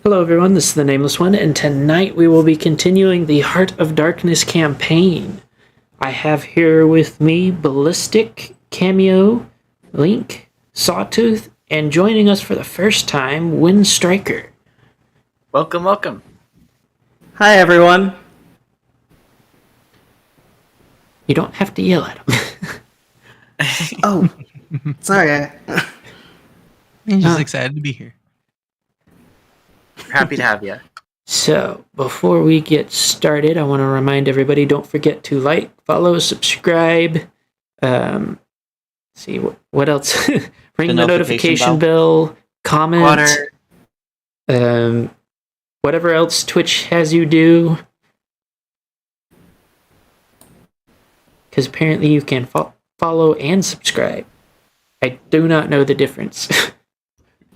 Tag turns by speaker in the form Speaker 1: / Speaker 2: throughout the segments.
Speaker 1: Hello everyone, this is the Nameless One, and tonight we will be continuing the Heart of Darkness campaign. I have here with me Ballistic, Cameo, Link, Sawtooth, and joining us for the first time, Wind Striker.
Speaker 2: Welcome, welcome.
Speaker 3: Hi, everyone.
Speaker 1: You don't have to yell at him.
Speaker 3: Oh, sorry.
Speaker 4: I'm just excited to be here.
Speaker 2: Happy to have you.
Speaker 1: So, before we get started, I want to remind everybody, don't forget to like, follow, subscribe, see what else? Ring the notification bell, comment, whatever else Twitch has you do. Because apparently you can follow and subscribe. I do not know the difference.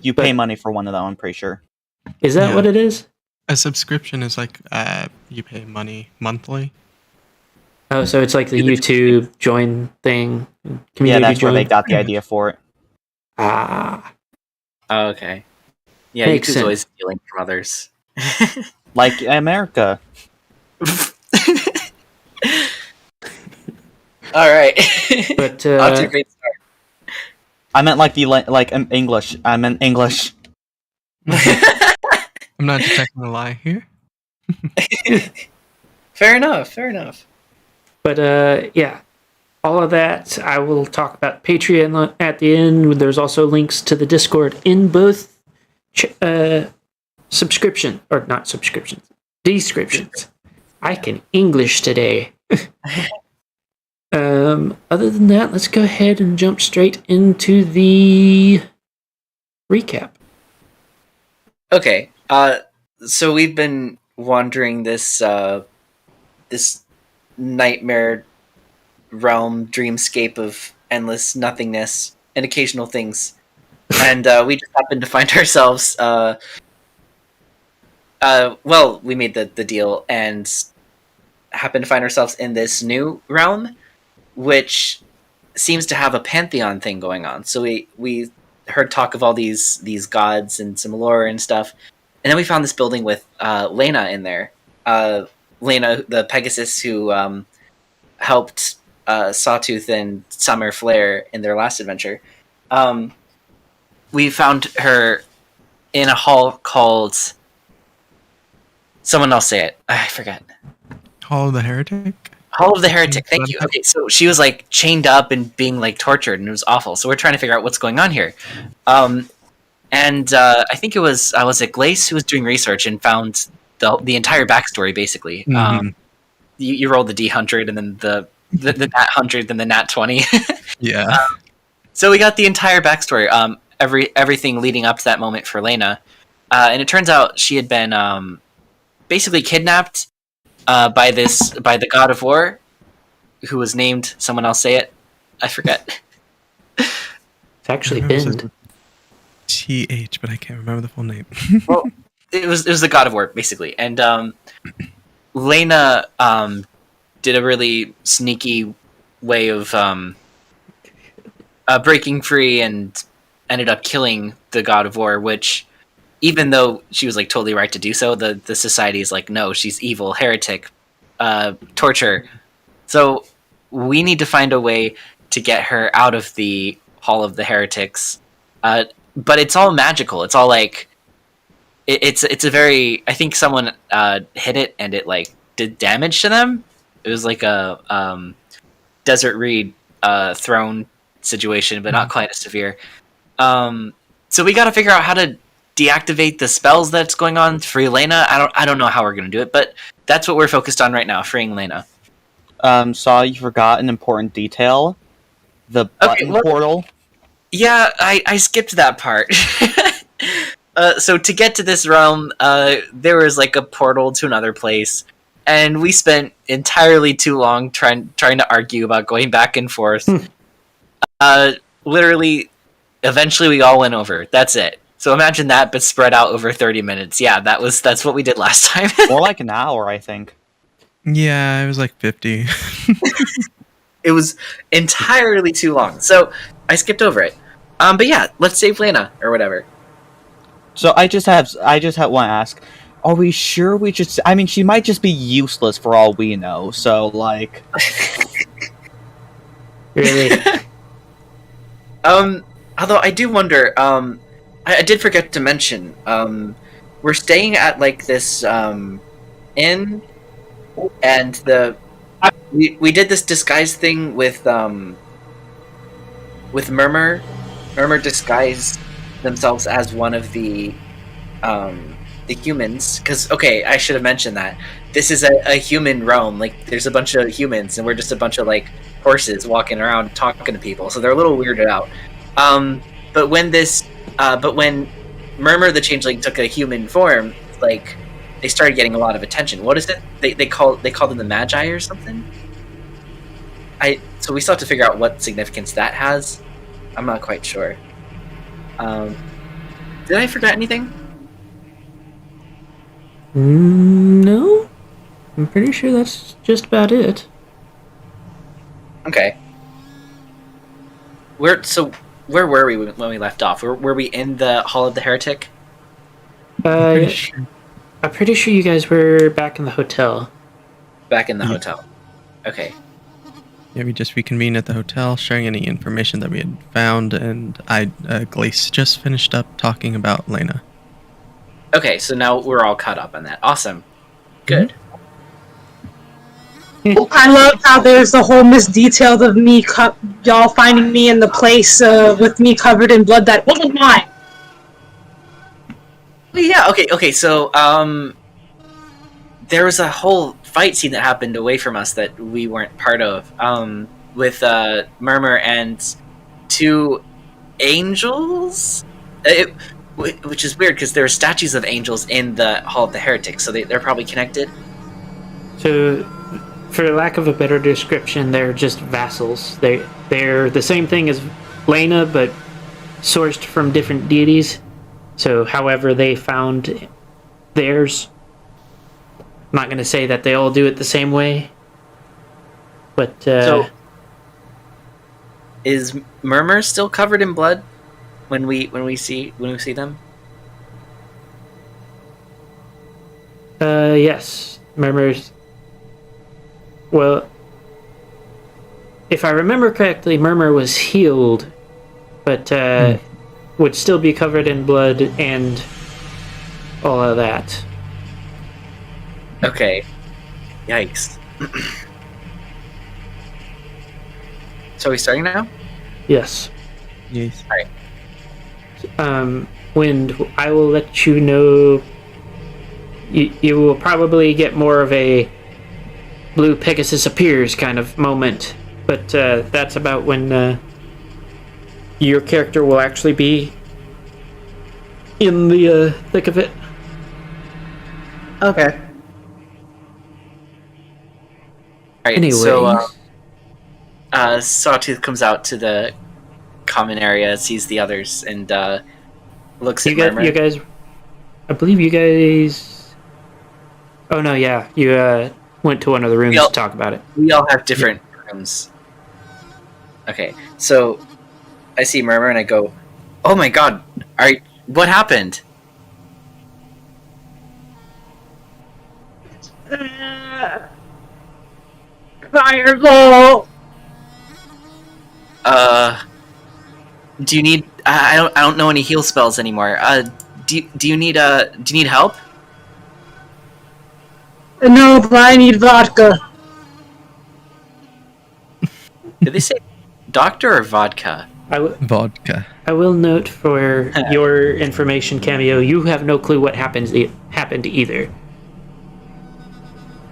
Speaker 5: You pay money for one of them, I'm pretty sure.
Speaker 1: Is that what it is?
Speaker 4: A subscription is like you pay money monthly.
Speaker 1: Oh, so it's like the YouTube join thing?
Speaker 5: Yeah, that's where they got the idea for it.
Speaker 1: Ah.
Speaker 2: Oh, okay. Yeah,
Speaker 1: Makes
Speaker 2: YouTube's always stealing from others.
Speaker 5: Like America.
Speaker 2: Alright.
Speaker 1: But,
Speaker 2: off to a great start.
Speaker 5: I meant like English. I meant English.
Speaker 4: I'm not detecting a lie here.
Speaker 2: Fair enough.
Speaker 1: But, yeah. All of that, I will talk about Patreon at the end. There's also links to the Discord in both subscription, or not subscriptions, descriptions. I can English today. Other than that, let's go ahead and jump straight into the recap.
Speaker 2: Okay, so we've been wandering this nightmare realm, dreamscape of endless nothingness and occasional things. And we just happened to find ourselves, we made the deal and happened to find ourselves in this new realm, which seems to have a pantheon thing going on. So we heard talk of all these gods and some lore and stuff, and then we found this building with Lena in there. Lena, the Pegasus who helped Sawtooth and Summer Flare in their last adventure. We found her in a hall called... Someone else say it. I forget.
Speaker 4: Hall of the Heretic?
Speaker 2: Hall of the Heretic, thank you. Okay, so she was like chained up and being like tortured, and it was awful. So we're trying to figure out what's going on here. And I think it was Glace who was doing research and found the entire backstory, basically.
Speaker 4: Mm-hmm.
Speaker 2: You rolled the D100 and then the Nat 100, then the Nat 20.
Speaker 4: Yeah.
Speaker 2: So we got the entire backstory, everything leading up to that moment for Lena. And it turns out she had been basically kidnapped by the god of war, who was named, someone else say it, I forget.
Speaker 1: It's actually Bind.
Speaker 4: TH, but I can't remember the full name.
Speaker 2: Well, it was the god of war, basically. And Lena did a really sneaky way of breaking free and ended up killing the god of war, which, even though she was like totally right to do so, the society is like, no, she's evil, heretic, torture. So we need to find a way to get her out of the Hall of the Heretics. But it's all magical. It's all like it's a very, I think someone hit it and it like did damage to them. It was like a Desert Reed throne situation, but not quite as severe. So we got to figure out how to deactivate the spells that's going on, free Lena. I don't know how we're gonna do it, but that's what we're focused on right now, freeing Lena.
Speaker 5: Saw you forgot an important detail. The button portal.
Speaker 2: Yeah, I skipped that part. So to get to this realm, there was like a portal to another place, and we spent entirely too long trying to argue about going back and forth. Literally, eventually we all went over. That's it. So imagine that, but spread out over 30 minutes. Yeah, that's what we did last time.
Speaker 5: More like an hour, I think.
Speaker 4: Yeah, it was like 50.
Speaker 2: It was entirely too long. So I skipped over it. But yeah, let's save Lena, or whatever.
Speaker 5: So I just want to ask: are we sure we should? I mean, she might just be useless for all we know. So like,
Speaker 1: Really?
Speaker 2: Although I do wonder, I did forget to mention, we're staying at like this inn, and we did this disguise thing with Murmur. Murmur disguised themselves as one of the humans. Because okay, I should have mentioned that this is a human realm. Like, there's a bunch of humans, and we're just a bunch of like horses walking around talking to people. So they're a little weirded out. But when Murmur the Changeling took a human form, like, they started getting a lot of attention. What is it? They called them the Magi or something? So we still have to figure out what significance that has. I'm not quite sure. Did I forget anything?
Speaker 1: No, I'm pretty sure that's just about it.
Speaker 2: Okay. Where were we when we left off? Were we in the Hall of the Heretic?
Speaker 1: I'm pretty sure you guys were back in the hotel.
Speaker 2: Back in the hotel. Okay.
Speaker 4: Yeah, we just reconvened at the hotel, sharing any information that we had found, and Glace just finished up talking about Lena.
Speaker 2: Okay, so now we're all caught up on that. Awesome. Good.
Speaker 6: I love how there's the whole misdetailed of me, y'all finding me in the place with me covered in blood that wasn't mine.
Speaker 2: Well, yeah. Okay. So, there was a whole fight scene that happened away from us that we weren't part of. With Murmur and two angels. Which is weird because there are statues of angels in the Hall of the Heretics, so they're probably connected.
Speaker 1: So, for lack of a better description, they're just vassals. They're the same thing as Lena, but sourced from different deities. So, however they found theirs. I'm not going to say that they all do it the same way, but
Speaker 2: So, is Murmur still covered in blood when we see them?
Speaker 1: Yes, Murmur's. Well, if I remember correctly, Murmur was healed, but would still be covered in blood and all of that.
Speaker 2: Okay. Yikes. So are we starting now?
Speaker 1: Yes.
Speaker 4: Yes.
Speaker 1: Wind, I will let you know. You will probably get more of a Blue Pegasus appears kind of moment, but that's about when your character will actually be in the thick of it.
Speaker 3: Okay.
Speaker 2: Alright,
Speaker 1: Anyways.
Speaker 2: so Sawtooth comes out to the common area, sees the others, and looks at Murmur.
Speaker 1: You guys, I believe you guys. Oh no, yeah, you went to one of the rooms to talk about it.
Speaker 2: We all have different rooms. Okay, so I see Murmur and I go, "Oh my god, what happened?"
Speaker 6: Fireball!
Speaker 2: Do you need? I don't know any heal spells anymore. Do you need help?
Speaker 6: No, but I need vodka.
Speaker 2: Did they say doctor or vodka?
Speaker 4: Vodka.
Speaker 1: I will note for your information, Cameo, you have no clue what happened either.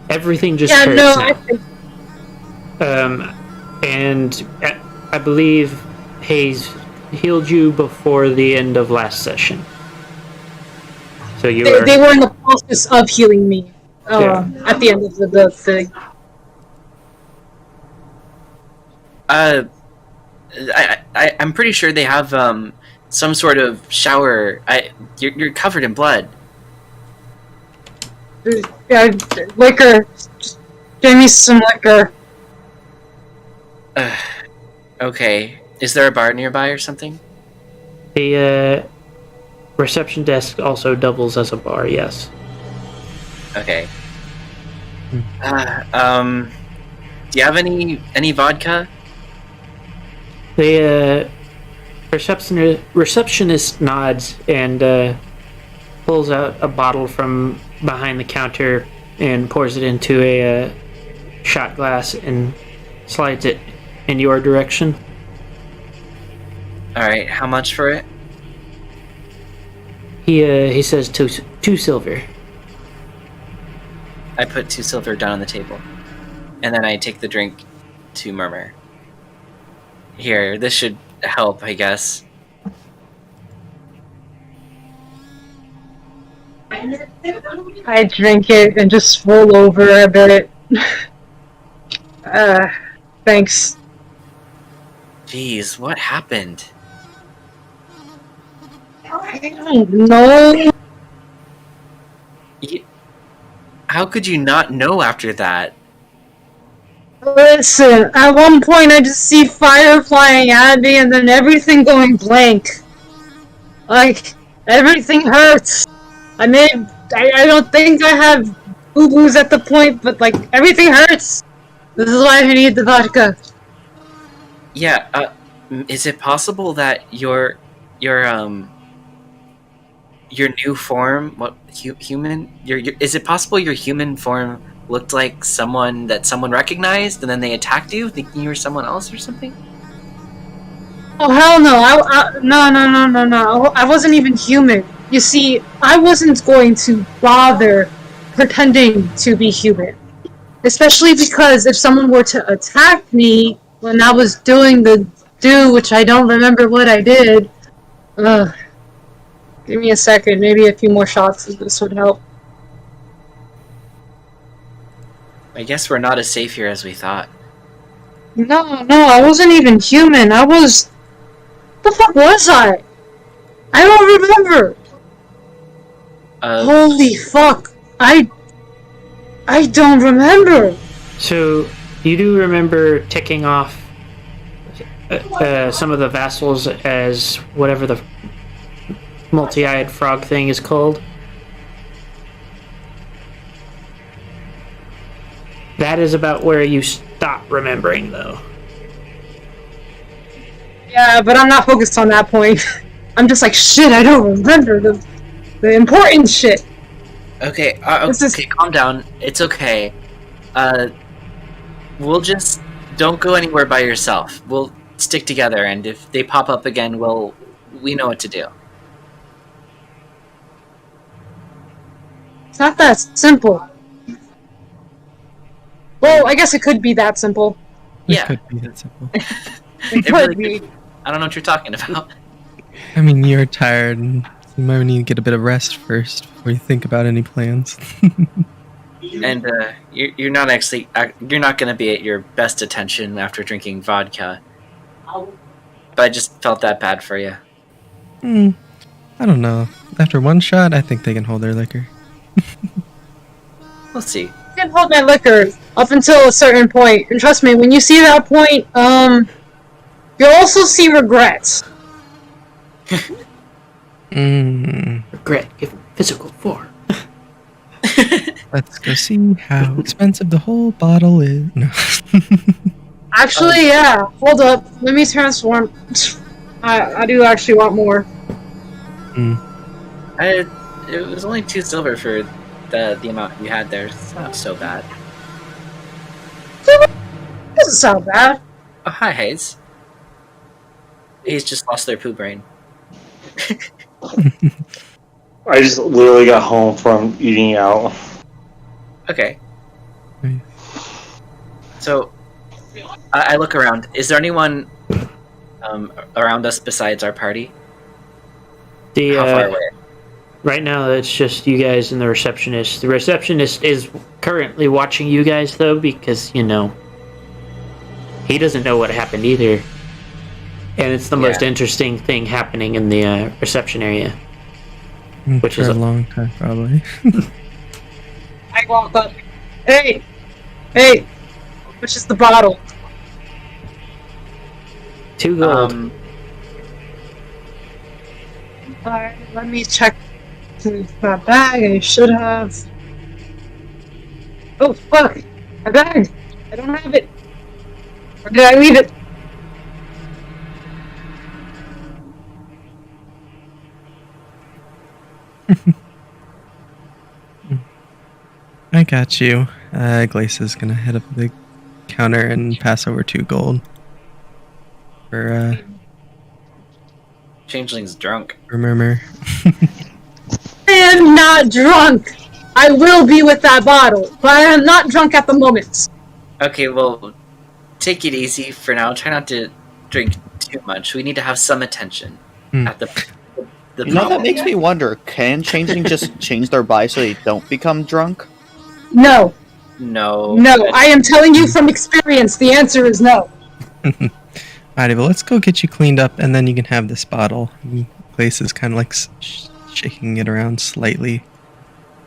Speaker 1: Everything just hurts now. And I believe Hayes healed you before the end of last session. So
Speaker 6: they were in the process of healing me at the end of the thing.
Speaker 2: I'm pretty sure they have some sort of shower. You're covered in blood.
Speaker 6: Yeah, liquor. Just give me some liquor.
Speaker 2: Okay. Is there a bar nearby or something?
Speaker 1: The Reception desk also doubles as a bar, yes.
Speaker 2: Okay. Do you have any vodka?
Speaker 1: The receptionist nods and pulls out a bottle from behind the counter and pours it into a shot glass and slides it in your direction.
Speaker 2: All right. How much for it?
Speaker 1: He says two silver.
Speaker 2: I put 2 silver down on the table, and then I take the drink to Murmur. Here, this should help, I guess.
Speaker 6: I drink it and just roll over a bit. Thanks.
Speaker 2: Jeez, what happened?
Speaker 6: I don't know.
Speaker 2: How could you not know after that?
Speaker 6: Listen, at one point I just see fire flying at me and then everything going blank. Like, everything hurts. I don't think I have boo-boos at the point, but like, everything hurts. This is why I need the vodka.
Speaker 2: Yeah, is it possible that your new form, human? Is it possible your human form looked like someone that someone recognized, and then they attacked you, thinking you were someone else or something?
Speaker 6: Oh hell no! No! I wasn't even human. You see, I wasn't going to bother pretending to be human, especially because if someone were to attack me when I was doing the do, which I don't remember what I did. Give me a second. Maybe a few more shots. This would help.
Speaker 2: I guess we're not as safe here as we thought.
Speaker 6: No, I wasn't even human. I was... The fuck was I? I don't remember. Holy fuck. I don't remember.
Speaker 1: So, you do remember ticking off some of the vassals as whatever the multi-eyed frog thing is called? That is about where you stop remembering, though.
Speaker 6: Yeah, but I'm not focused on that point. I'm just like, shit, I don't remember the important shit.
Speaker 2: Okay, okay, calm down. It's okay. We'll just don't go anywhere by yourself. We'll stick together, and if they pop up again, we know what to do.
Speaker 6: It's not that simple. Well, I guess it could be that simple.
Speaker 2: Yeah.
Speaker 4: It could be that simple.
Speaker 6: It could
Speaker 2: really
Speaker 6: be.
Speaker 2: could. I don't know what you're talking about.
Speaker 4: I mean, you're tired, and you might need to get a bit of rest first before you think about any plans.
Speaker 2: And you're not going to be at your best attention after drinking vodka. But I just felt that bad for you.
Speaker 4: I don't know. After one shot, I think they can hold their liquor.
Speaker 2: We'll see.
Speaker 6: I can hold my liquor up until a certain point, and trust me, when you see that point, you'll also see regrets.
Speaker 1: Regret given physical form.
Speaker 4: Let's go see how expensive the whole bottle is. No.
Speaker 6: Actually, yeah. Hold up. Let me transform. I do actually want more.
Speaker 2: It was only 2 silver for the amount you had there. It's not so bad.
Speaker 6: Doesn't sound bad.
Speaker 2: Oh, hi, Hayes. Hayes just lost their poo brain.
Speaker 7: I just literally got home from eating out.
Speaker 2: Okay.
Speaker 4: Nice.
Speaker 2: So, I look around. Is there anyone around us besides our party? How far away?
Speaker 1: Right now, it's just you guys and the receptionist. The receptionist is currently watching you guys, though, because, he doesn't know what happened either. And it's the most interesting thing happening in the reception area. Which
Speaker 4: for
Speaker 1: is
Speaker 4: a long time, probably.
Speaker 6: I walk up. Hey! Which is the bottle?
Speaker 1: 2 gold.
Speaker 6: Alright, let me check my bag. I should have. Oh, fuck! My bag! I don't have it! Or did I leave it?
Speaker 4: I got you. Glace is gonna head up to the counter and pass over 2 gold for
Speaker 2: Changeling's drunk.
Speaker 4: Murmur.
Speaker 6: I am not drunk! I will be with that bottle, but I am not drunk at the moment.
Speaker 2: Okay, well, take it easy for now. Try not to drink too much. We need to have some attention at the
Speaker 5: You know, that makes me wonder, can changeling just change their body so they don't become drunk?
Speaker 6: No.
Speaker 2: No.
Speaker 6: No, I am telling you from experience, the answer is no.
Speaker 4: Alrighty, well, let's go get you cleaned up, and then you can have this bottle. Glace is kind of like shaking it around slightly,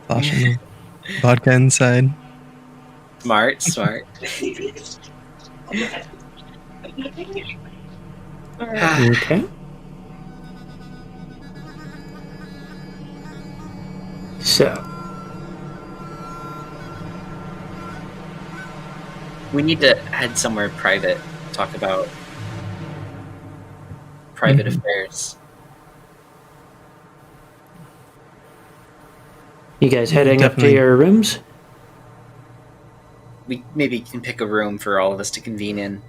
Speaker 4: sloshing the vodka inside.
Speaker 2: Smart.
Speaker 1: Okay. So,
Speaker 2: We need to head somewhere private. Talk about private affairs.
Speaker 1: you guys heading up to
Speaker 4: Definitely.
Speaker 1: your rooms?
Speaker 2: We maybe can pick a room for all of us to convene in.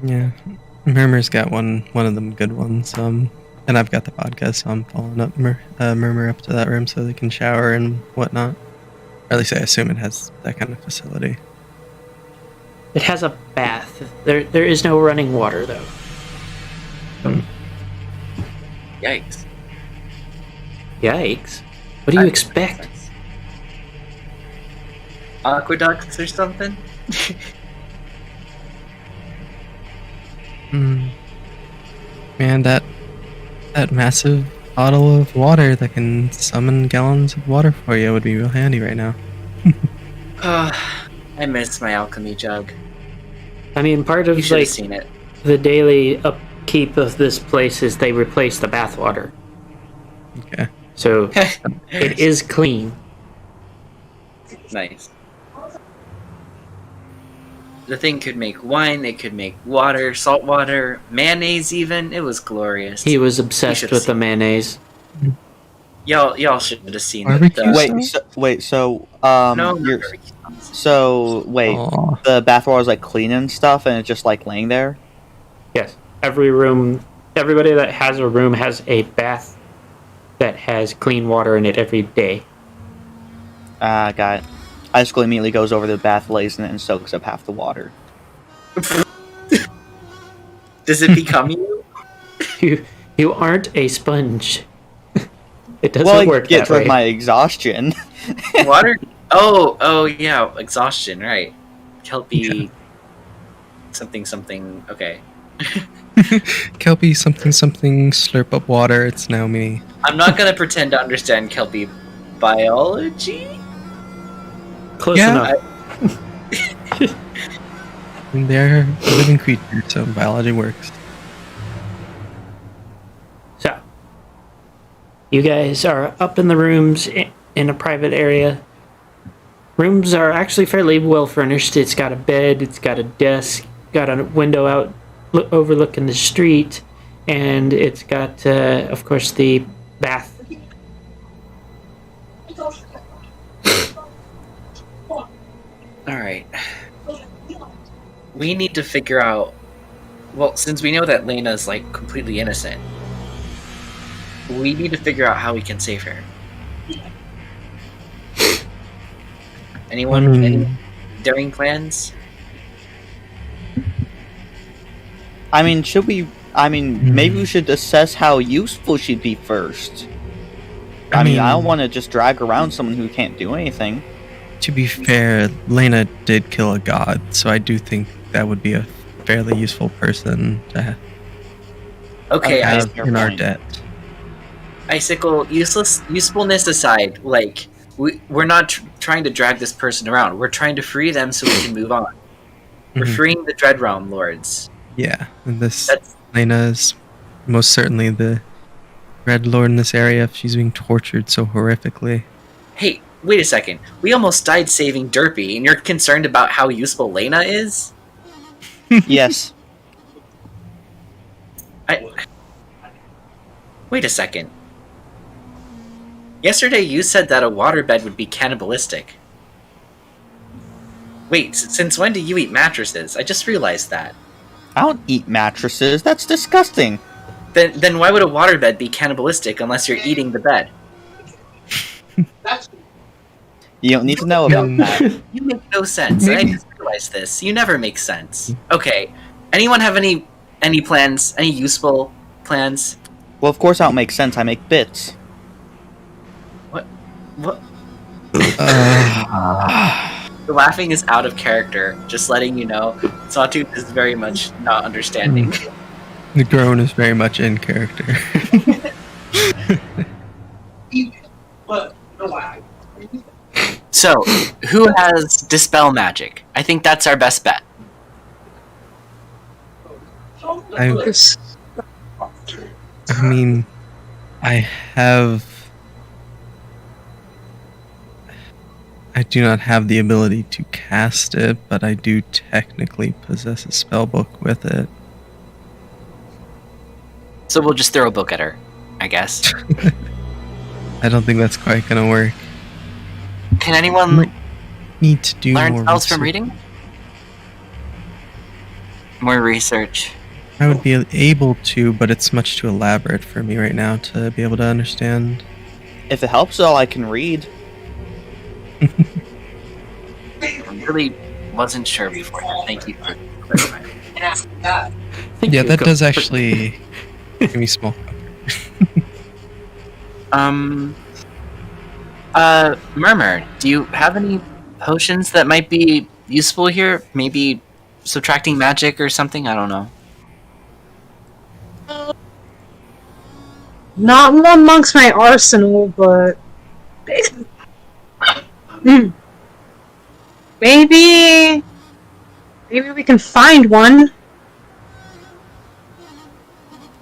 Speaker 4: Yeah, Murmur's got one of them good ones. And I've got the podcast, so I'm following up Murmur up to that room so they can shower and whatnot. Or at least I assume it has that kind of facility.
Speaker 1: It has a bath. There is no running water, though.
Speaker 2: Yikes.
Speaker 1: Yikes. What do you expect?
Speaker 2: Aqueducts or something?
Speaker 4: Man, that massive bottle of water that can summon gallons of water for you would be real handy right now.
Speaker 2: I miss my alchemy jug.
Speaker 1: I mean, part
Speaker 2: You
Speaker 1: of
Speaker 2: should have
Speaker 1: like
Speaker 2: seen it.
Speaker 1: the daily upkeep of this place is they replace the bathwater,
Speaker 4: Okay.
Speaker 1: so it is clean.
Speaker 2: Nice. The thing could make wine, it could make water, salt water, mayonnaise even. It was glorious.
Speaker 1: He was obsessed
Speaker 2: should've
Speaker 1: with the
Speaker 2: seen
Speaker 1: mayonnaise.
Speaker 2: Y'all should have seen
Speaker 4: Barbecue
Speaker 2: the
Speaker 5: Wait, so
Speaker 2: no,
Speaker 5: you're,
Speaker 2: not barbecue sauce.
Speaker 5: so wait,
Speaker 4: Aw.
Speaker 5: the bathwater is like clean and stuff, and it's just like laying there.
Speaker 1: Yes, everybody that has a room has a bath that has clean water in it every day.
Speaker 5: Got it. Icicle immediately goes over to the bath, lays in it, and soaks up half the water.
Speaker 2: Does it become you?
Speaker 1: You aren't a sponge. It doesn't
Speaker 5: Well, it
Speaker 1: work
Speaker 5: gets
Speaker 1: that
Speaker 5: rid
Speaker 1: way.
Speaker 5: of my exhaustion.
Speaker 2: Water? Oh, yeah, exhaustion, right. Kelpie... Something, okay.
Speaker 4: Kelpie something slurp up water. It's now me.
Speaker 2: I'm not gonna pretend to understand Kelpie biology?
Speaker 1: Close
Speaker 4: Yeah.
Speaker 1: enough.
Speaker 4: And they're a living creature, so biology works.
Speaker 1: So, you guys are up in the rooms in a private area. Rooms are actually fairly well furnished. It's got a bed, it's got a desk, got a window out overlooking the street, and it's got, of course, the bath.
Speaker 2: Alright. We need to figure out... Well, since we know that Lena's, like, completely innocent, we need to figure out how we can save her. Anyone? Any daring plans?
Speaker 5: I mean, maybe we should assess how useful she'd be first. I mean, I don't want to just drag around someone who can't do anything.
Speaker 4: To be fair, Lena did kill a god, so I do think that would be a fairly useful person to
Speaker 2: Okay,
Speaker 4: have
Speaker 5: fair
Speaker 4: in our
Speaker 5: point.
Speaker 4: debt.
Speaker 2: Icicle, usefulness aside, like, we're not trying to drag this person around. We're trying to free them so we can move on. We're
Speaker 4: Mhm.
Speaker 2: freeing the Dread Realm Lords.
Speaker 4: Yeah, and this
Speaker 2: That's
Speaker 4: Lena's most certainly the Red Lord in this area if she's being tortured so horrifically.
Speaker 2: Hey, wait a second. We almost died saving Derpy, and you're concerned about how useful Lena is?
Speaker 5: Yes.
Speaker 2: Wait a second. Yesterday you said that a waterbed would be cannibalistic. Wait, since when do you eat mattresses? I just realized that.
Speaker 5: I don't eat mattresses. That's disgusting.
Speaker 2: Then why would a waterbed be cannibalistic unless you're eating the bed?
Speaker 5: You don't need to know about that.
Speaker 2: You make no sense. I just realized this. You never make sense. Okay. Anyone have any plans? Any useful plans?
Speaker 5: Well, of course I don't make sense. I make bits.
Speaker 2: What? The laughing is out of character. Just letting you know. Sawtooth is very much not understanding.
Speaker 4: The groan is very much in character.
Speaker 2: So, who has Dispel Magic? I think that's our best bet.
Speaker 4: I mean, I do not have the ability to cast it, but I do technically possess a spell book with it.
Speaker 2: So we'll just throw a book at her, I guess.
Speaker 4: I don't think that's quite gonna work.
Speaker 2: Can anyone
Speaker 4: Need to do
Speaker 2: learn
Speaker 4: more
Speaker 2: spells from
Speaker 4: research.
Speaker 2: reading? More research.
Speaker 4: I would be able to, but it's much too elaborate for me right now to be able to understand.
Speaker 5: If it helps at all, I can read.
Speaker 2: I really wasn't sure before. Thank you for clarifying.
Speaker 4: Yeah, that does actually give me small comfort.
Speaker 2: Murmur, do you have any potions that might be useful here? Maybe subtracting magic or something? I don't know.
Speaker 6: Not amongst my arsenal, but maybe we can find one.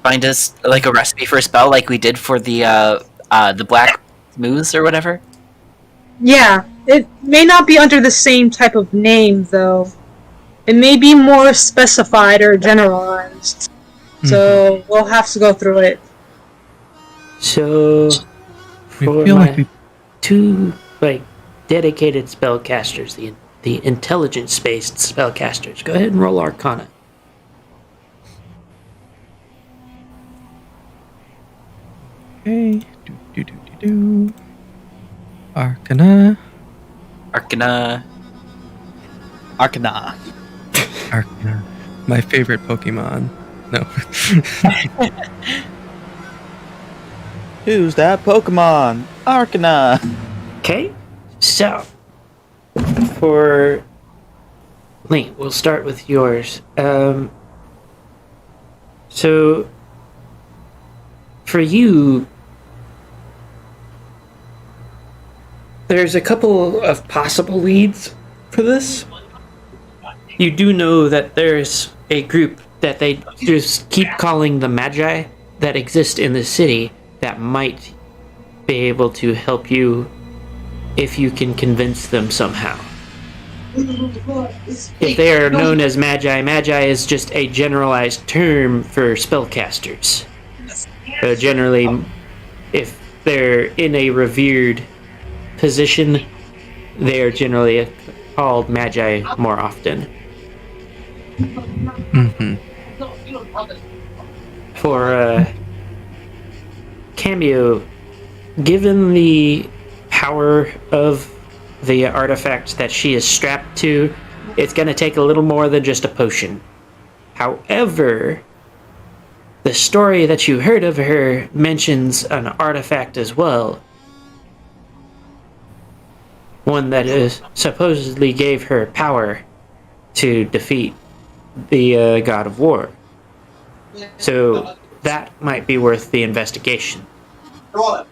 Speaker 2: Find us like a recipe for a spell, like we did for the black moose or whatever.
Speaker 6: Yeah, it may not be under the same type of name though. It may be more specified or generalized. So we'll have to go through it.
Speaker 1: So,
Speaker 4: I
Speaker 1: for
Speaker 4: feel
Speaker 1: my
Speaker 4: like we
Speaker 1: two dedicated spellcasters, the intelligence-based spellcasters, go ahead and roll Arcana.
Speaker 4: Okay. Do. Arcana.
Speaker 2: Arcana.
Speaker 5: Arcana.
Speaker 4: Arcana. My favorite Pokemon. No.
Speaker 5: Who's that Pokemon? Arcana.
Speaker 1: Okay, so for Link, we'll start with yours. So for you, there's a couple of possible leads for this. You do know that there's a group that they just keep calling the Magi that exist in the city that might be able to help you if you can convince them somehow. If they are known as Magi, Magi is just a generalized term for spellcasters. So generally, if they're in a revered position, they are generally called Magi more often.
Speaker 4: Mm-hmm.
Speaker 1: For Cameo, given the power of the artifact that she is strapped to, it's going to take a little more than just a potion. However, the story that you heard of her mentions an artifact as well. One that is supposedly gave her power to defeat the God of War. So that might be worth the investigation.
Speaker 6: Won't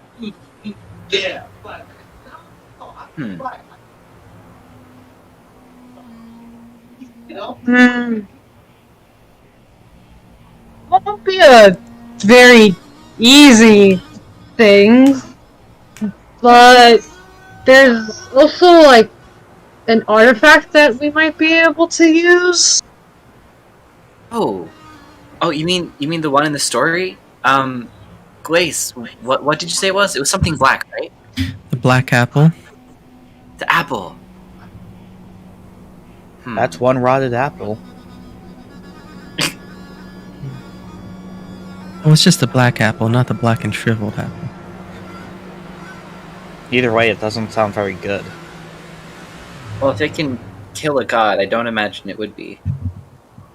Speaker 6: be a very easy thing, but there's also like an artifact that we might be able to use.
Speaker 2: Oh, you mean the one in the story? Glace, what did you say it was? It was something black, right?
Speaker 4: The black apple.
Speaker 2: The apple.
Speaker 5: That's one rotted apple.
Speaker 4: Oh, it's just the black apple, not the black and shriveled apple.
Speaker 5: Either way, it doesn't sound very good.
Speaker 2: Well, if it can kill a god, I don't imagine it would be.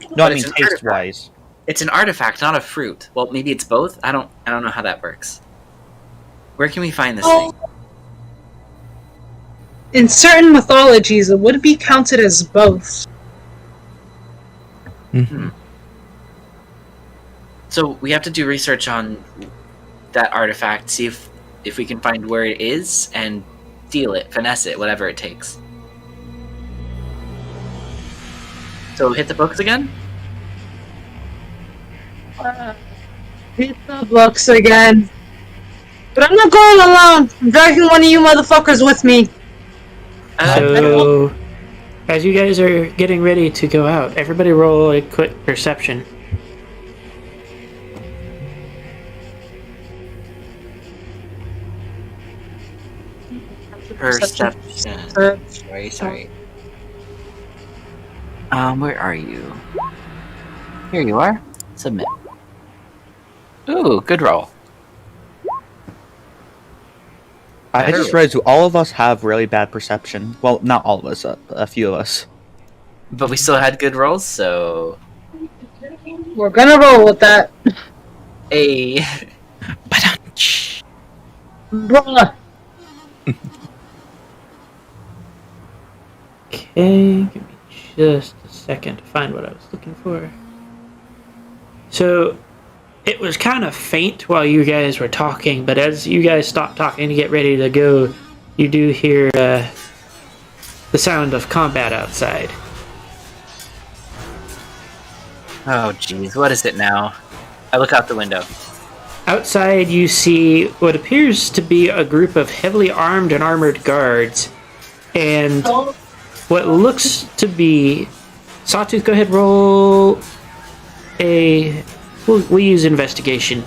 Speaker 5: No,
Speaker 2: But
Speaker 5: I mean
Speaker 2: it's an
Speaker 5: taste-wise.
Speaker 2: It's an artifact, not a fruit. Well, maybe it's both. I don't know how that works. Where can we find this thing?
Speaker 6: In certain mythologies, it would be counted as both.
Speaker 4: Mm-hmm.
Speaker 2: So we have to do research on that artifact, see if we can find where it is, and steal it, finesse it, whatever it takes. So hit the books again?
Speaker 6: Hit the books again. But I'm not going alone. I'm dragging one of you motherfuckers with me.
Speaker 1: So, as you guys are getting ready to go out, everybody roll a quick perception.
Speaker 2: Perception. Sorry. Where are you? Here you are. Submit. Ooh, good roll.
Speaker 5: I just realized all of us have really bad perception. Well, not all of us, a few of us.
Speaker 2: But we still had good rolls, so...
Speaker 6: We're gonna roll with that.
Speaker 2: Hey.
Speaker 6: Bruh.
Speaker 1: Okay, give me just a second to find what I was looking for. So, it was kind of faint while you guys were talking, but as you guys stopped talking to get ready to go, you do hear the sound of combat outside.
Speaker 2: Oh, jeez. What is it now? I look out the window.
Speaker 1: Outside, you see what appears to be a group of heavily armed and armored guards, and what looks to be... Sawtooth, go ahead, roll a... We'll use investigation.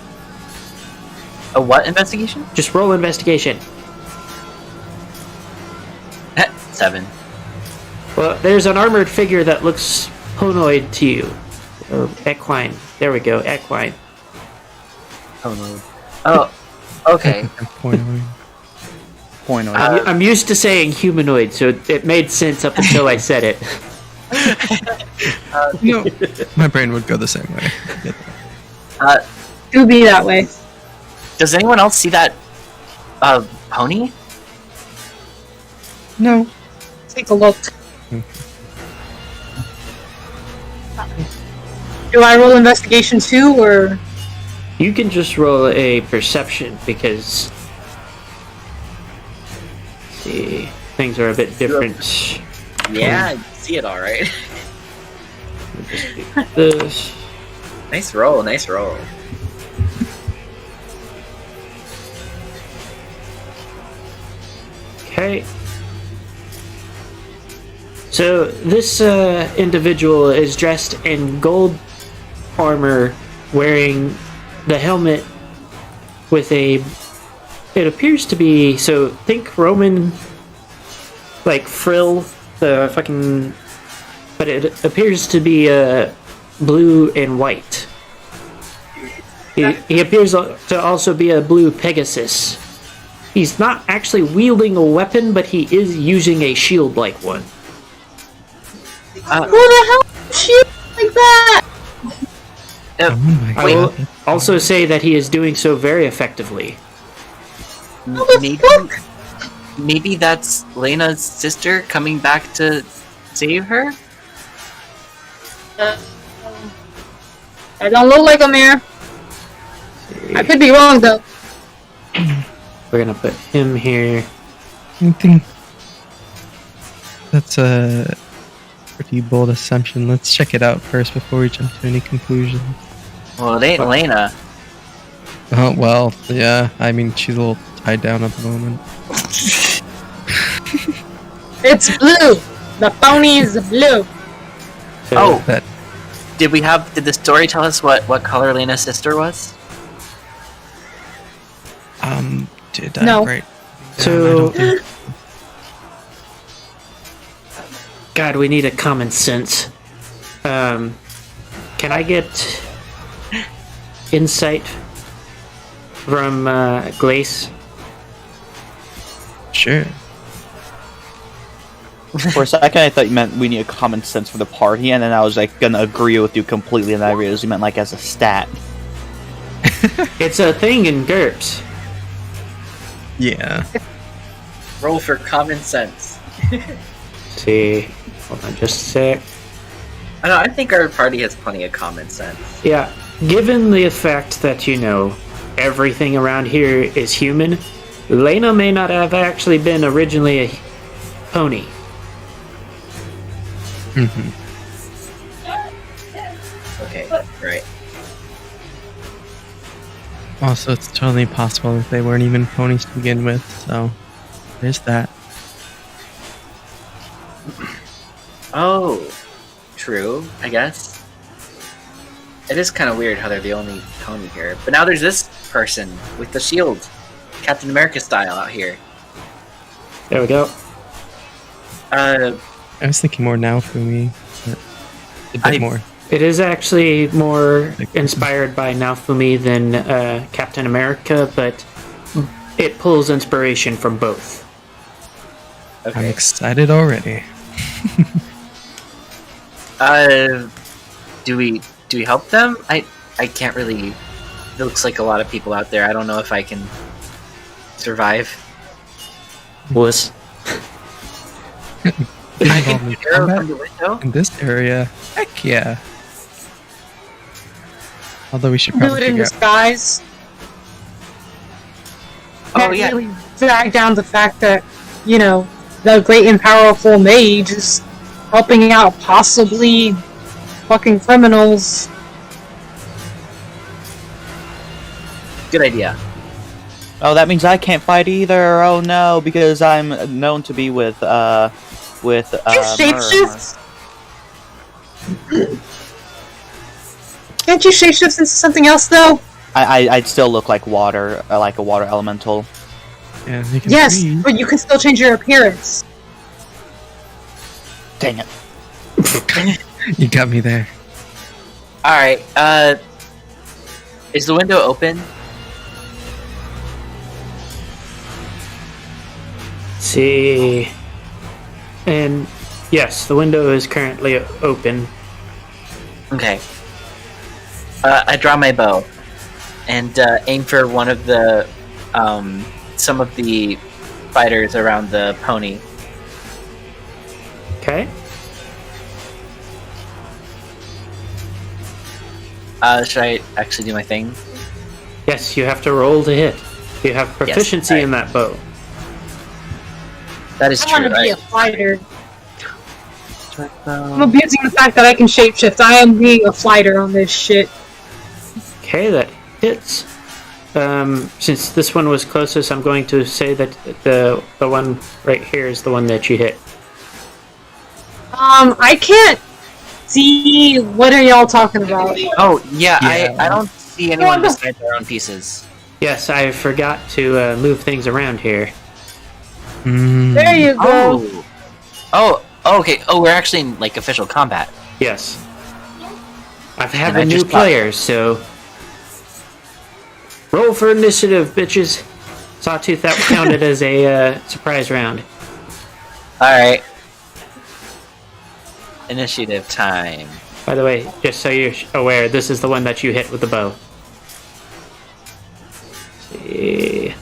Speaker 2: A what investigation?
Speaker 1: Just roll investigation.
Speaker 2: 7.
Speaker 1: Well, there's an armored figure that looks honoid to you. Or equine. There we go, equine.
Speaker 2: Oh, okay.
Speaker 5: Point on.
Speaker 1: I'm used to saying humanoid, so it made sense up until I said it.
Speaker 4: My brain would go the same way.
Speaker 6: Do be that way.
Speaker 2: Does anyone else see that pony?
Speaker 4: No.
Speaker 6: Take a look. Do I roll investigation too, or...?
Speaker 1: You can just roll a perception, because... Let's see, things are a bit different.
Speaker 2: Yeah, I see it all right.
Speaker 1: Just do this.
Speaker 2: Nice roll, nice roll.
Speaker 1: Okay. So this individual is dressed in gold armor, wearing the helmet with a... It appears to be... So think Roman, like, frill, the fucking... But it appears to be blue and white. He appears to also be a blue Pegasus. He's not actually wielding a weapon, but he is using a shield-like one.
Speaker 6: Who the hell is she like that?
Speaker 4: Oh my
Speaker 1: I will
Speaker 4: god.
Speaker 1: also say that he is doing so very effectively.
Speaker 2: Maybe that's Lena's sister coming back to save her?
Speaker 6: I don't look like a mayor. I could be wrong though.
Speaker 1: We're gonna put him here.
Speaker 4: I think that's a pretty bold assumption. Let's check it out first before we jump to any conclusions.
Speaker 2: Well, it ain't Lena.
Speaker 4: Oh, well, yeah. I mean, she's a little tied down at the moment.
Speaker 6: It's blue. The pony is blue.
Speaker 1: So,
Speaker 2: Oh.
Speaker 4: That
Speaker 2: Did the story tell us what color Lena's sister was?
Speaker 4: did I
Speaker 6: No.
Speaker 4: write?
Speaker 1: So-
Speaker 4: I don't think-
Speaker 1: God, we need a common sense. Can I get insight from Glace?
Speaker 4: Sure.
Speaker 5: For a second, I thought you meant we need a common sense for the party, and then I was like gonna agree with you completely, and I realized you meant like as a stat.
Speaker 1: It's a thing in GURPS.
Speaker 4: Yeah.
Speaker 2: Roll for common sense.
Speaker 1: See, hold on just a sec.
Speaker 2: I know. I think our party has plenty of common sense.
Speaker 1: Yeah, given the fact that, everything around here is human, Lena may not have actually been originally a pony.
Speaker 4: Mm-hmm.
Speaker 2: Okay, right.
Speaker 4: Also, it's totally possible that they weren't even ponies to begin with, so there's that.
Speaker 2: Oh, true. I guess it is kind of weird how they're the only pony here. But now there's this person with the shield, Captain America style, out here.
Speaker 1: There we go.
Speaker 4: I was thinking more now for me, but a bit more.
Speaker 1: It is actually more inspired by Naofumi than Captain America, but it pulls inspiration from both.
Speaker 4: I'm
Speaker 2: Okay.
Speaker 4: excited already.
Speaker 2: Do we help them? I can't really. It looks like a lot of people out there. I don't know if I can survive.
Speaker 1: Wuss.
Speaker 2: I can
Speaker 4: Involved in
Speaker 2: arrow
Speaker 4: combat
Speaker 2: from the window.
Speaker 4: in this area? Heck yeah. Although we should
Speaker 6: Do
Speaker 4: probably
Speaker 6: it in
Speaker 4: figure out.
Speaker 6: disguise.
Speaker 2: Oh
Speaker 6: Can't
Speaker 2: yeah.
Speaker 6: really drag down the fact that, the great and powerful mage is helping out possibly fucking criminals.
Speaker 2: Good idea.
Speaker 5: Oh, that means I can't fight either. Oh no, because I'm known to be with
Speaker 6: You shapeshift? Can't you shapeshift into something else though?
Speaker 5: I'd still look like water, like a water elemental.
Speaker 4: Yeah, you can
Speaker 6: Yes,
Speaker 4: breathe.
Speaker 6: but you can still change your appearance.
Speaker 5: Dang it.
Speaker 4: You got me there.
Speaker 2: All right. Is the window open?
Speaker 1: See. And yes, the window is currently open.
Speaker 2: Okay. I draw my bow and aim for one of the some of the fighters around the pony.
Speaker 1: Okay.
Speaker 2: Should I actually do my thing?
Speaker 1: Yes, you have to roll to hit. You have proficiency
Speaker 2: alright.
Speaker 1: in that bow.
Speaker 2: That is
Speaker 6: I
Speaker 2: true.
Speaker 6: want to be a
Speaker 2: Right?
Speaker 6: fighter. I'm abusing the fact that I can shapeshift. I am being a fighter on this shit.
Speaker 1: Okay, that hits. Since this one was closest, I'm going to say that the one right here is the one that you hit.
Speaker 6: I can't see. What are y'all talking about?
Speaker 2: Oh yeah,
Speaker 4: Yeah.
Speaker 2: I don't see anyone besides their own pieces.
Speaker 1: Yes, I forgot to move things around here.
Speaker 6: There you go.
Speaker 2: Oh, okay. Oh, we're actually in like official combat.
Speaker 1: Yes. I have
Speaker 2: And I
Speaker 1: a new
Speaker 2: just got-
Speaker 1: player, so roll for initiative, bitches. Sawtooth, that counted as a surprise round.
Speaker 2: All right. Initiative time.
Speaker 1: By the way, just so you're aware, this is the one that you hit with the bow. See.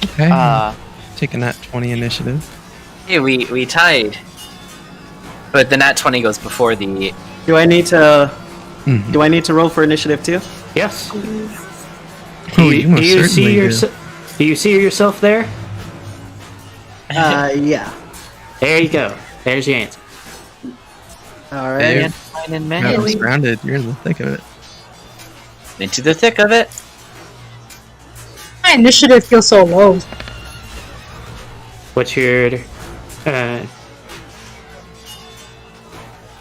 Speaker 4: Okay. Taking that 20 initiative.
Speaker 2: Hey, we tied. But the nat 20 goes before the.
Speaker 3: Do I need to?
Speaker 4: Mhm.
Speaker 3: Do I need to roll for initiative too?
Speaker 1: Yes.
Speaker 4: Oh, you most
Speaker 1: do you see
Speaker 4: certainly do.
Speaker 1: Do you see yourself there?
Speaker 3: Yeah.
Speaker 1: There you go. There's your answer.
Speaker 3: All
Speaker 4: Hey.
Speaker 3: right.
Speaker 2: Fine and
Speaker 4: Got
Speaker 2: manually.
Speaker 4: surrounded. You're in the thick of it.
Speaker 2: Into the thick of it.
Speaker 6: My initiative feels so low.
Speaker 1: What's your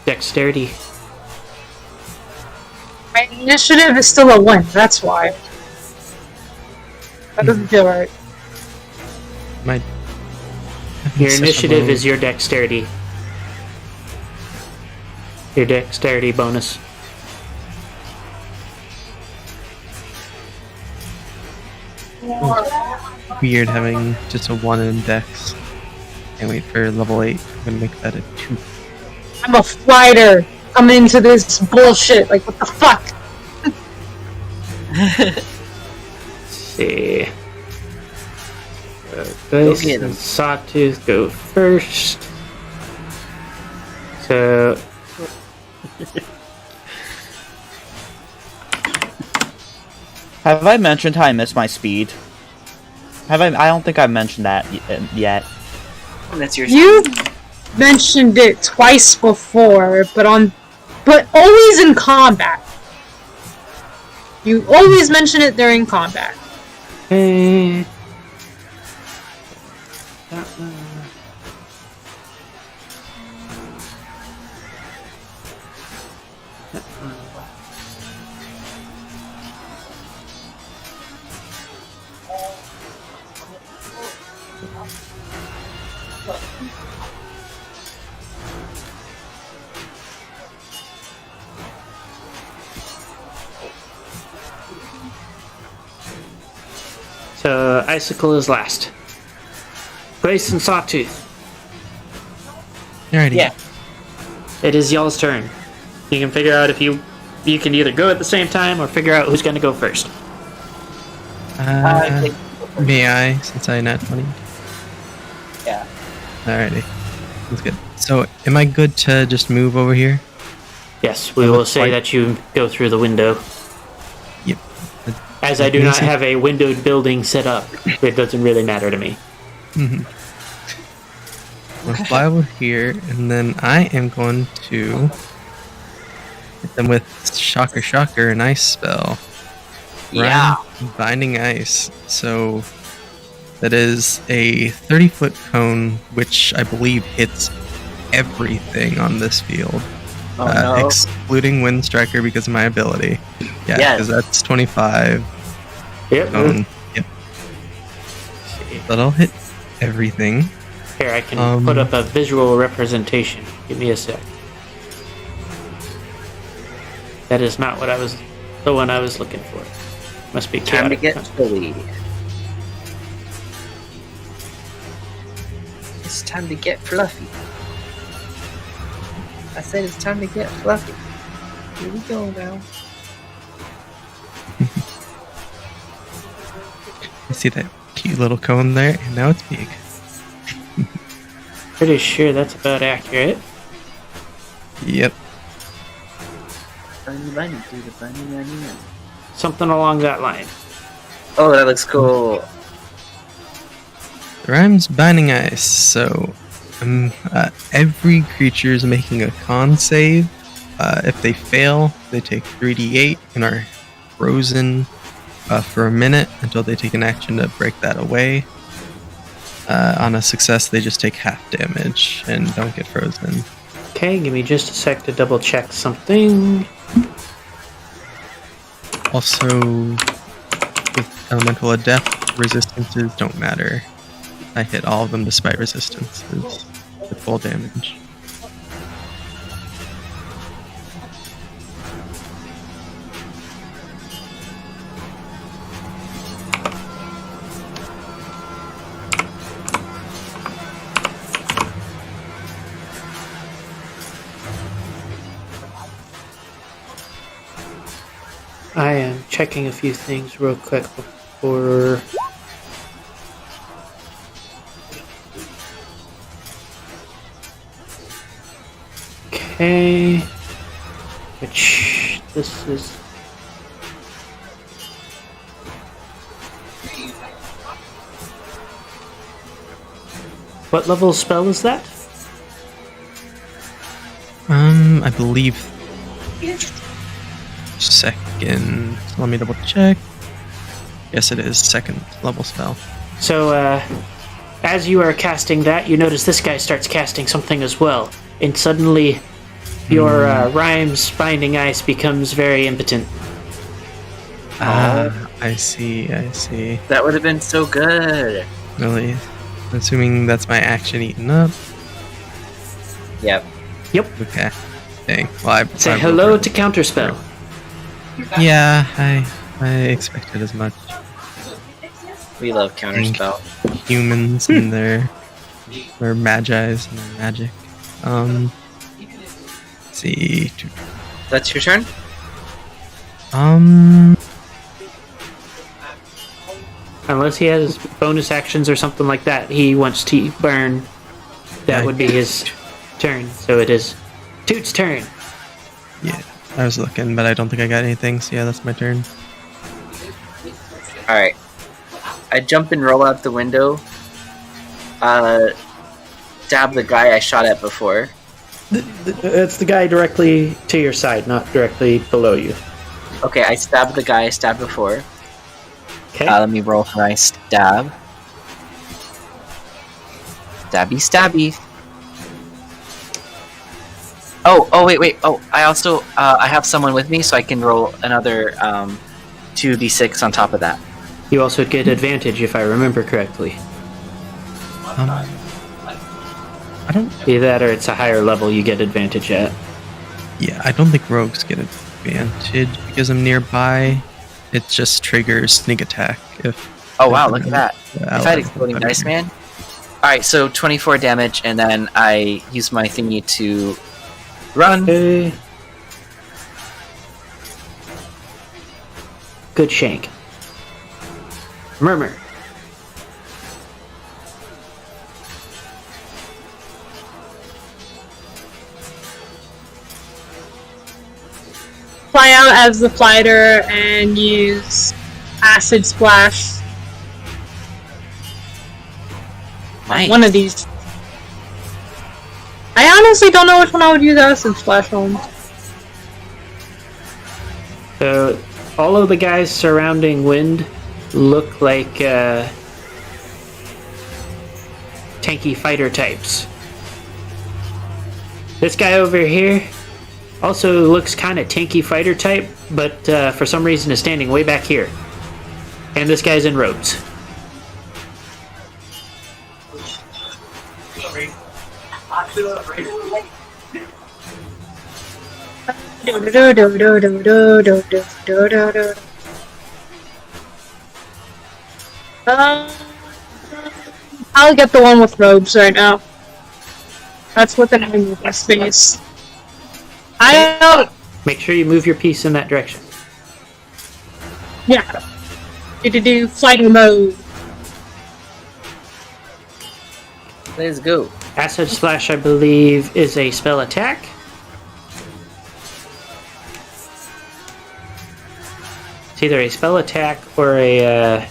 Speaker 1: dexterity?
Speaker 6: My initiative is still a 1, that's why. That doesn't feel right.
Speaker 4: My
Speaker 1: Your initiative is your dexterity. Your dexterity bonus.
Speaker 4: weird having just a 1 in dex. Can't wait for level 8. I'm gonna make that a 2.
Speaker 6: I'm a fighter coming into this bullshit. Like, what the fuck?
Speaker 1: Let's see. Ghost
Speaker 2: get 'em.
Speaker 1: and Sawtooth go first. So
Speaker 5: Have I mentioned how I miss my speed? Have I don't think I've mentioned that yet.
Speaker 2: That's your
Speaker 6: You mentioned it twice before, but always in combat. You always mention it during combat.
Speaker 1: eh, so Icicle is last. Grace and Sawtooth.
Speaker 4: Alrighty.
Speaker 2: Yeah.
Speaker 1: It is y'all's turn. You can figure out if you can either go at the same time or figure out who's going to go first.
Speaker 4: May I, since I nat 20?
Speaker 2: Yeah.
Speaker 4: Alrighty. That's good. So, am I good to just move over here?
Speaker 1: Yes, we will
Speaker 4: looks
Speaker 1: say
Speaker 4: like-
Speaker 1: that you go through the window.
Speaker 4: Yep.
Speaker 1: As I do not
Speaker 4: Amazing.
Speaker 1: have a windowed building set up, it doesn't really matter to me.
Speaker 4: I'll fly over here, and then I am going to hit them with Shocker Shocker, an ice spell.
Speaker 2: Yeah.
Speaker 4: Binding Ice. So that is a 30-foot cone, which I believe hits everything on this field.
Speaker 2: Oh no.
Speaker 4: Excluding Wind Striker because of my ability. Yeah,
Speaker 2: Yes.
Speaker 4: because that's 25
Speaker 1: Yep.
Speaker 4: cone. Yep. That'll hit everything.
Speaker 1: Here, I can put up a visual representation. Give me a sec. That is not the one I was looking for. Must be
Speaker 2: Time to
Speaker 1: chaotic.
Speaker 2: get fully. It's time to get fluffy. I said it's time to get fluffy. Here we go now.
Speaker 4: You see that cute little cone there? And now it's big.
Speaker 1: Pretty sure that's about accurate.
Speaker 4: Yep.
Speaker 2: Bunny, bunny, do the bunny, bunny, bunny.
Speaker 1: Something along that line.
Speaker 2: Oh, that looks cool.
Speaker 4: The rhyme's Binding Ice, so every creature is making a con save. If they fail, they take 3d8 and are frozen for a minute until they take an action to break that away. On a success, they just take half damage and don't get frozen.
Speaker 1: Okay, give me just a sec to double check something.
Speaker 4: Also, with Elemental Adept, resistances don't matter. I hit all of them despite resistances with full damage.
Speaker 1: I am checking a few things real quick before. Okay. Which this is. What level spell is that?
Speaker 4: I believe second. Let me double check. Yes, it is. Second level spell.
Speaker 1: So, as you are casting that, you notice this guy starts casting something as well. And suddenly, your Rhyme's Binding Ice becomes very impotent.
Speaker 4: I see.
Speaker 2: That would have been so good.
Speaker 4: Really? Assuming that's my action eaten up.
Speaker 2: Yep.
Speaker 4: Okay. Dang. Well,
Speaker 1: Say hello to Counterspell.
Speaker 4: Yeah, I expected as much.
Speaker 2: We love Counterspell.
Speaker 4: Humans and their magi's and their magic. Let's see.
Speaker 2: That's your turn?
Speaker 1: Unless he has bonus actions or something like that, he wants to burn. That would be his turn. So it is Toot's turn.
Speaker 4: Yeah, I was looking, but I don't think I got anything. So yeah, that's my turn.
Speaker 2: All right. I jump and roll out the window. Stab the guy I shot at before.
Speaker 1: It's the guy directly to your side, not directly below you.
Speaker 2: Okay, I stab the guy I stabbed before.
Speaker 1: Okay.
Speaker 2: Let me roll for my stab. Stabby. Oh, wait. Oh, I also, I have someone with me, so I can roll another 2d6 on top of that.
Speaker 1: You also get advantage, if I remember correctly.
Speaker 4: I don't.
Speaker 1: Either that or it's a higher level you get advantage at.
Speaker 4: Yeah, I don't think rogues get advantage because I'm nearby. It just triggers sneak attack if.
Speaker 2: Oh wow! Look at that. If I had
Speaker 4: allies
Speaker 2: exploding
Speaker 4: are
Speaker 2: dice,
Speaker 4: near.
Speaker 2: man. All right, so 24 damage, and then I use my thingy to run.
Speaker 1: Okay. Good shank. Murmur.
Speaker 6: Fly out as the fighter and use acid splash.
Speaker 2: Nice.
Speaker 6: One of these. I honestly don't know which one I would use acid splash on.
Speaker 1: So, all of the guys surrounding Wind look like tanky fighter types. This guy over here also looks kind of tanky fighter type, but for some reason is standing way back here. And this guy's in robes.
Speaker 6: I'll get the one with robes right now. That's what the name of my space.
Speaker 1: Make sure you move your piece in that direction.
Speaker 6: Yeah. Do fighting mode.
Speaker 2: Let's go.
Speaker 1: Acid Splash, I believe, is a spell attack. It's either a spell attack or a...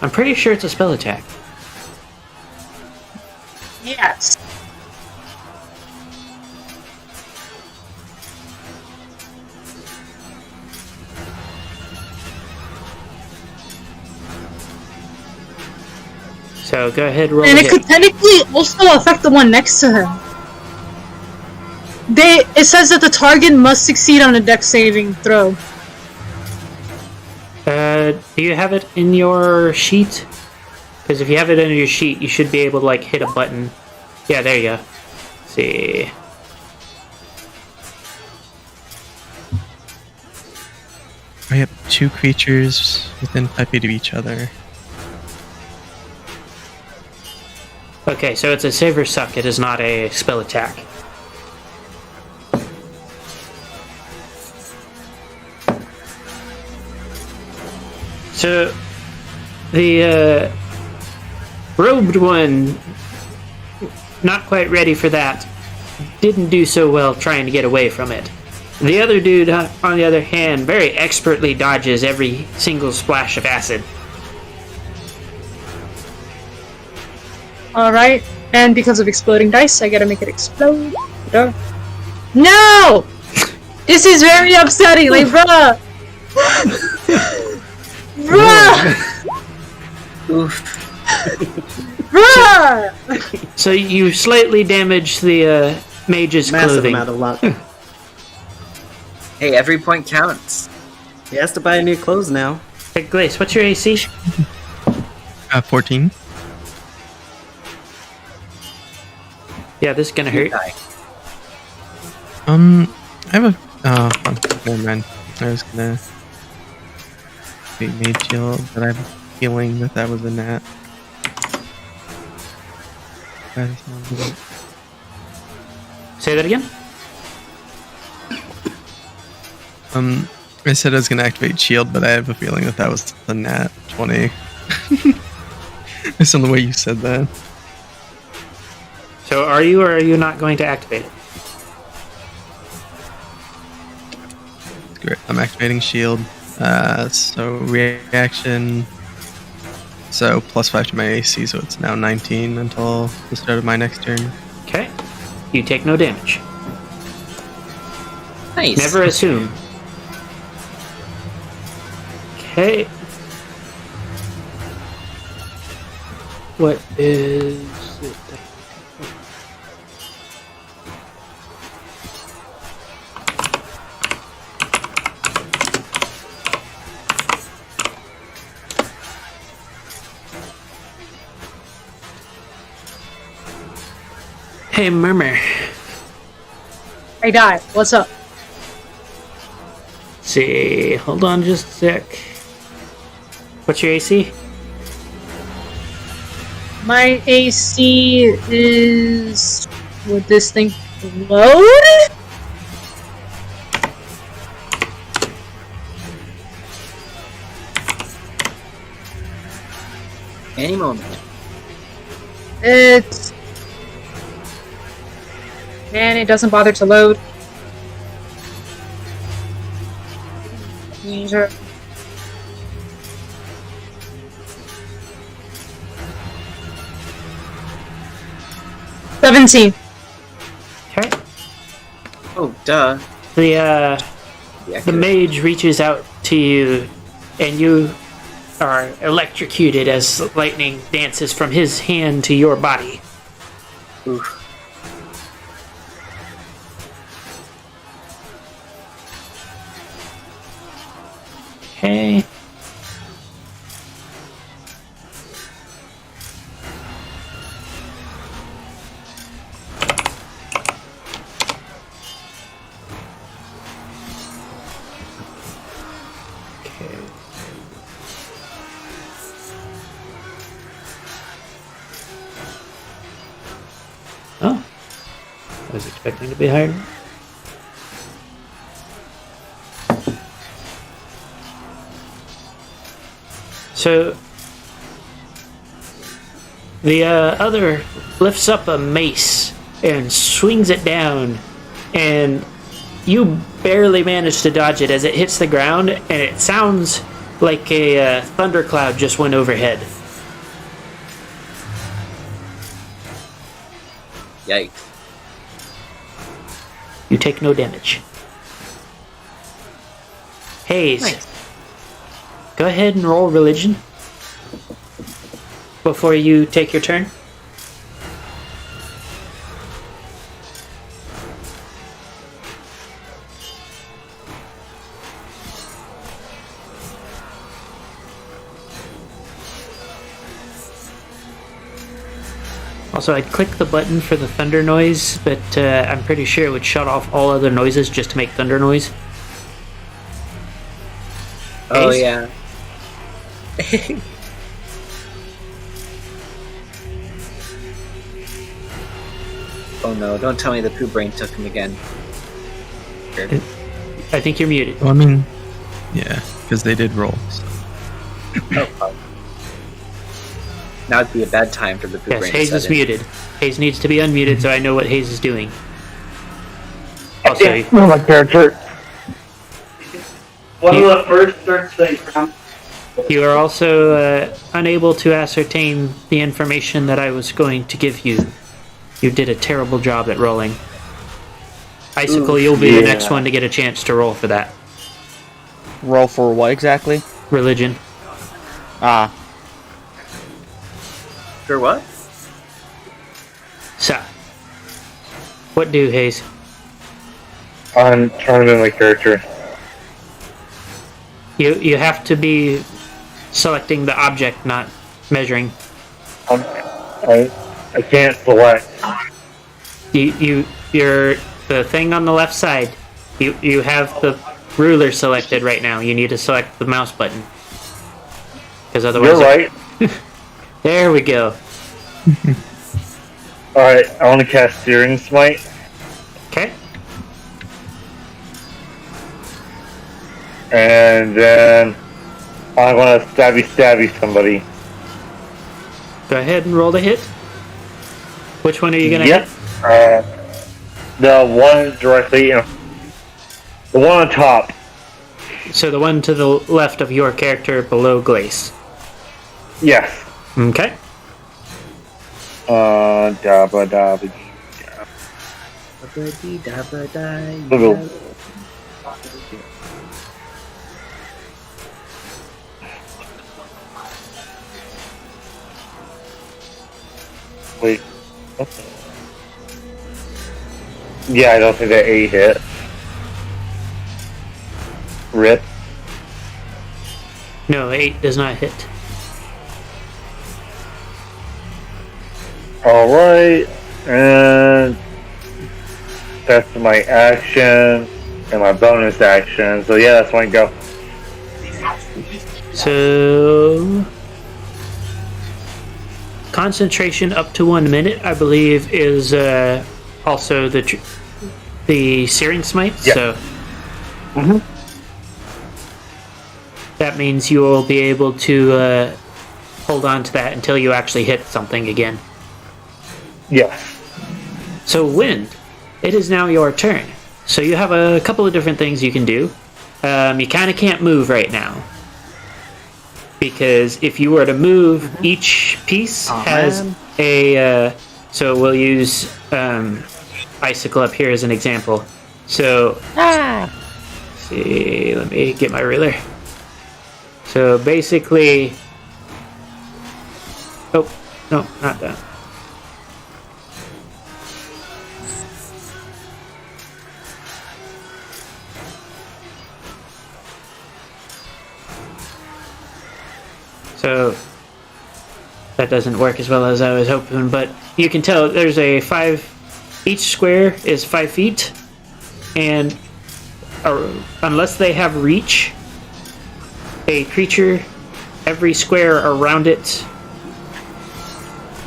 Speaker 1: I'm pretty sure it's a spell attack.
Speaker 6: Yes.
Speaker 1: So go ahead, roll
Speaker 6: And
Speaker 1: a
Speaker 6: it
Speaker 1: hit.
Speaker 6: could technically also affect the one next to him. It says that the target must succeed on a dex saving throw.
Speaker 1: Do you have it in your sheet? Because if you have it in your sheet, you should be able to, like, hit a button. Yeah, there you go. Let's see.
Speaker 4: I have two creatures within 5 feet of each other.
Speaker 1: Okay, so it's a save or suck. It is not a spell attack. So, the robed one, not quite ready for that, didn't do so well trying to get away from it. The other dude, on the other hand, very expertly dodges every single splash of acid.
Speaker 6: Alright, and because of exploding dice, I gotta make it explode. No! This is very upsetting, like, bruh!
Speaker 2: Oof.
Speaker 1: So you slightly damage the mage's
Speaker 3: Massive
Speaker 1: clothing.
Speaker 3: amount of luck.
Speaker 2: Hey, every point counts.
Speaker 3: He has to buy new clothes now.
Speaker 1: Hey, Glace, what's your AC?
Speaker 4: 14.
Speaker 1: Yeah, this is gonna hurt.
Speaker 2: Die.
Speaker 4: I have a. Never mind. I was gonna be mage shield, but I have a feeling that was a nat. That sounds good.
Speaker 1: Say that again?
Speaker 4: I said I was gonna activate shield, but I have a feeling that was a nat 20. Based on the way you said that.
Speaker 1: So are you or are you not going to activate it?
Speaker 4: Great. I'm activating shield. So reaction. So +5 to my AC, so it's now 19 until the start of my next turn.
Speaker 1: Okay. You take no damage.
Speaker 2: Nice.
Speaker 1: Never assume. Okay. What is it? Hey, Murmur.
Speaker 6: I died. What's up?
Speaker 1: See, hold on just a sec. What's your AC?
Speaker 6: My AC is... Would this thing load?
Speaker 2: Any moment.
Speaker 6: It's... Man, it doesn't bother to load. User. $17.
Speaker 1: Okay.
Speaker 2: Oh, duh.
Speaker 1: The
Speaker 2: Yeah,
Speaker 1: mage reaches out to you, and you are electrocuted as lightning dances from his hand to your body.
Speaker 2: Oof.
Speaker 1: Okay. Okay. Oh. I was expecting to be higher. So the other lifts up a mace and swings it down, and you barely manage to dodge it as it hits the ground, and it sounds like a thundercloud just went overhead.
Speaker 2: Yikes.
Speaker 1: You take no damage. Hayes,
Speaker 2: Nice.
Speaker 1: go ahead and roll religion before you take your turn. Also, I'd click the button for the thunder noise, but I'm pretty sure it would shut off all other noises just to make thunder noise.
Speaker 2: Oh,
Speaker 1: Ace?
Speaker 2: yeah. Oh no, don't tell me the poo brain took him again.
Speaker 1: I think you're muted.
Speaker 4: Well, I mean, yeah, because they did roll. So.
Speaker 2: Oh, fuck. Now would be a bad time for the poo
Speaker 1: Yes,
Speaker 2: brain
Speaker 1: Hayes
Speaker 2: to
Speaker 1: is
Speaker 2: set in.
Speaker 1: muted. Hayes needs to be unmuted so I know what Hayes is doing.
Speaker 7: I
Speaker 1: Also,
Speaker 7: can't move my character. One of the first third things.
Speaker 1: you are also unable to ascertain the information that I was going to give you. You did a terrible job at rolling. Icicle, you'll be the
Speaker 7: yeah.
Speaker 1: next one to get a chance to roll for that.
Speaker 5: Roll for what exactly?
Speaker 1: Religion.
Speaker 5: Sure what?
Speaker 1: So, what do, Hayes?
Speaker 7: I'm trying to be my character.
Speaker 1: You have to be selecting the object, not measuring.
Speaker 7: I can't select.
Speaker 1: You're the thing on the left side. You have the ruler selected right now. You need to select the mouse button. Because otherwise...
Speaker 7: You're right.
Speaker 1: There we go.
Speaker 7: Alright, I want to cast Searing Smite.
Speaker 1: Okay.
Speaker 7: And then I'm going to stabby somebody.
Speaker 1: Go ahead and roll the hit. Which one are you going to
Speaker 7: Yep.
Speaker 1: hit?
Speaker 7: The one directly in... The one on top.
Speaker 1: So the one to the left of your character below Glace.
Speaker 7: Yes.
Speaker 1: Okay.
Speaker 7: Dabba dabba. Wait. Okay. Yeah, I don't think that 8 hit. Rip.
Speaker 1: No, 8 does not hit.
Speaker 7: Alright, and that's my action and my bonus action. So yeah, that's when I go.
Speaker 1: So... Concentration up to 1 minute, I believe, is also the Searing Smite.
Speaker 7: Yeah.
Speaker 1: So that means you will be able to hold on to that until you actually hit something again.
Speaker 7: Yeah.
Speaker 1: So Wind, it is now your turn. So you have a couple of different things you can do. You kind of can't move right now. Because if you were to move, each piece has a... so we'll use Icicle up here as an example. So... let's see, let me get my ruler. So basically... Oh, no, not that. So that doesn't work as well as I was hoping, but you can tell there's a 5, each square is 5 feet, and unless they have reach, a creature, every square around it,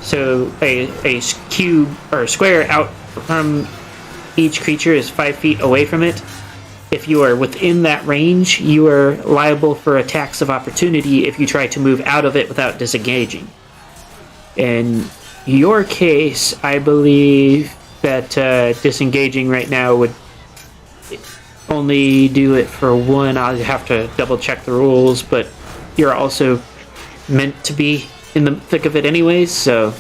Speaker 1: so a cube or square out from each creature is 5 feet away from it. If you are within that range, you are liable for attacks of opportunity if you try to move out of it without disengaging. In your case, I believe that disengaging right now would only do it for 1. I'll have to double check the rules, but you're also meant to be in the thick of it anyways, so...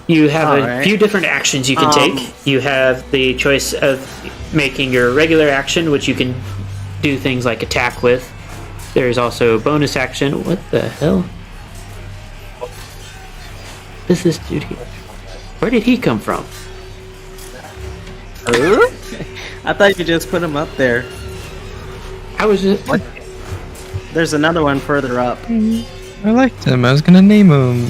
Speaker 1: you have a few different actions you can take. You have the choice of making your regular action, which you can do things like attack with. There's also a bonus action. What the hell? Is this dude here? Where did he come from?
Speaker 3: I thought you just put him up there.
Speaker 1: I was just...
Speaker 3: What? There's another one further up.
Speaker 4: I liked him. I was gonna name him.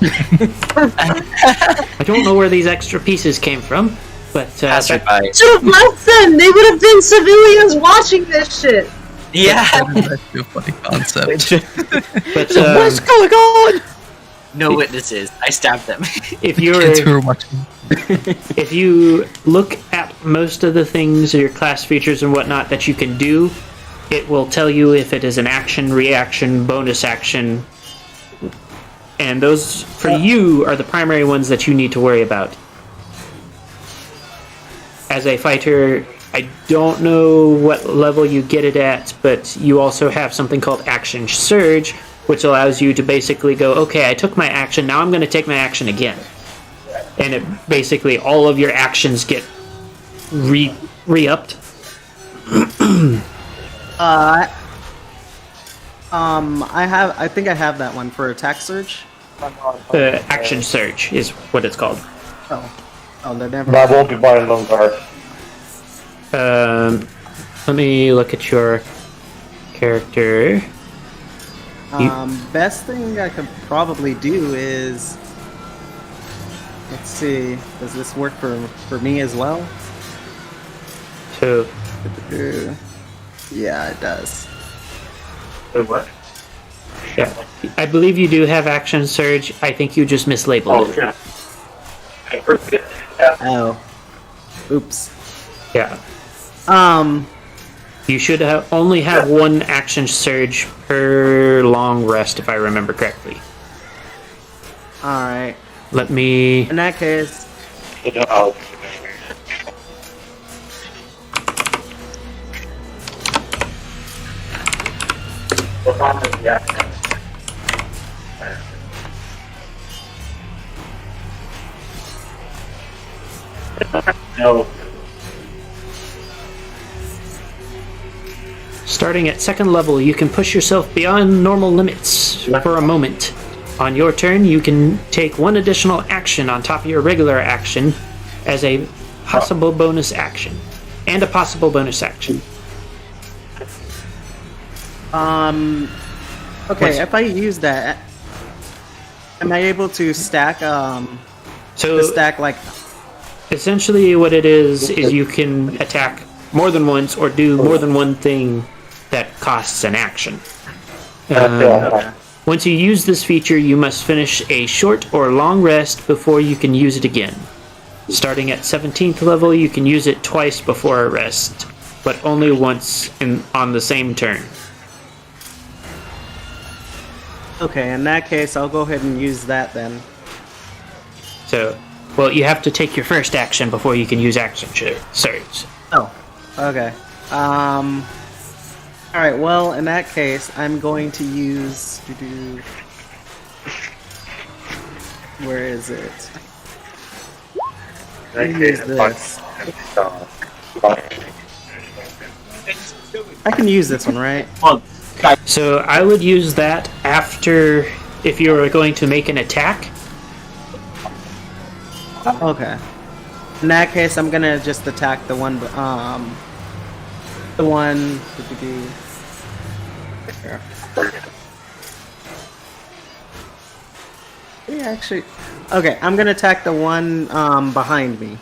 Speaker 1: I don't know where these extra pieces came from, but
Speaker 2: Passerby.
Speaker 6: Should have left them! They would have been civilians watching this shit!
Speaker 2: Yeah.
Speaker 4: That's a funny concept.
Speaker 1: but
Speaker 5: What's going on?
Speaker 2: No witnesses. I stabbed them.
Speaker 1: if
Speaker 4: Kids who
Speaker 1: you're
Speaker 4: are watching.
Speaker 1: if you look at most of the things, your class features and whatnot that you can do, it will tell you if it is an action, reaction, bonus action, and those for you are the primary ones that you need to worry about. As a fighter, I don't know what level you get it at, but you also have something called Action Surge, which allows you to basically go, okay, I took my action, now I'm going to take my action again. And it basically, all of your actions get re-upped.
Speaker 3: I think I have that one for attack surge.
Speaker 1: Action surge is what it's called.
Speaker 3: Oh, they're never.
Speaker 7: That won't be my long card.
Speaker 1: Let me look at your character.
Speaker 3: Best thing I could probably do is, let's see, does this work for me as well?
Speaker 1: So,
Speaker 3: Yeah, it does.
Speaker 7: What?
Speaker 1: yeah, I believe you do have action surge. I think you just mislabeled it.
Speaker 7: Yeah.
Speaker 3: Oh, oops.
Speaker 1: Yeah.
Speaker 3: Um,
Speaker 1: You should only have one action surge per long rest, if I remember correctly.
Speaker 3: all right.
Speaker 1: Let me.
Speaker 3: In that case,
Speaker 7: Oh. No.
Speaker 1: Starting at second level, you can push yourself beyond normal limits for a moment. On your turn, you can take one additional action on top of your regular action as a possible bonus action. And a possible bonus action.
Speaker 3: okay,
Speaker 1: What's-
Speaker 3: if I use that, am I able to stack,
Speaker 1: So
Speaker 3: the stack, like,
Speaker 1: essentially what it is you can attack more than once or do more than one thing that costs an action. Once you use this feature, you must finish a short or long rest before you can use it again. Starting at 17th level, you can use it twice before a rest, but only once on the same turn.
Speaker 3: okay, in that case, I'll go ahead and use that then.
Speaker 1: So, well, you have to take your first action before you can use action surge.
Speaker 3: Oh, okay. Alright, well, in that case, I'm going to use... Where is it? Use this. I can use this one, right?
Speaker 1: So I would use that after, if you were going to make an attack.
Speaker 3: Okay. In that case, I'm gonna just attack the one, the one... Here. Yeah, actually... Okay, I'm gonna attack the one, behind me.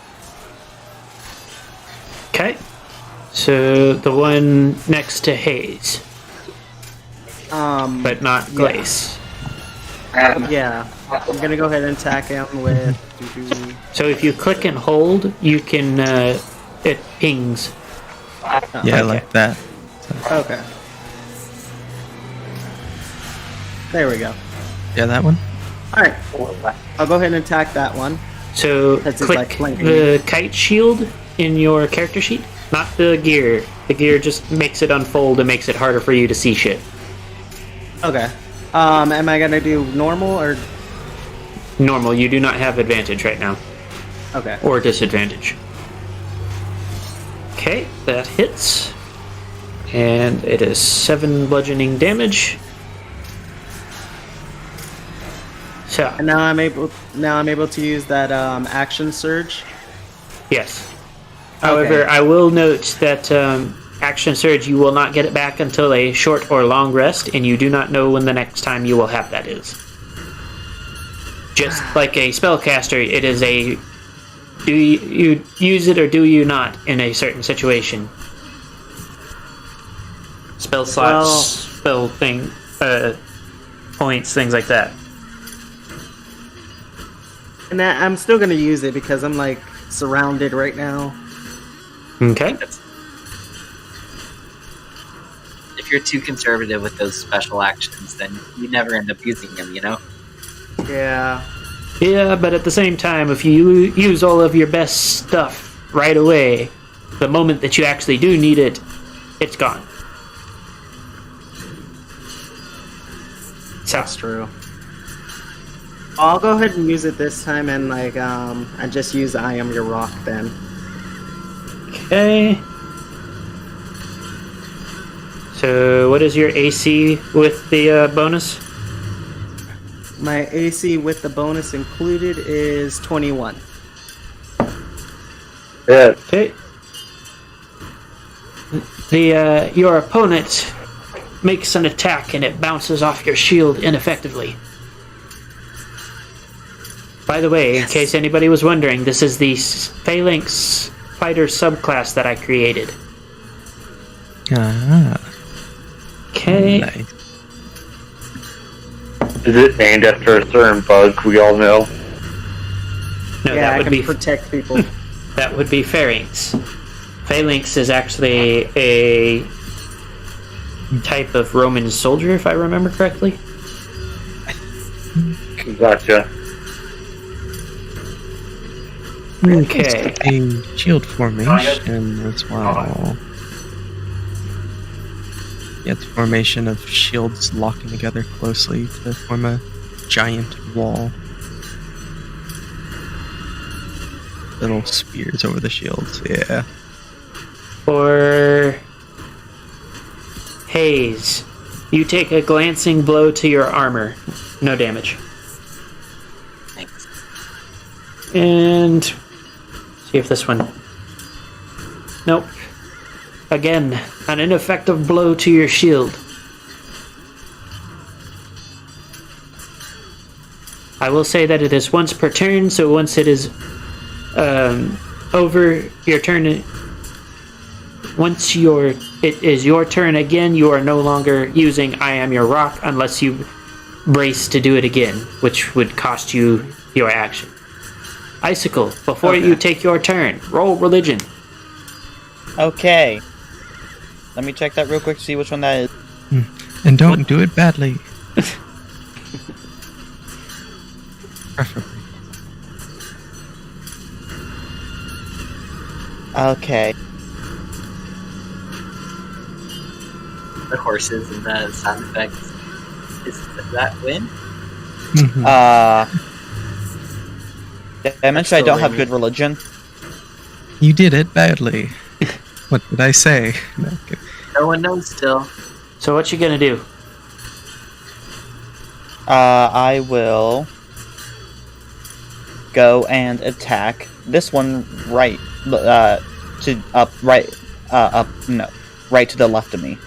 Speaker 1: Okay. So the one next to Hayes, but not Glace.
Speaker 3: Yeah. I'm gonna go ahead and attack him with...
Speaker 1: So if you click and hold, you can, it pings.
Speaker 4: Yeah, like that.
Speaker 3: Okay. There we go.
Speaker 4: Yeah, that one.
Speaker 3: Alright. I'll go ahead and attack that one.
Speaker 1: So
Speaker 3: That's
Speaker 1: click
Speaker 3: like flanking
Speaker 1: the kite shield in your character sheet, not the gear. The gear just makes it unfold and makes it harder for you to see shit.
Speaker 3: Okay. Am I gonna do normal or...
Speaker 1: Normal, you do not have advantage right now.
Speaker 3: Okay.
Speaker 1: Or disadvantage. Okay, that hits. And it is 7 bludgeoning damage. So,
Speaker 3: And now I'm able to use that action surge.
Speaker 1: yes. However, I will note that action surge, you will not get it back until a short or long rest, and you do not know when the next time you will have that is. Just like a spellcaster, it is a do you use it or do you not in a certain situation. Spell slots, spell thing, points, things like that.
Speaker 3: And I'm still gonna use it because I'm like surrounded right now.
Speaker 1: Okay.
Speaker 2: If you're too conservative with those special actions, then you never end up using them, you know?
Speaker 3: Yeah.
Speaker 1: Yeah, but at the same time, if you use all of your best stuff right away, the moment that you actually do need it, it's gone. So,
Speaker 3: That's true. I'll go ahead and use it this time and like I just use I am your rock then.
Speaker 1: okay. So what is your AC with the bonus?
Speaker 3: My AC with the bonus included is 21.
Speaker 7: Yes.
Speaker 1: Okay. Your opponent makes an attack and it bounces off your shield ineffectively. By the way, in case anybody was wondering, this is the Phalanx Fighter subclass that I created.
Speaker 4: Ah.
Speaker 1: Okay.
Speaker 4: Nice.
Speaker 7: Is it named after a certain bug we all know?
Speaker 1: No,
Speaker 3: Yeah,
Speaker 1: that
Speaker 3: I
Speaker 1: would
Speaker 3: can
Speaker 1: be
Speaker 3: protect people.
Speaker 1: that would be Phalanx. Phalanx is actually a type of Roman soldier, if I remember correctly.
Speaker 7: Gotcha.
Speaker 1: Okay.
Speaker 4: A shield formation as well. Yeah, it's a formation of shields locking together closely to form a giant wall. Little spears over the shields, yeah.
Speaker 1: For Haze, you take a glancing blow to your armor. No damage.
Speaker 2: Thanks.
Speaker 1: And see if this one. Nope. Again, an ineffective blow to your shield. I will say that it is once per turn, so once it is over your turn, once it is your turn again, you are no longer using I am your rock unless you brace to do it again, which would cost you your action. Icicle, before you take your turn, roll religion.
Speaker 5: Okay. Let me check that real quick to see which one that is.
Speaker 4: And don't do it badly. Preferably.
Speaker 5: Okay.
Speaker 2: The horses and the sound effects. Does that win?
Speaker 4: Mhm.
Speaker 5: Did I mention I don't have good religion?
Speaker 4: You did it badly. What did I say? No, kidding.
Speaker 2: No one knows still.
Speaker 1: So what you gonna do?
Speaker 5: I will go and attack this one right to right to the left of me.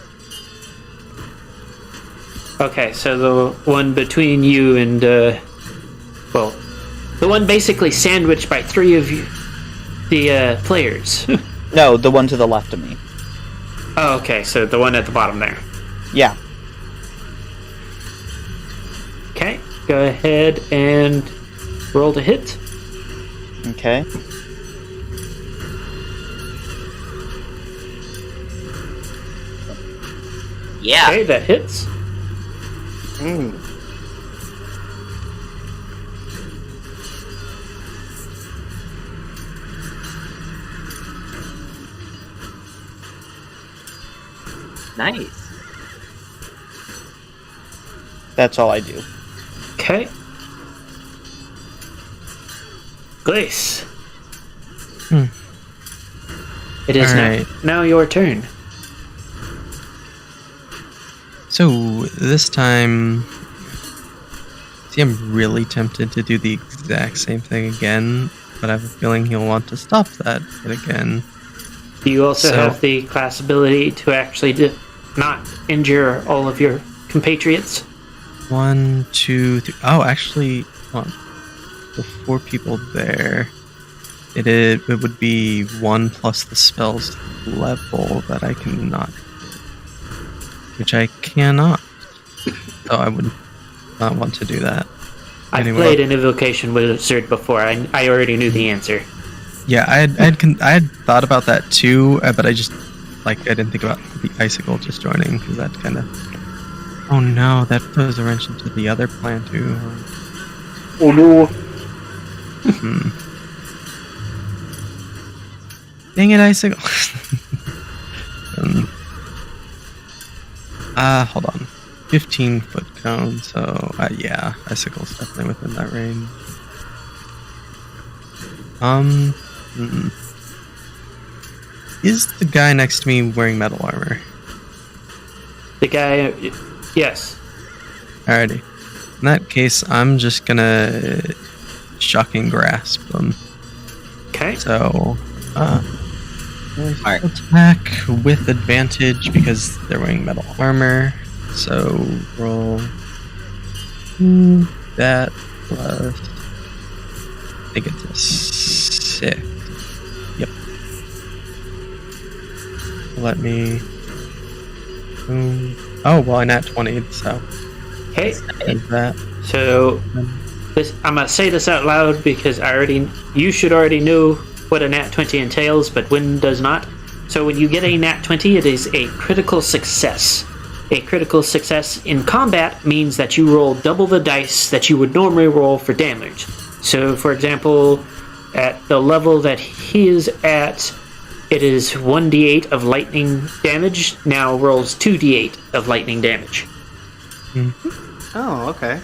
Speaker 1: Okay, so the one between you and the one basically sandwiched by three of you, the players.
Speaker 5: No, the one to the left of me.
Speaker 1: Oh, okay, so the one at the bottom there.
Speaker 5: Yeah.
Speaker 1: Okay, go ahead and roll to hit.
Speaker 5: Okay.
Speaker 2: Yeah.
Speaker 1: Okay, that hits.
Speaker 2: Nice.
Speaker 5: That's all I do.
Speaker 1: Okay. Glace. It is
Speaker 4: Alright.
Speaker 1: now your turn.
Speaker 4: So this time, see, I'm really tempted to do the exact same thing again, but I have a feeling he'll want to stop that yet again.
Speaker 1: Do you also
Speaker 4: So-
Speaker 1: have the class ability to actually not injure all of your compatriots?
Speaker 4: 1, 2, 3. Oh, actually, hold on. The 4 people there. It would be 1 plus the spell's level that I cannot, which I cannot. So I would not want to do that.
Speaker 1: I've
Speaker 4: Anyway.
Speaker 1: played an Evocation Wizard before. I already knew the answer.
Speaker 4: Yeah, I had thought about that too, but I just I didn't think about the icicle just joining because that kind of. Oh no, that throws a wrench into the other plan too.
Speaker 7: Oh no.
Speaker 4: Dang it, icicle. Hold on. 15-foot cone, so yeah, icicle's definitely within that range. Is the guy next to me wearing metal armor?
Speaker 1: The guy. Yes.
Speaker 4: Alrighty. In that case, I'm just gonna shocking grasp them.
Speaker 1: Okay.
Speaker 4: So,
Speaker 2: Alright.
Speaker 4: attack with advantage because they're wearing metal armor. So roll that plus. I think it's a 6. Yep. Let me. Oh well, I nat 20, so
Speaker 1: Okay.
Speaker 4: is that.
Speaker 1: So I'm gonna say this out loud because you should already know what a nat 20 entails, but Wynn does not. So when you get a nat 20, it is a critical success. A critical success in combat means that you roll double the dice that you would normally roll for damage. So, for example, at the level that he is at, it is 1d8 of lightning damage. Now rolls 2d8 of lightning damage.
Speaker 3: Oh, okay.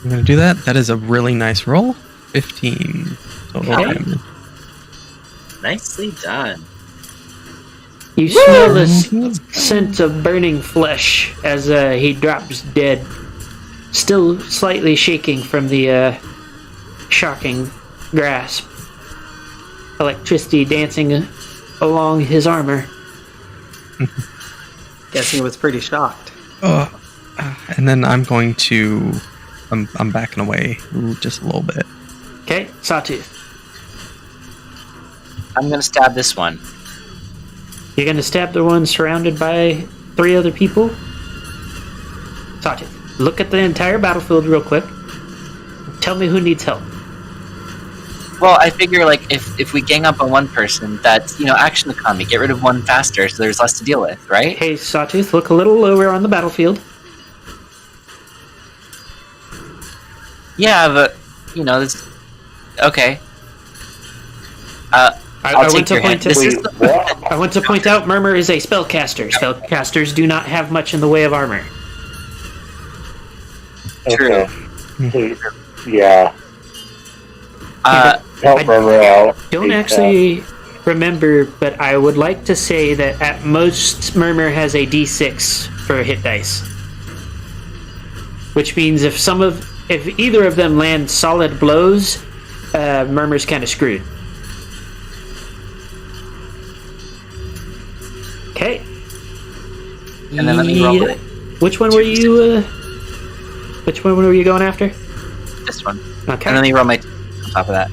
Speaker 4: I'm gonna do that. That is a really nice roll. 15 total
Speaker 1: Okay.
Speaker 4: damage.
Speaker 2: Nicely done.
Speaker 1: You smell this scent of burning flesh as he drops dead, still slightly shaking from the shocking grasp. Electricity dancing along his armor.
Speaker 3: Guess he was pretty shocked.
Speaker 4: And then I'm going to. I'm backing away just a little bit.
Speaker 1: Okay, Sawtooth.
Speaker 2: I'm gonna stab this one.
Speaker 1: You're gonna stab the one surrounded by 3 other people? Sawtooth, look at the entire battlefield real quick. Tell me who needs help.
Speaker 2: Well, I figure like if we gang up on one person, that's action economy. Get rid of one faster, so there's less to deal with, right?
Speaker 1: Hey, Sawtooth, look a little lower on the battlefield.
Speaker 2: Yeah, but this. Okay.
Speaker 1: I
Speaker 2: I'll
Speaker 1: want
Speaker 2: take
Speaker 1: to
Speaker 2: your
Speaker 1: point
Speaker 2: hand. This is
Speaker 7: Wait, what?
Speaker 1: I want to point out Murmur is a spellcaster. Spellcasters do not have much in the way of armor.
Speaker 2: True.
Speaker 7: Okay. Yeah. Help
Speaker 1: I
Speaker 7: Murmur out.
Speaker 1: don't actually remember, but I would like to say that at most Murmur has a d6 for hit dice. Which means if either of them land solid blows, Murmur's kind of screwed. Okay.
Speaker 2: And then let me roll it.
Speaker 1: Which one were you? Which one were you going after?
Speaker 2: This one.
Speaker 1: Okay.
Speaker 2: And let me roll my on top of that.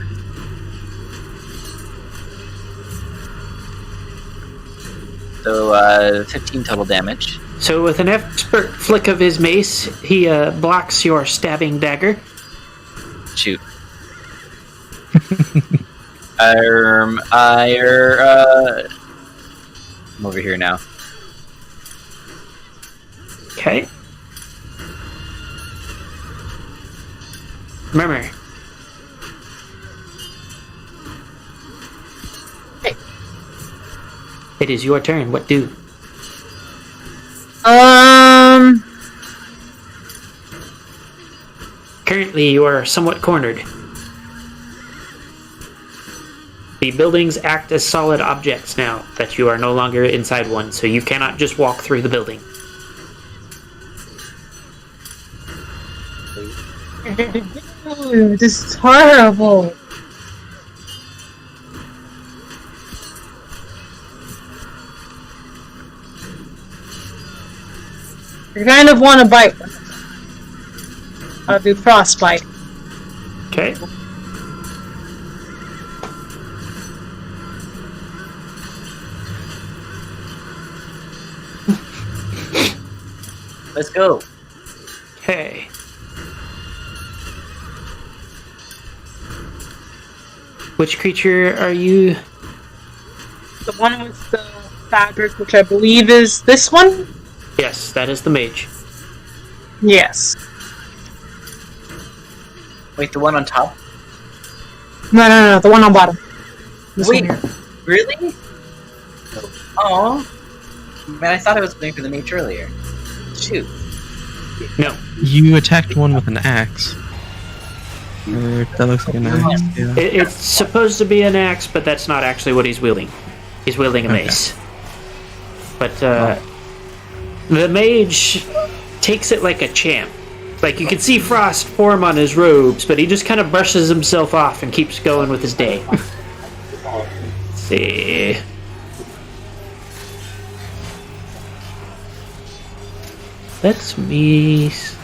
Speaker 2: So 15 total damage.
Speaker 1: So with an expert flick of his mace, he blocks your stabbing dagger.
Speaker 2: Shoot. I'm over here now.
Speaker 1: Okay. Murmur.
Speaker 2: Hey.
Speaker 1: It is your turn. What do? Currently, you are somewhat cornered. The buildings act as solid objects now that you are no longer inside one, so you cannot just walk through the building.
Speaker 6: Ooh, this is horrible. You kind of want to bite. I'll do frostbite.
Speaker 1: Okay.
Speaker 2: Let's go.
Speaker 1: Okay. Which creature are you?
Speaker 6: The one with the fabric, which I believe is this one?
Speaker 1: Yes, that is the mage.
Speaker 6: Yes.
Speaker 2: Wait, the one on top?
Speaker 6: No, the one on bottom. This
Speaker 2: Wait,
Speaker 6: one here.
Speaker 2: really? Oh, man, I thought I was going for the mage earlier. Shoot.
Speaker 1: No.
Speaker 4: You attacked one with an axe. Or that looks like an axe. Yeah.
Speaker 1: It's supposed to be an axe, but that's not actually what he's wielding. He's wielding a
Speaker 4: Okay.
Speaker 1: mace. But The mage takes it like a champ. Like, you can see frost form on his robes, but he just kind of brushes himself off and keeps going with his day. Let's see. Let me see.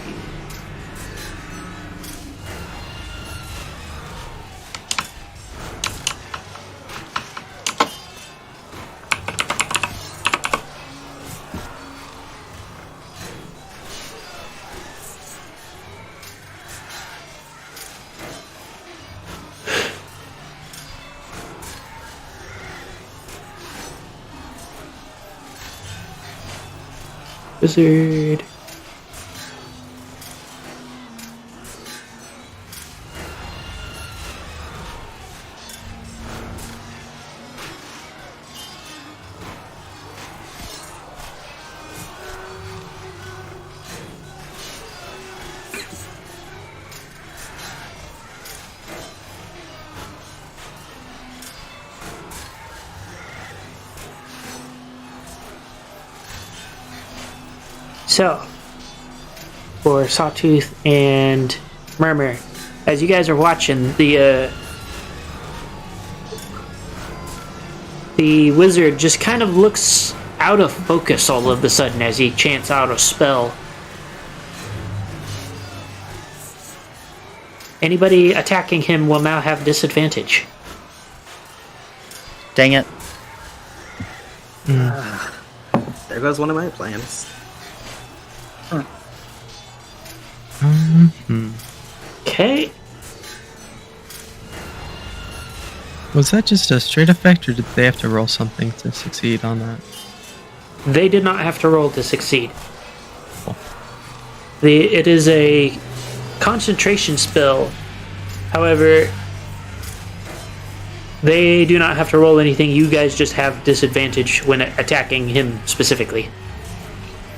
Speaker 1: Wizard. So, for Sawtooth and Murmur, as you guys are watching, the wizard just kind of looks out of focus all of a sudden as he chants out a spell. Anybody attacking him will now have disadvantage.
Speaker 5: Dang it.
Speaker 3: There goes one of my plans.
Speaker 1: Okay.
Speaker 4: Was that just a straight effect, or did they have to roll something to succeed on that?
Speaker 1: They did not have to roll to succeed.
Speaker 4: Cool.
Speaker 1: It is a concentration spell. However, they do not have to roll anything. You guys just have disadvantage when attacking him specifically.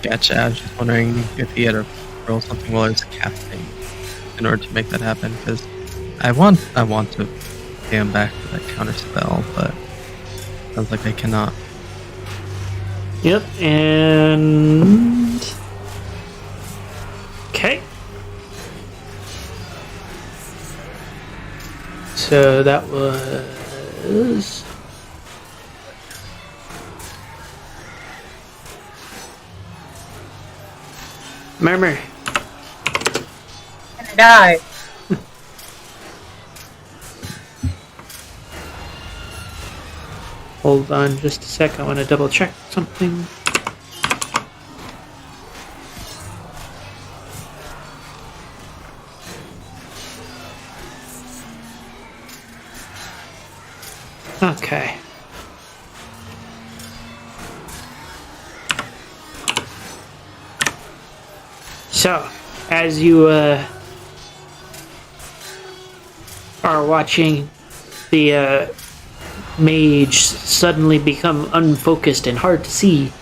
Speaker 4: Gotcha. I was just wondering if he had to roll something while he was casting in order to make that happen, because I want to pay him back for that counter spell, but sounds like I cannot.
Speaker 1: Yep, and okay. So that was Murmur.
Speaker 6: And I die.
Speaker 1: Hold on just a sec, I want to double check something. Okay. So, as you are watching the mage suddenly become unfocused and hard to see,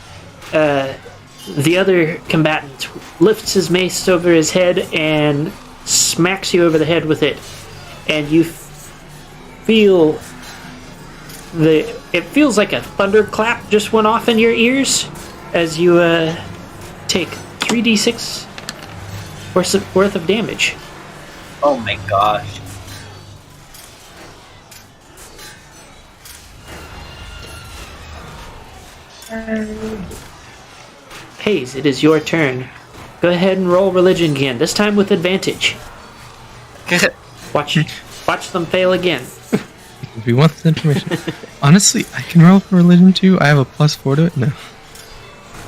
Speaker 1: the other combatant lifts his mace over his head and smacks you over the head with it, and you feel it feels like a thunderclap just went off in your ears as you take 3d6 worth of damage.
Speaker 2: Oh my gosh.
Speaker 1: Hayes, it is your turn. Go ahead and roll religion again, this time with advantage. Watch them fail again.
Speaker 4: Because we want this information. Honestly, I can roll for religion too. I have a +4 to it. No,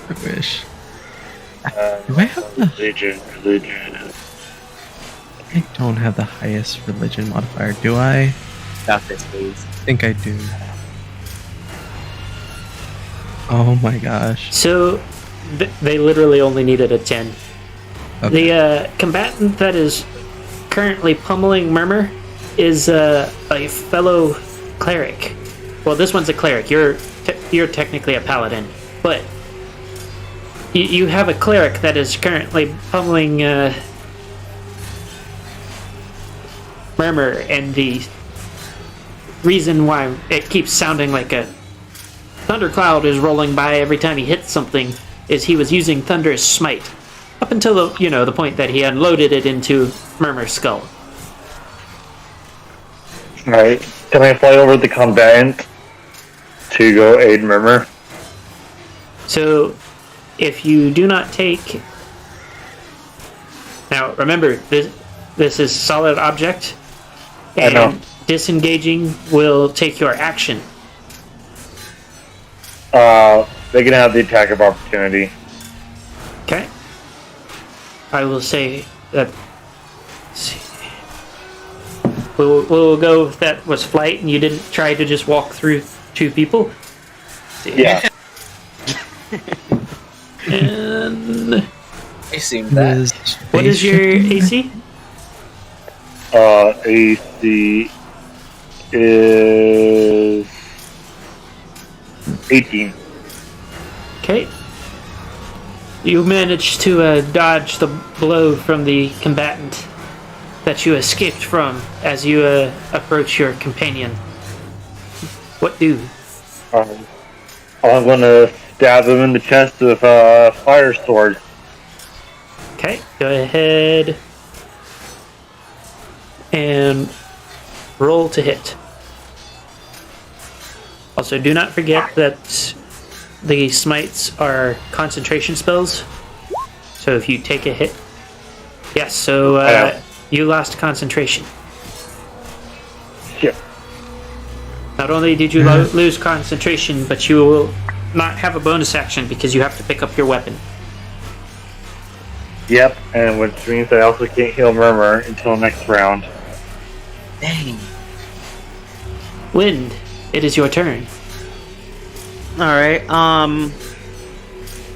Speaker 4: I wish. Do I have the?
Speaker 7: Religion.
Speaker 4: I don't have the highest religion modifier, do I?
Speaker 2: Got this, please.
Speaker 4: I think I do. Oh my gosh.
Speaker 1: So, they literally only needed a 10.
Speaker 4: Okay.
Speaker 1: The combatant that is currently pummeling Murmur is a fellow cleric. Well, this one's a cleric. You're technically a paladin, but you have a cleric that is currently pummeling Murmur, and the reason why it keeps sounding like a thundercloud is rolling by every time he hits something is he was using Thunderous Smite up until the point that he unloaded it into Murmur's skull.
Speaker 7: Alright. Can I fly over the combatant to go aid Murmur?
Speaker 1: So, if you do not take... Now, remember, this is solid object, and
Speaker 7: I know.
Speaker 1: disengaging will take your action.
Speaker 7: They can have the attack of opportunity.
Speaker 1: Okay. I will say that... Let's see. We'll go if that was flight and you didn't try to just walk through two people.
Speaker 7: Yeah.
Speaker 1: And...
Speaker 2: I assumed that.
Speaker 1: What is your AC?
Speaker 7: AC is 18.
Speaker 1: Okay. You managed to dodge the blow from the combatant that you escaped from as you approach your companion. What do?
Speaker 7: I'm gonna stab him in the chest with a fire sword.
Speaker 1: Okay, go ahead and roll to hit. Also, do not forget that the smites are concentration spells. So if you take a hit... Yes, so you lost concentration.
Speaker 7: Shit.
Speaker 1: Not only did you lose concentration, but you will not have a bonus action because you have to pick up your weapon.
Speaker 7: Yep, and which means I also can't heal Murmur until next round.
Speaker 2: Dang.
Speaker 1: Wind, it is your turn.
Speaker 3: Alright, am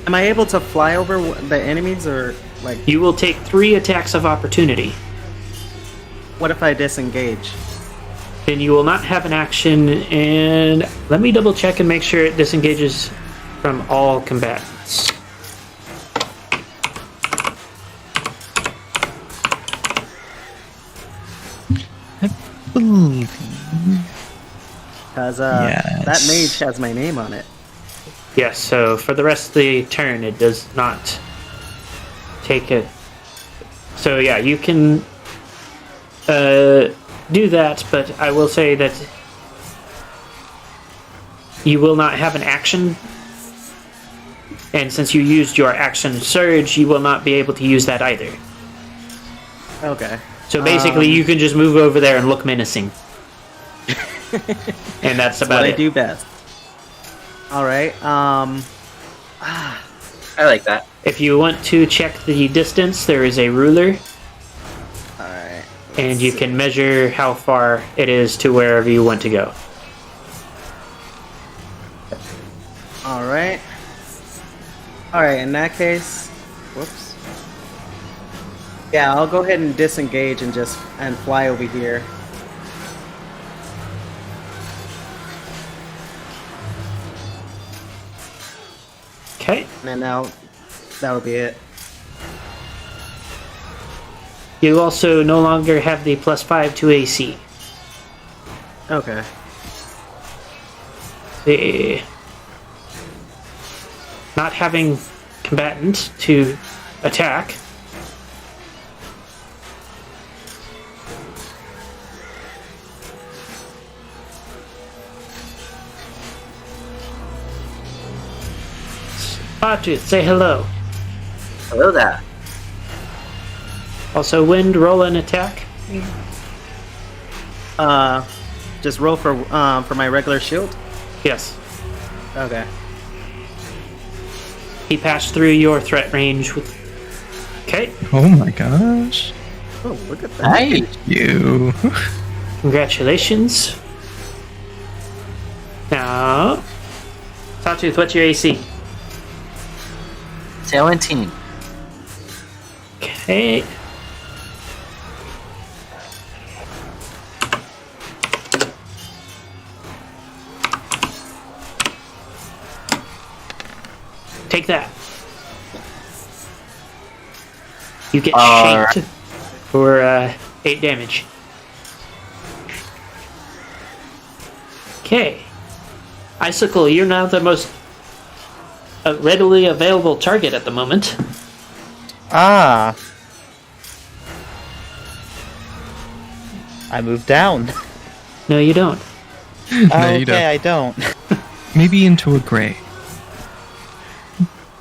Speaker 3: I able to fly over the enemies, or, like...
Speaker 1: You will take 3 attacks of opportunity.
Speaker 3: What if I disengage?
Speaker 1: Then you will not have an action, and let me double check and make sure it disengages from all combatants.
Speaker 3: Because
Speaker 4: Yes.
Speaker 3: that mage has my name on it.
Speaker 1: Yes, so for the rest of the turn, it does not take it. So yeah, you can do that, but I will say that you will not have an action. And since you used your action surge, you will not be able to use that either.
Speaker 3: Okay.
Speaker 1: So basically, you can just move over there and look menacing. And that's about
Speaker 3: what
Speaker 1: it.
Speaker 3: I do best. Alright,
Speaker 2: I like that.
Speaker 1: If you want to check the distance, there is a ruler,
Speaker 3: alright.
Speaker 1: and you can measure how far it is to wherever you want to go.
Speaker 3: Alright. Alright, in that case... Whoops. Yeah, I'll go ahead and disengage and fly over here.
Speaker 1: Okay.
Speaker 3: And then that'll be it.
Speaker 1: You also no longer have the +5 to AC.
Speaker 3: Okay.
Speaker 1: The not having combatant to attack. Sawtooth, say hello.
Speaker 2: Hello there.
Speaker 1: Also, Wind, roll an attack.
Speaker 3: Just roll for my regular shield?
Speaker 1: Yes.
Speaker 3: Okay.
Speaker 1: He passed through your threat range with... Okay,
Speaker 4: Oh my gosh.
Speaker 3: Oh, look at that.
Speaker 2: Nice.
Speaker 4: You.
Speaker 1: congratulations. Now... Sawtooth, what's your AC?
Speaker 2: 17.
Speaker 1: Okay. Take that. You get shanked for 8 damage. Okay. Icicle, you're now the most a readily available target at the moment.
Speaker 5: Ah. I move down.
Speaker 1: No, you don't.
Speaker 4: No, you
Speaker 5: Okay,
Speaker 4: don't.
Speaker 5: I don't.
Speaker 4: Maybe into a gray.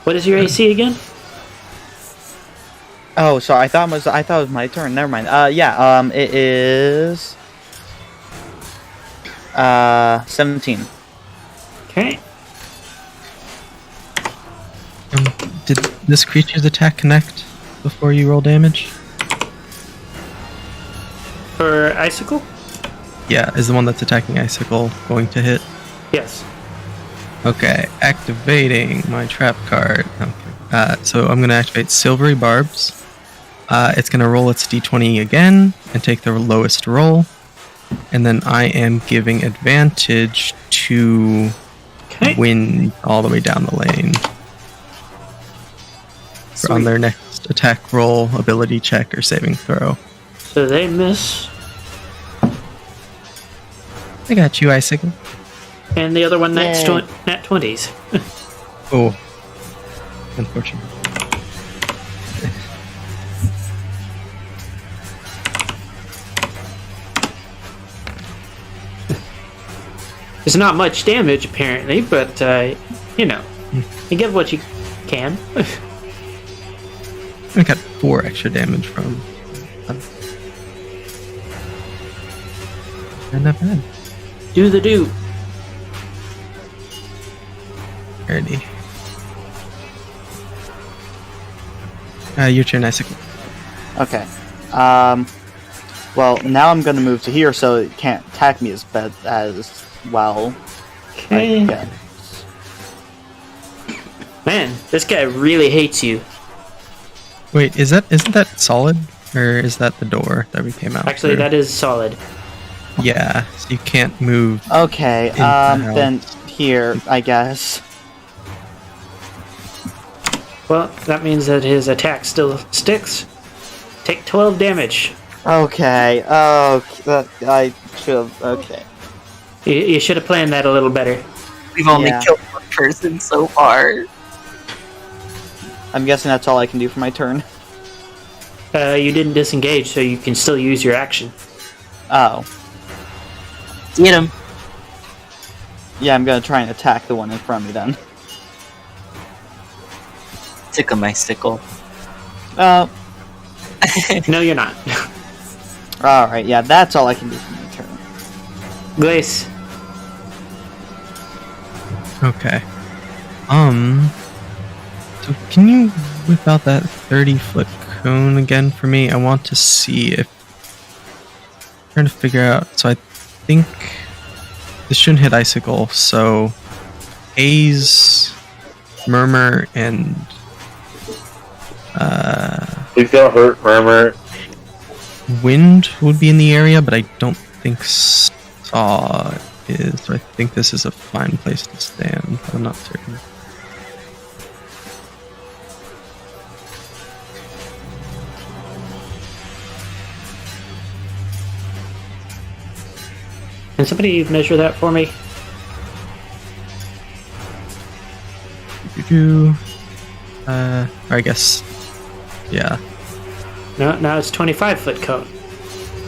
Speaker 1: What is your AC again?
Speaker 5: Oh, sorry. I thought it was my turn. Never mind. It is 17.
Speaker 1: Okay.
Speaker 4: Did this creature's attack connect before you roll damage?
Speaker 1: For Icicle?
Speaker 4: Yeah, is the one that's attacking Icicle going to hit?
Speaker 1: Yes.
Speaker 4: Okay, activating my trap card. Okay. So I'm going to activate Silvery Barbs. It's going to roll its d20 again and take the lowest roll. And then I am giving advantage to Wind all the way down the lane. On their next attack roll, ability check, or saving throw.
Speaker 1: So they miss.
Speaker 4: I got you, Icicle.
Speaker 1: And the other one, nat
Speaker 5: Yay.
Speaker 1: 20s.
Speaker 4: Oh. Unfortunate.
Speaker 1: It's not much damage, apparently, but, you know, you give what you can.
Speaker 4: I got 4 extra damage from. Not bad.
Speaker 1: Do the do.
Speaker 4: Alrighty. Your turn, Icicle.
Speaker 5: Okay. Well, now I'm gonna move to here so it can't attack me as well.
Speaker 1: Okay.
Speaker 5: Again.
Speaker 1: Man, this guy really hates you.
Speaker 4: Wait, isn't that solid? Or is that the door that we came out
Speaker 1: Actually,
Speaker 4: through?
Speaker 1: that is solid.
Speaker 4: Yeah, so you can't move.
Speaker 5: Okay,
Speaker 4: In the house.
Speaker 5: then here, I guess.
Speaker 1: Well, that means that his attack still sticks. Take 12 damage.
Speaker 5: Okay, I should have, okay.
Speaker 1: You should have planned that a little better.
Speaker 2: We've only
Speaker 5: Yeah.
Speaker 2: killed one person so far.
Speaker 5: I'm guessing that's all I can do for my turn.
Speaker 1: You didn't disengage, so you can still use your action.
Speaker 5: Oh.
Speaker 2: Get him.
Speaker 5: Yeah, I'm gonna try and attack the one in front of me then.
Speaker 2: Tickle my sickle.
Speaker 5: Oh.
Speaker 1: No, you're not.
Speaker 5: Alright, yeah, that's all I can do for my turn.
Speaker 1: Glace.
Speaker 4: Okay. So can you whip out that 30-foot cone again for me? I want to see if... trying to figure out... So I think... this shouldn't hit Icicle, so... Haze, Murmur, and...
Speaker 7: Please don't hurt Murmur.
Speaker 4: Wind would be in the area, but I don't think Saw is. So I think this is a fine place to stand. I'm not certain.
Speaker 1: Can somebody measure that for me?
Speaker 4: I guess. Yeah.
Speaker 1: No, now it's 25-foot cone.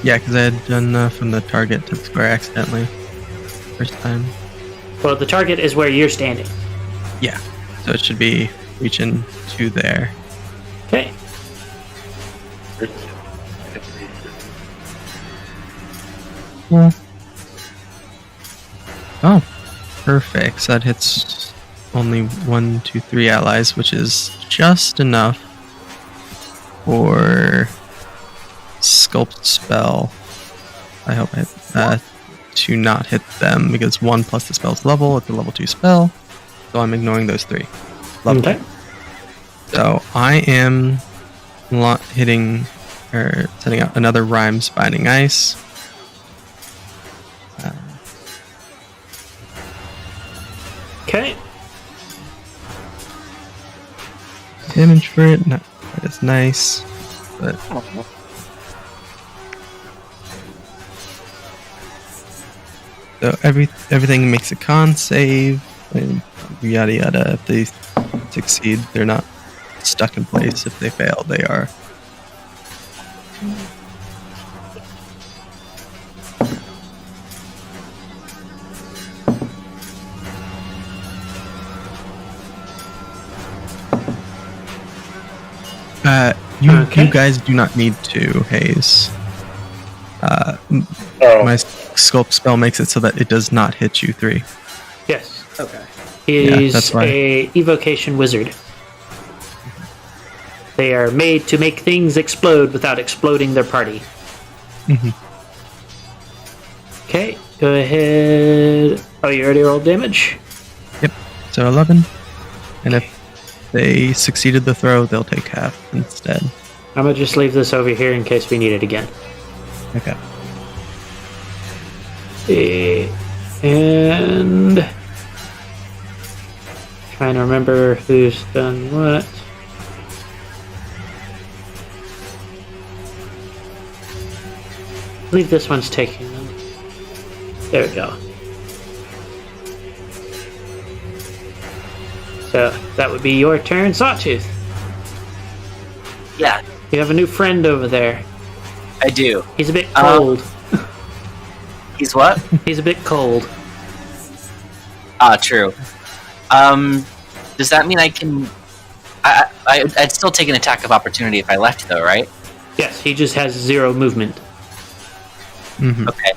Speaker 4: Yeah, because I had done from the target to the square accidentally. First time.
Speaker 1: Well, the target is where you're standing.
Speaker 4: Yeah. So it should be reaching to there.
Speaker 1: Okay.
Speaker 4: Well. Oh. Perfect. So that hits only 1, 2, 3 allies, which is just enough for sculpt spell. I hope to not hit them because 1 plus the spell's level. It's a level 2 spell, so I'm ignoring those 3. Level.
Speaker 1: Okay.
Speaker 4: So I am hitting or setting out another Rhymes Binding Ice.
Speaker 1: Okay.
Speaker 4: Damage for it, not that is nice, but so everything makes a con save and yada yada. If they succeed, they're not stuck in place. If they fail, they are. You guys do not need to haze. My sculpt spell makes it so that it does not hit you 3.
Speaker 1: Yes.
Speaker 3: Okay.
Speaker 1: He's
Speaker 4: that's why.
Speaker 1: a evocation wizard. They are made to make things explode without exploding their party.
Speaker 4: Mhm.
Speaker 1: Okay, go ahead. Oh, you already rolled damage?
Speaker 4: Yep. So 11. And if they succeeded the throw, they'll take half instead.
Speaker 1: I'm gonna just leave this over here in case we need it again.
Speaker 4: Okay.
Speaker 1: And trying to remember who's done what. I believe this one's taking them. There we go. So that would be your turn, Sawtooth.
Speaker 2: Yeah,
Speaker 1: You have a new friend over there.
Speaker 2: I do.
Speaker 1: He's a bit cold.
Speaker 2: He's what?
Speaker 1: He's a bit cold.
Speaker 2: True. Does that mean I can... I'd still take an attack of opportunity if I left, though, right?
Speaker 1: Yes, he just has 0 movement.
Speaker 4: Mm-hmm.
Speaker 2: Okay.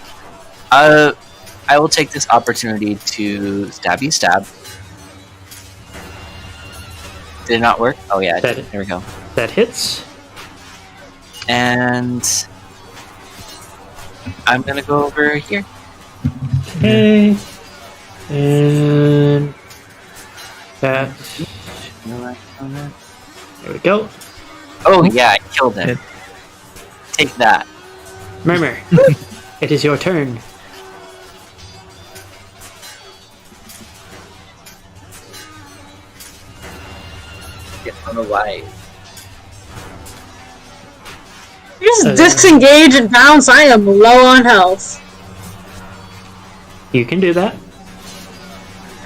Speaker 2: I will take this opportunity to stabby stab. Did it not work? Oh yeah, it did. There we go.
Speaker 1: That hits.
Speaker 2: And I'm gonna go over here.
Speaker 1: Okay. And that. There we go.
Speaker 2: Oh yeah, I killed him. Take that.
Speaker 1: Murmur, it is your turn.
Speaker 2: I don't know why.
Speaker 6: Just disengage and bounce. I am low on health.
Speaker 1: You can do that.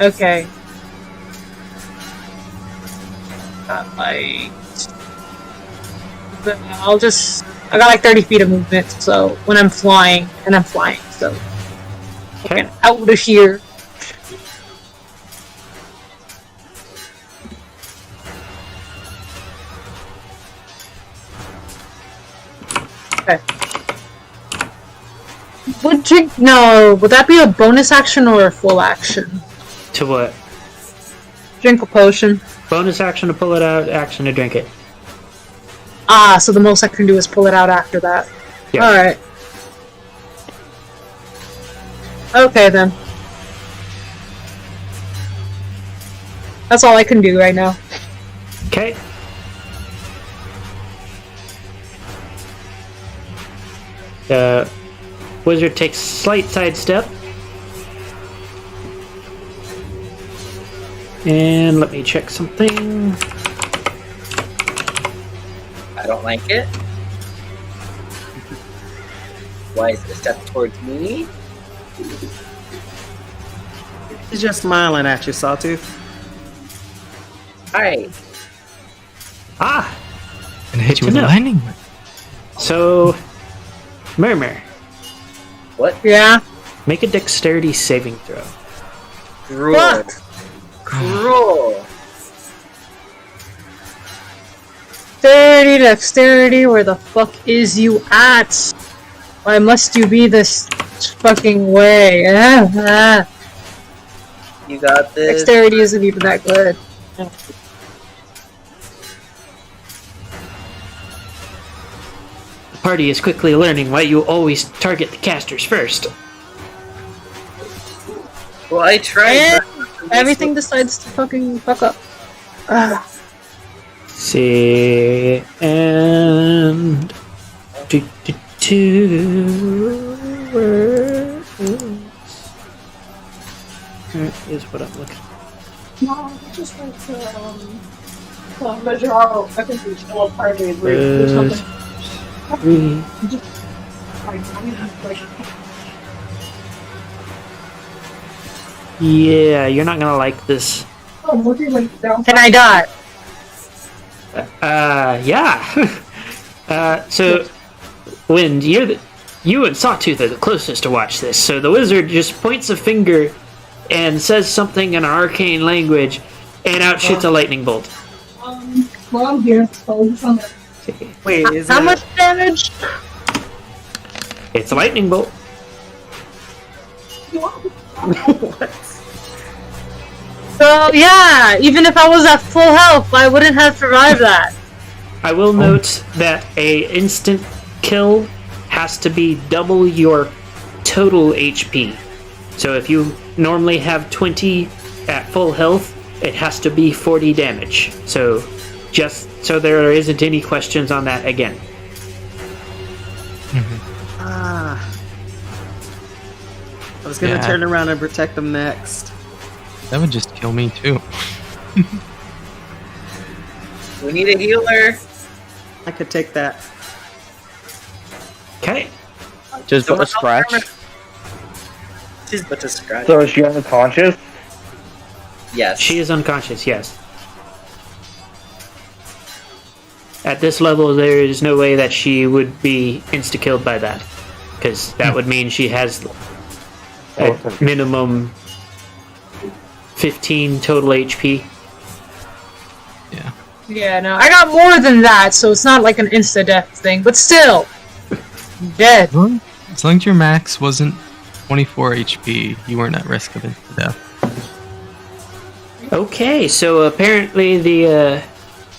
Speaker 6: Okay. I'll just... I got like 30 feet of movement, so when I'm flying, and I'm flying, so...
Speaker 1: Okay.
Speaker 6: Get out of here. Okay. Would drink? No. Would that be a bonus action or a full action?
Speaker 1: To what?
Speaker 6: Drink a potion.
Speaker 1: Bonus action to pull it out, action to drink it.
Speaker 6: Ah, so the most I can do is pull it out after that.
Speaker 1: Yeah.
Speaker 6: Alright. Okay then. That's all I can do right now.
Speaker 1: Okay. The wizard takes slight sidestep. And let me check something.
Speaker 2: I don't like it. Why is it a step towards me?
Speaker 3: He's just smiling at you, Sawtooth.
Speaker 2: Hi.
Speaker 1: Ah!
Speaker 4: And hit you
Speaker 1: Good
Speaker 4: with
Speaker 1: to
Speaker 4: a
Speaker 1: know.
Speaker 4: lightning.
Speaker 1: So, Murmur,
Speaker 2: What?
Speaker 6: Yeah?
Speaker 1: make a dexterity saving throw.
Speaker 2: Cruel.
Speaker 6: Fuck!
Speaker 2: Cruel.
Speaker 6: 30 dexterity, where the fuck is you at? Why must you be this fucking way?
Speaker 2: You got this.
Speaker 6: Dexterity isn't even that good.
Speaker 1: The party is quickly learning why you always target the casters first.
Speaker 2: Well, I tried.
Speaker 6: And everything decides to fucking fuck up.
Speaker 1: See, and where is what I'm looking for?
Speaker 6: No, I just like to measure how I can reach all party and
Speaker 1: There's
Speaker 6: something.
Speaker 1: 3. Yeah, you're not gonna like this.
Speaker 6: Can I die?
Speaker 1: Yeah. So, Wind, you and Sawtooth are the closest to watch this. So the wizard just points a finger and says something in arcane language, and out shoots a lightning bolt.
Speaker 6: Well, I'm here. So
Speaker 3: Wait, is
Speaker 6: how
Speaker 3: it...
Speaker 6: much damage?
Speaker 1: It's a lightning bolt.
Speaker 3: What?
Speaker 6: So yeah, even if I was at full health, I wouldn't have survived that.
Speaker 1: I will note that a instant kill has to be double your total HP. So if you normally have 20 at full health, it has to be 40 damage. So just so there isn't any questions on that again.
Speaker 3: I was gonna turn around and protect them next.
Speaker 4: That would just kill me too.
Speaker 2: We need a healer.
Speaker 3: I could take that.
Speaker 1: Okay.
Speaker 5: Just a scratch.
Speaker 2: She's but a scratch.
Speaker 7: So is she unconscious?
Speaker 2: Yes.
Speaker 1: She is unconscious, yes. At this level, there is no way that she would be insta-killed by that. Because that would mean she has a minimum 15 total HP.
Speaker 4: Yeah.
Speaker 6: Yeah, no, I got more than that, so it's not like an insta-death thing, but still, I'm dead.
Speaker 4: Well, as long as your max wasn't 24 HP, you weren't at risk of insta-death.
Speaker 1: Okay, so apparently the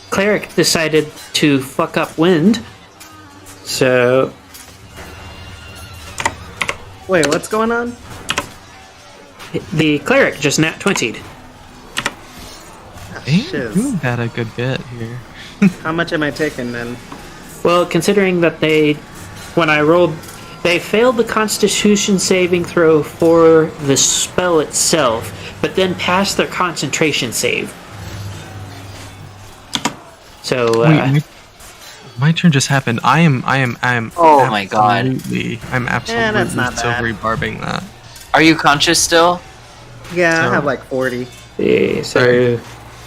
Speaker 1: cleric decided to fuck up Wind. So
Speaker 3: Wait, what's going on?
Speaker 1: the cleric just nat 20'd.
Speaker 3: Shiz.
Speaker 4: You got a good bit here.
Speaker 3: How much am I taking then?
Speaker 1: Well, considering that when I rolled, they failed the Constitution saving throw for the spell itself, but then passed their concentration save. So,
Speaker 4: Wait, my turn just happened. I am.
Speaker 2: Oh my god.
Speaker 4: I'm absolutely
Speaker 3: that's not
Speaker 4: so
Speaker 3: bad.
Speaker 4: rebarbing that.
Speaker 2: Are you conscious still?
Speaker 3: Yeah, I
Speaker 4: So-
Speaker 3: have like 40.
Speaker 1: yeah, so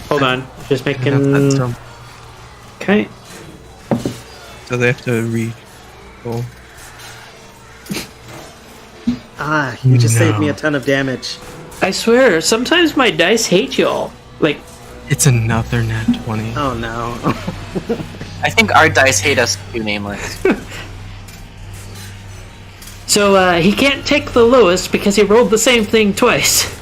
Speaker 1: hold on, just making. Okay.
Speaker 4: So they have to roll.
Speaker 3: You just saved me
Speaker 4: No.
Speaker 3: a ton of damage.
Speaker 1: I swear, sometimes my dice hate y'all. Like,
Speaker 4: It's another nat 20.
Speaker 3: Oh no.
Speaker 2: I think our dice hate us too, Nameless.
Speaker 1: so he can't take the lowest because he rolled the same thing twice.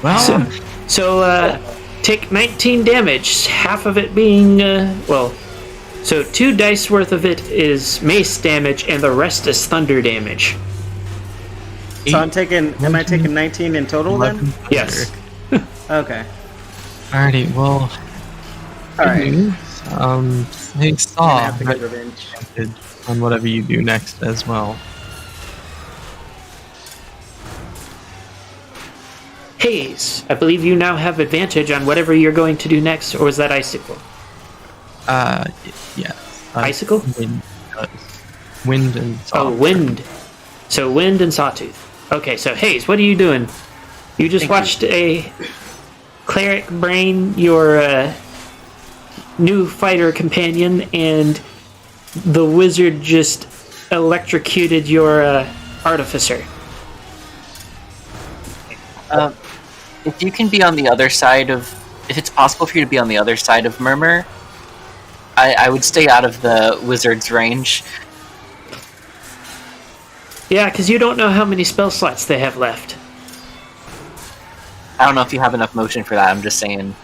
Speaker 4: Well,
Speaker 1: So take 19 damage, half of it being, so 2 dice worth of it is mace damage, and the rest is thunder damage.
Speaker 3: So am I taking 19 in total then?
Speaker 4: 11.
Speaker 1: Yes.
Speaker 3: Okay.
Speaker 4: Alrighty, well,
Speaker 3: Alright.
Speaker 4: hey,
Speaker 3: I
Speaker 4: Saw,
Speaker 3: have to get revenge.
Speaker 4: on whatever you do next as well.
Speaker 1: Hayes, I believe you now have advantage on whatever you're going to do next, or is that Icicle?
Speaker 4: Yes.
Speaker 1: Icicle?
Speaker 4: Wind and Saw.
Speaker 1: Oh, Wind. So Wind and Sawtooth. Okay, so Hayes, what are you doing? You just watched a cleric brain your new fighter companion, and the wizard just electrocuted your artificer.
Speaker 2: If you can be on the other side of... If it's possible for you to be on the other side of Murmur, I would stay out of the wizard's range.
Speaker 1: Yeah, because you don't know how many spell slots they have left.
Speaker 2: I don't know if you have enough motion for that, I'm just saying.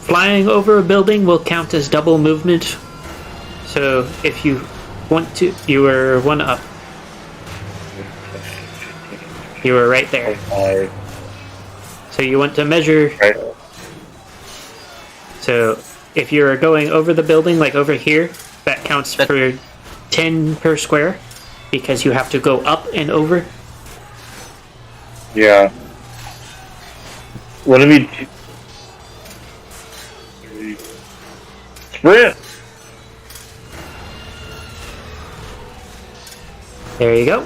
Speaker 1: Flying over a building will count as double movement. So if you want to, you were one up. You were right there. So you want to measure.
Speaker 7: Right.
Speaker 1: So if you're going over the building, like over here, that counts for 10 per square, because you have to go up and over.
Speaker 7: Yeah. What do we do? Sprint!
Speaker 1: There you go.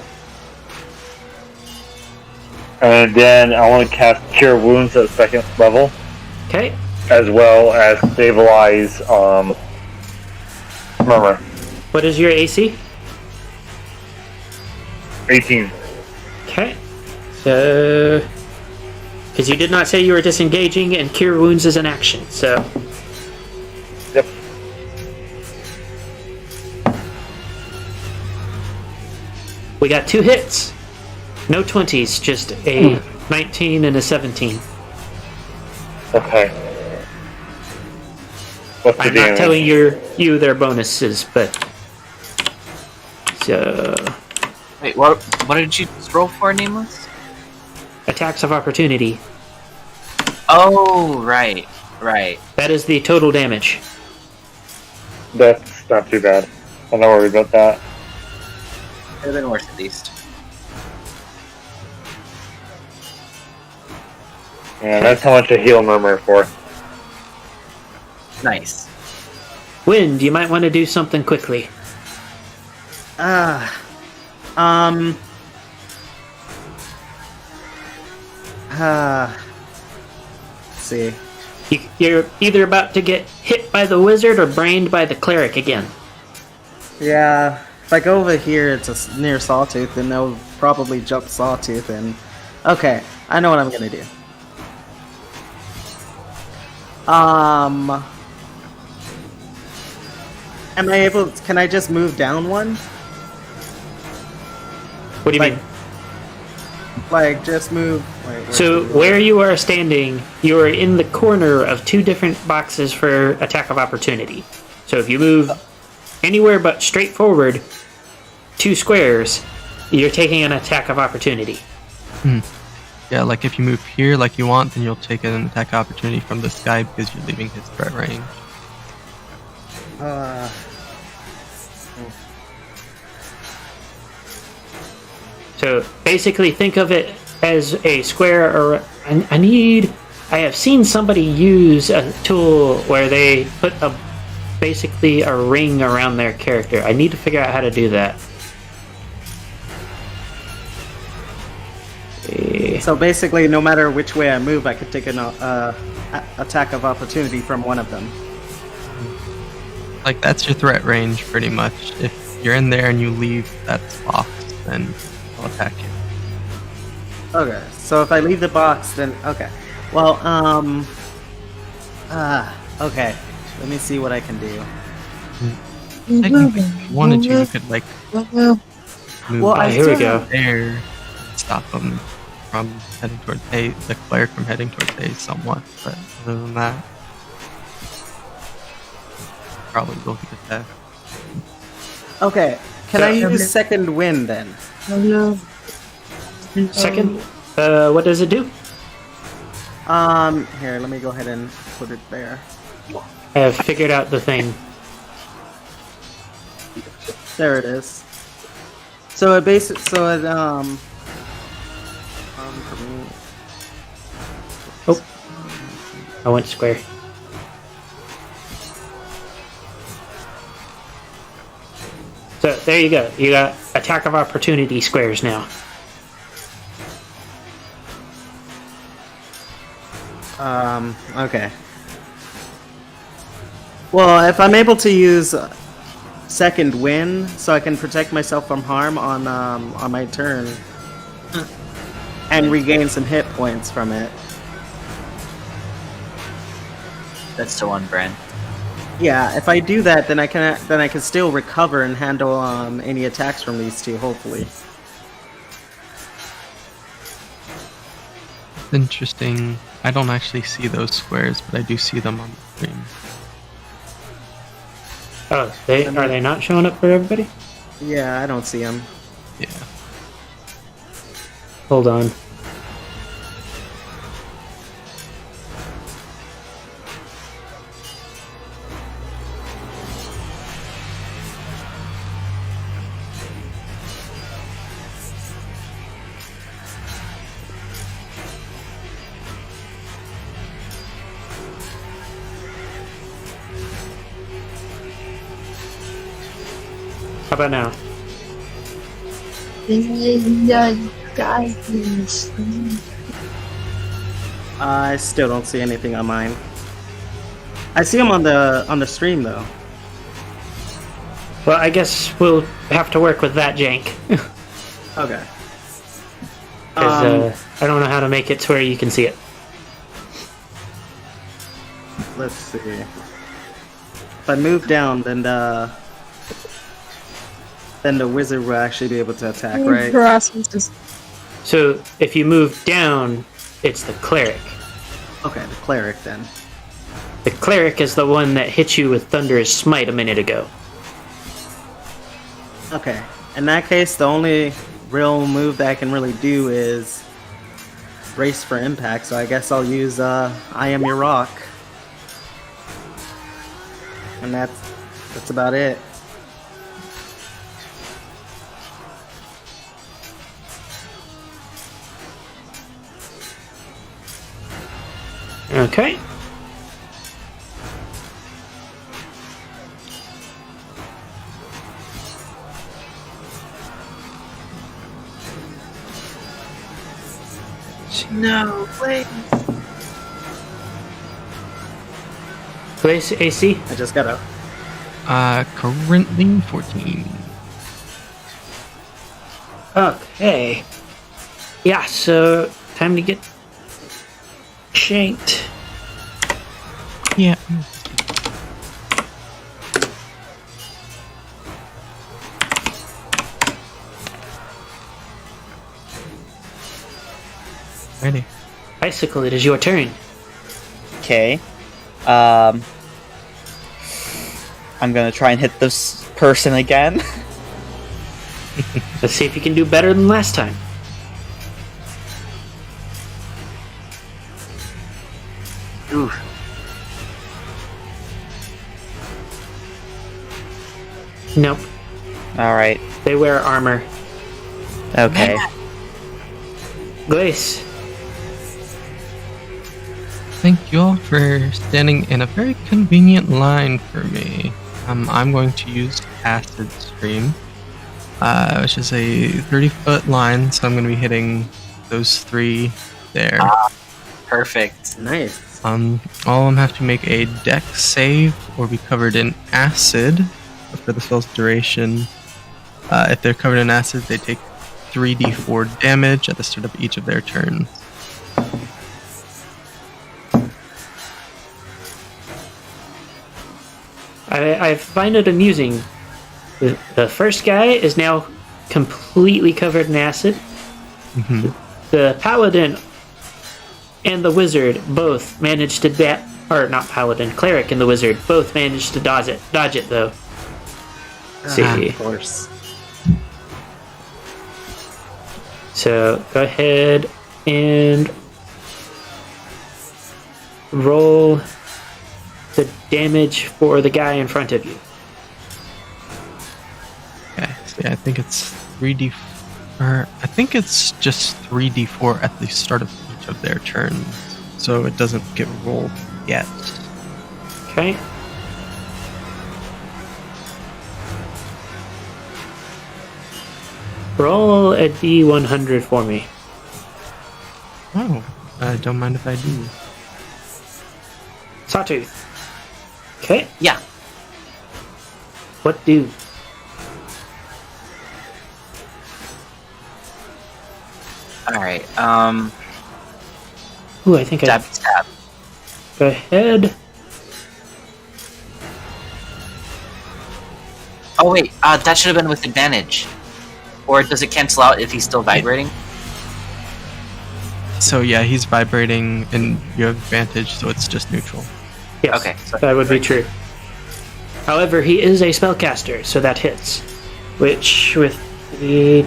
Speaker 7: And then I want to cast Cure Wounds at 2nd level,
Speaker 1: Okay.
Speaker 7: as well as stabilize Murmur.
Speaker 1: What is your AC?
Speaker 7: 18.
Speaker 1: Okay. So, because you did not say you were disengaging, and Cure Wounds is an action, so.
Speaker 7: Yep.
Speaker 1: We got 2 hits. No 20s, just a 19 and a 17.
Speaker 7: Okay. What's the
Speaker 1: I'm
Speaker 7: damage?
Speaker 1: not telling you their bonuses, but. So.
Speaker 2: Wait, what did you roll for, Nameless?
Speaker 1: Attacks of opportunity.
Speaker 2: Oh, right.
Speaker 1: That is the total damage.
Speaker 7: That's not too bad. I'm not worried about that.
Speaker 2: Could have been worse at least.
Speaker 7: Yeah, that's how much I heal Murmur for.
Speaker 2: Nice.
Speaker 1: Wind, you might want to do something quickly.
Speaker 3: Let's see.
Speaker 1: You're either about to get hit by the wizard or brained by the cleric again.
Speaker 3: Yeah, if I go over here, it's near Sawtooth, then they'll probably jump Sawtooth and... Okay, I know what I'm gonna do. Am I able... Can I just move down one?
Speaker 1: What do you mean?
Speaker 3: Like, just move... Wait,
Speaker 1: So, where you are standing, you are in the corner of 2 different boxes for attack of opportunity. So if you move anywhere but straight forward 2 squares, you're taking an attack of opportunity.
Speaker 4: Yeah, like if you move here like you want, then you'll take an attack opportunity from this guy because you're leaving his threat range.
Speaker 1: So basically think of it as a square, or I have seen somebody use a tool where they put basically a ring around their character. I need to figure out how to do that.
Speaker 3: So basically, no matter which way I move, I could take an attack of opportunity from one of them.
Speaker 4: Like that's your threat range pretty much. If you're in there and you leave that box, then I'll attack you.
Speaker 3: Okay, so if I leave the box, then okay. Well, okay. Let me see what I can do.
Speaker 4: Technically, if you wanted to, you could like move
Speaker 1: Here we go.
Speaker 4: there, stop them from heading towards A, the cleric from heading towards A somewhat, but other than that, probably will get attacked.
Speaker 3: Okay, can I use second wind then?
Speaker 1: Second, what does it do?
Speaker 3: Here, let me go ahead and put it there.
Speaker 1: I have figured out the thing.
Speaker 3: There it is. So it
Speaker 1: Oh, I went square. So there you go. You got attack of opportunity squares now.
Speaker 3: Okay. Well, if I'm able to use second wind, so I can protect myself from harm on my turn, and regain some hit points from it.
Speaker 2: That's still on brand.
Speaker 3: Yeah, if I do that, then I can still recover and handle any attacks from these two, hopefully.
Speaker 4: Interesting. I don't actually see those squares, but I do see them on the screen.
Speaker 1: Oh, are they not showing up for everybody?
Speaker 3: Yeah, I don't see them.
Speaker 4: Yeah.
Speaker 1: Hold on. How about now?
Speaker 3: I still don't see anything on mine. I see them on the stream though.
Speaker 1: Well, I guess we'll have to work with that jank.
Speaker 3: Okay.
Speaker 1: Because I don't know how to make it to where you can see it.
Speaker 3: Let's see. If I move down, then the wizard will actually be able to attack, right?
Speaker 1: So if you move down, it's the cleric.
Speaker 3: Okay, the cleric then.
Speaker 1: The cleric is the one that hit you with Thunderous Smite a minute ago.
Speaker 3: Okay. In that case, the only real move that I can really do is brace for impact, so I guess I'll use I Am Your Rock. And that's about it.
Speaker 1: Okay.
Speaker 6: No, wait.
Speaker 1: Place AC?
Speaker 3: I just gotta.
Speaker 4: Currently 14.
Speaker 1: Okay. Yeah, so time to get shanked.
Speaker 4: Yeah. Ready.
Speaker 1: Icicle, it is your turn.
Speaker 5: Okay. I'm gonna try and hit this person again.
Speaker 1: Let's see if you can do better than last time.
Speaker 2: Ooh.
Speaker 1: Nope.
Speaker 5: Alright.
Speaker 1: They wear armor.
Speaker 5: Okay.
Speaker 1: Glace.
Speaker 4: Thank you all for standing in a very convenient line for me. I'm going to use Acid Stream, which is a 30-foot line, so I'm going to be hitting those three there.
Speaker 2: Perfect.
Speaker 3: Nice.
Speaker 4: All of them have to make a dex save or be covered in acid for the spell's duration. If they're covered in acid, they take 3d4 damage at the start of each of their turns.
Speaker 1: I find it amusing. The first guy is now completely covered in acid.
Speaker 4: Mm-hmm.
Speaker 1: The paladin and the wizard both managed to or not paladin, cleric and the wizard both managed to dodge it though. See.
Speaker 3: Of course.
Speaker 1: So go ahead and roll the damage for the guy in front of you.
Speaker 4: Okay, so yeah, I think it's 3d. Or I think it's just 3d4 at the start of each of their turns, so it doesn't get rolled yet.
Speaker 1: Okay. Roll a d100 for me.
Speaker 4: Oh, I don't mind if I do.
Speaker 1: Sawtooth. Okay.
Speaker 2: Yeah.
Speaker 1: What do?
Speaker 2: Alright,
Speaker 1: Ooh, I think I...
Speaker 2: stab.
Speaker 1: Go ahead.
Speaker 2: Oh wait, that should have been with advantage. Or does it cancel out if he's still vibrating?
Speaker 4: So yeah, he's vibrating and you have advantage, so it's just neutral.
Speaker 1: Yes,
Speaker 2: Okay, so-
Speaker 1: that would be true. However, he is a spellcaster, so that hits. Which, with the...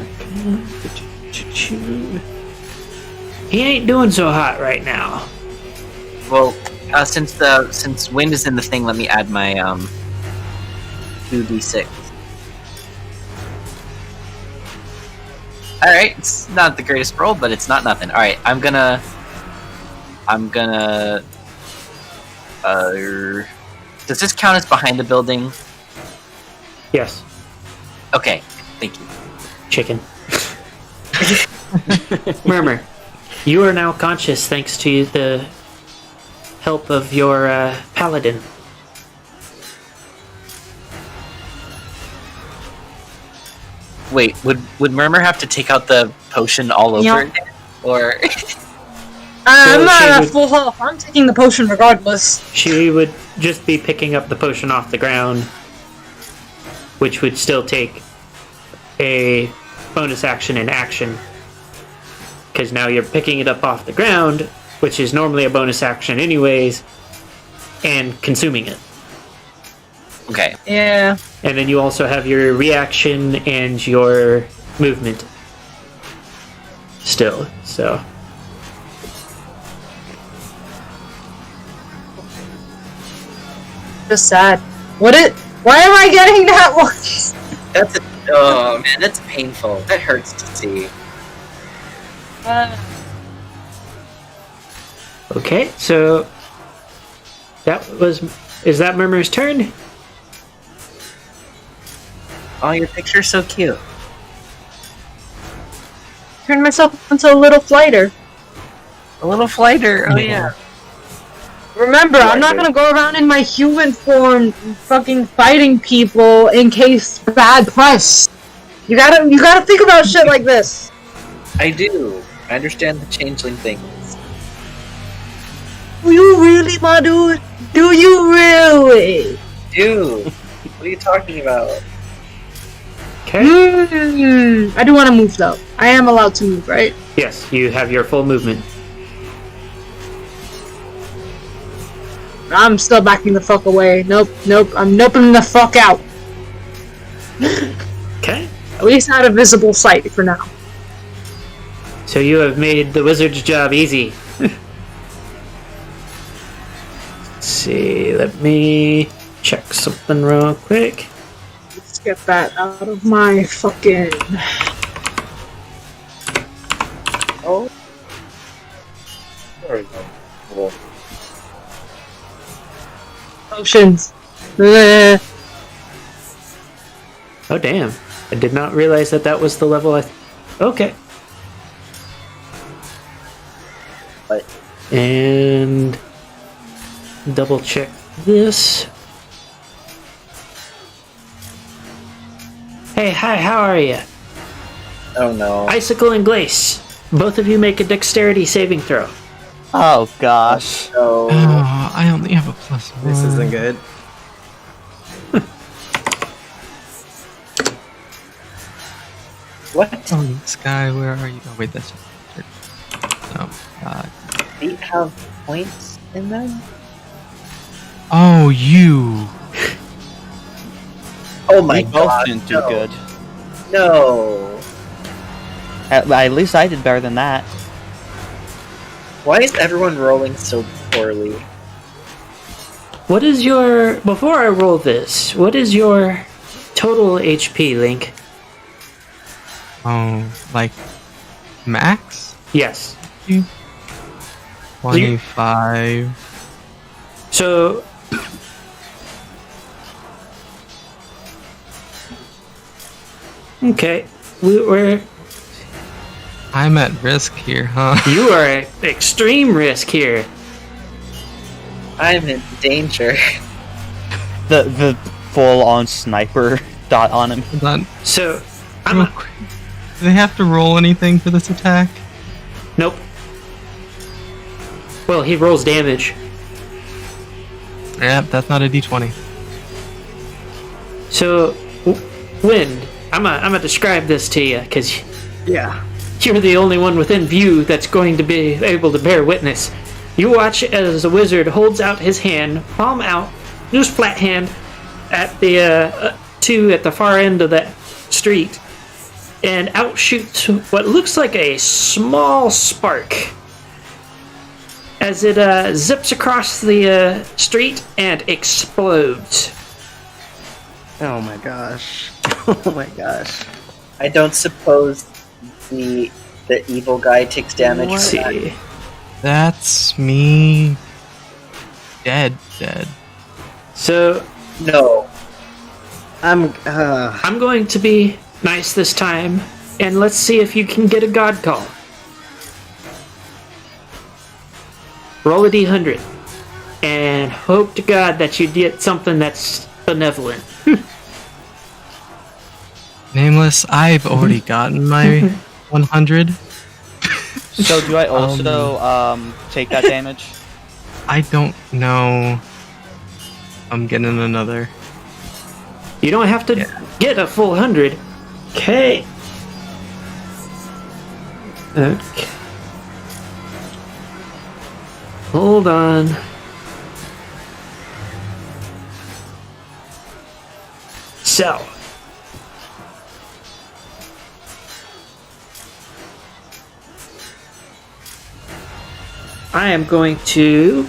Speaker 1: He ain't doing so hot right now.
Speaker 2: Well, since wind is in the thing, let me add my 2d6. Alright, it's not the greatest roll, but it's not nothing. Alright, I'm gonna does this count as behind the building?
Speaker 1: Yes.
Speaker 2: Okay, thank you.
Speaker 1: Chicken. Murmur, you are now conscious thanks to the help of your paladin.
Speaker 2: Wait, would Murmur have to take out the potion all over
Speaker 6: Yeah.
Speaker 2: again? Or
Speaker 6: I'm
Speaker 1: So
Speaker 6: not
Speaker 1: she
Speaker 6: at
Speaker 1: would-
Speaker 6: full health. I'm taking the potion regardless.
Speaker 1: She would just be picking up the potion off the ground, which would still take a bonus action in action. Because now you're picking it up off the ground, which is normally a bonus action anyways, and consuming it.
Speaker 2: okay.
Speaker 6: Yeah.
Speaker 1: And then you also have your reaction and your movement still, so.
Speaker 6: Just sad. Why am I getting that one?
Speaker 2: Oh man, that's painful. That hurts to see.
Speaker 1: Okay, so is that Murmur's turn?
Speaker 2: Oh, your picture's so cute.
Speaker 6: Turn myself into a little fighter.
Speaker 2: A little flighter. Oh yeah.
Speaker 6: Remember, I'm not gonna go around in my human form fucking fighting people in case bad press. You gotta think about shit like this.
Speaker 2: I do. I understand the changeling thing.
Speaker 6: Do you really, my dude? Do you really?
Speaker 2: Dude, what are you talking about?
Speaker 1: Okay.
Speaker 6: I do want to move though. I am allowed to move, right?
Speaker 1: Yes, you have your full movement.
Speaker 6: I'm still backing the fuck away. Nope. I'm noping the fuck out.
Speaker 1: Okay.
Speaker 6: At least out of visible sight for now.
Speaker 1: So you have made the wizard's job easy. Let's see, let me check something real quick.
Speaker 6: Let's get that out of my fucking...
Speaker 2: Oh.
Speaker 7: There we go. Cool.
Speaker 6: potions. Ugh.
Speaker 1: Oh damn! I did not realize that was the level I. Okay.
Speaker 2: What?
Speaker 1: And double check this. Hey, hi, how are you?
Speaker 2: Oh no.
Speaker 1: Icicle and Glace. Both of you make a dexterity saving throw.
Speaker 5: Oh gosh.
Speaker 2: No.
Speaker 4: Oh, I only have a plus one.
Speaker 3: This isn't good.
Speaker 2: What?
Speaker 4: Oh, this guy, where are you? Oh, wait, that's just. Oh, God.
Speaker 2: They have points in them?
Speaker 4: Oh, you.
Speaker 2: Oh my
Speaker 5: We both
Speaker 2: god.
Speaker 5: didn't do
Speaker 2: no.
Speaker 5: good.
Speaker 2: No.
Speaker 5: At least I did better than that.
Speaker 2: Why is everyone rolling so poorly?
Speaker 1: What is your. Before I roll this, what is your total HP, Link?
Speaker 4: Oh, like max?
Speaker 1: Yes.
Speaker 4: 25.
Speaker 1: So. Okay. We're.
Speaker 4: I'm at risk here, huh?
Speaker 1: You are at extreme risk here.
Speaker 2: I'm in danger.
Speaker 5: The full on sniper dot on him.
Speaker 4: Hold on.
Speaker 1: So.
Speaker 4: Real quick. Do they have to roll anything for this attack?
Speaker 1: Nope. Well, he rolls damage.
Speaker 4: Yep, that's not a d20.
Speaker 1: So, Wind, I'm gonna describe this to you, because
Speaker 3: Yeah.
Speaker 1: you're the only one within view that's going to be able to bear witness. You watch as the wizard holds out his hand, palm out, just flat hand, at the two at the far end of the street, and out shoots what looks like a small spark as it zips across the street and explodes.
Speaker 3: Oh my gosh. Oh my gosh.
Speaker 2: I don't suppose the evil guy takes damage.
Speaker 1: Let's
Speaker 2: for that?
Speaker 1: see.
Speaker 4: That's me. Dead.
Speaker 1: So
Speaker 2: No.
Speaker 3: I'm
Speaker 1: I'm going to be nice this time and let's see if you can get a god call. Roll a d100 and hope to God that you get something that's benevolent.
Speaker 4: Nameless, I've already gotten my 100.
Speaker 5: So do I also take that damage?
Speaker 4: I don't know. I'm getting another.
Speaker 1: You don't have to get a full 100. Okay. Okay. Hold on. So. I am going to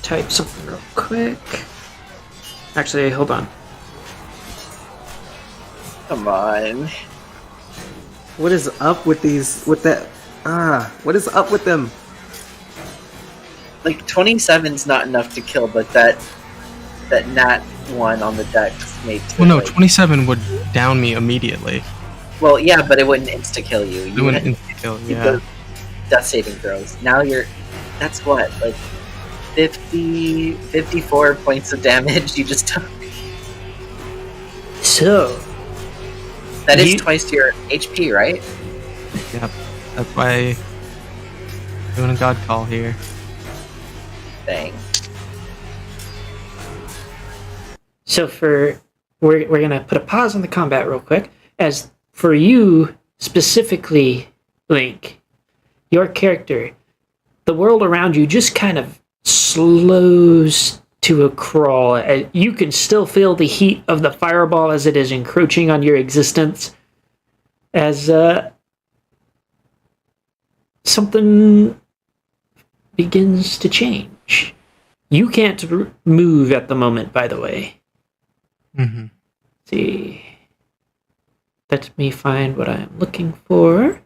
Speaker 1: type something real quick. Actually, hold on.
Speaker 2: Come on.
Speaker 3: What is up with these? With that? What is up with them?
Speaker 2: Like 27's not enough to kill, but that nat one on the dex made.
Speaker 4: Well, no, 27 would down me immediately.
Speaker 2: Well, yeah, but it wouldn't insta kill you.
Speaker 4: It wouldn't insta kill.
Speaker 2: You
Speaker 4: Yeah.
Speaker 2: Death saving throws. Now you're. That's what, like 54 points of damage you just took.
Speaker 1: So.
Speaker 2: That is twice your HP, right?
Speaker 4: Yep. That's why I'm doing a god call here.
Speaker 2: Dang.
Speaker 1: So we're gonna put a pause on the combat real quick. As for you specifically, Link, your character, the world around you just kind of slows to a crawl. You can still feel the heat of the fireball as it is encroaching on your existence. As something begins to change. You can't move at the moment, by the way.
Speaker 4: Mm-hmm.
Speaker 1: See. Let me find what I'm looking for.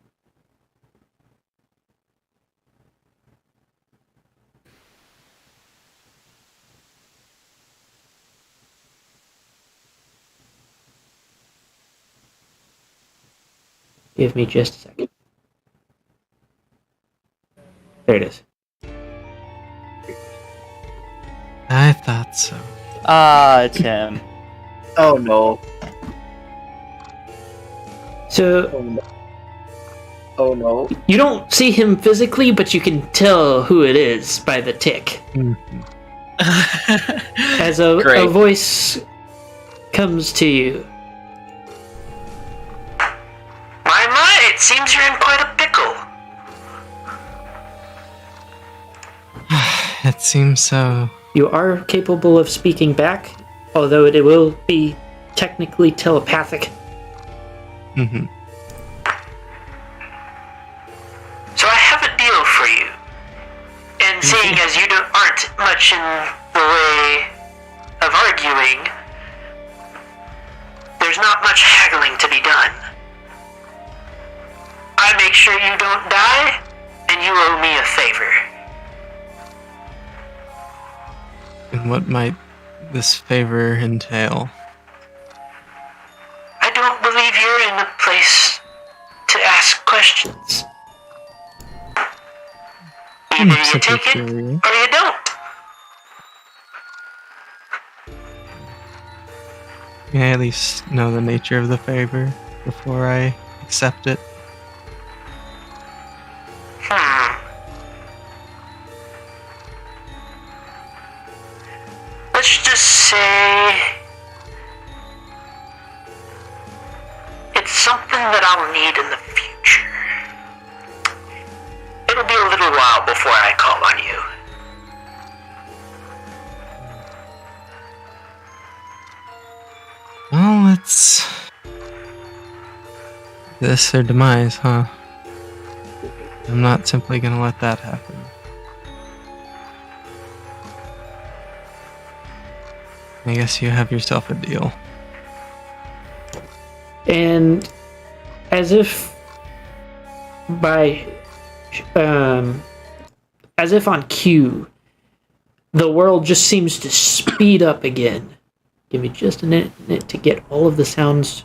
Speaker 1: Give me just a second. There it is.
Speaker 4: I thought so.
Speaker 5: It's him.
Speaker 2: Oh no.
Speaker 1: So,
Speaker 2: Oh no.
Speaker 1: you don't see him physically, but you can tell who it is by the tick.
Speaker 4: Mm-hmm.
Speaker 1: As a
Speaker 2: Great.
Speaker 1: voice comes to you. My, it seems you're in quite a pickle.
Speaker 4: It seems so.
Speaker 1: You are capable of speaking back, although it will be technically telepathic.
Speaker 4: Mm-hmm.
Speaker 1: So I have a deal for you. And seeing as you aren't much in the way of arguing, there's not much haggling to be done. I make sure you don't die, and you owe me a favor.
Speaker 4: And what might this favor entail?
Speaker 1: I don't believe you're in a place to ask questions. Either you
Speaker 4: simply
Speaker 1: take it,
Speaker 4: curious.
Speaker 1: or you don't.
Speaker 4: May I at least know the nature of the favor before I accept it?
Speaker 1: Let's just say it's something that I'll need in the future. It'll be a little while before I call on you.
Speaker 4: Well, it's this or demise, huh? I'm not simply gonna let that happen. I guess you have yourself a deal.
Speaker 1: And as if on cue, the world just seems to speed up again. Give me just a minute to get all of the sounds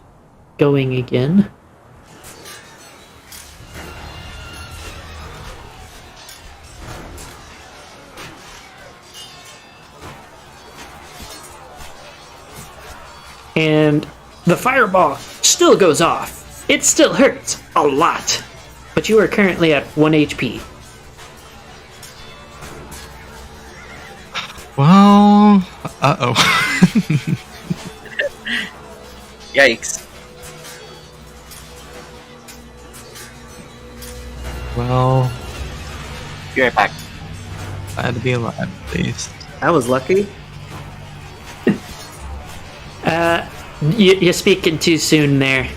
Speaker 1: going again. And the fireball still goes off. It still hurts a lot. But you are currently at 1 HP.
Speaker 4: Well, uh-oh.
Speaker 2: Yikes.
Speaker 4: Well,
Speaker 2: Be right back.
Speaker 4: glad to be alive, at least.
Speaker 3: I was lucky.
Speaker 1: You're speaking too soon there.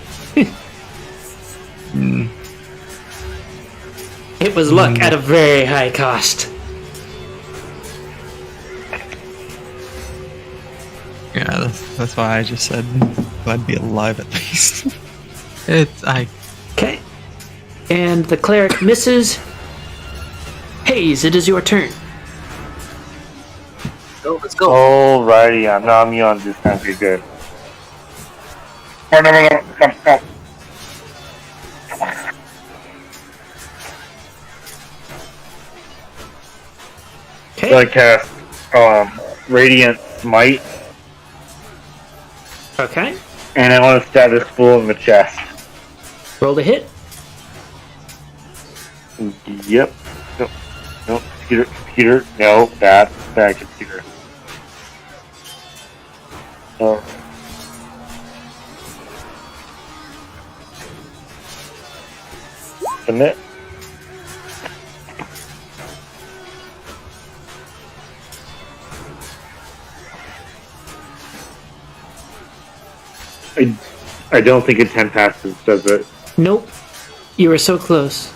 Speaker 1: It was luck at a very high cost.
Speaker 4: Yeah, that's why I just said glad to be alive at least.
Speaker 1: Okay. And the cleric misses. Haze, it is your turn.
Speaker 2: Let's go.
Speaker 7: Alrighty, I'm not immune. This can't be good. Oh, no. Come.
Speaker 1: Okay.
Speaker 7: So I cast Radiant Smite,
Speaker 1: Okay.
Speaker 7: and I want to stab this fool in the chest.
Speaker 1: Roll to hit.
Speaker 7: Yep. No, computer. No, bad computer. Oh. Submit. I don't think a 10 passes does it.
Speaker 1: Nope. You were so close.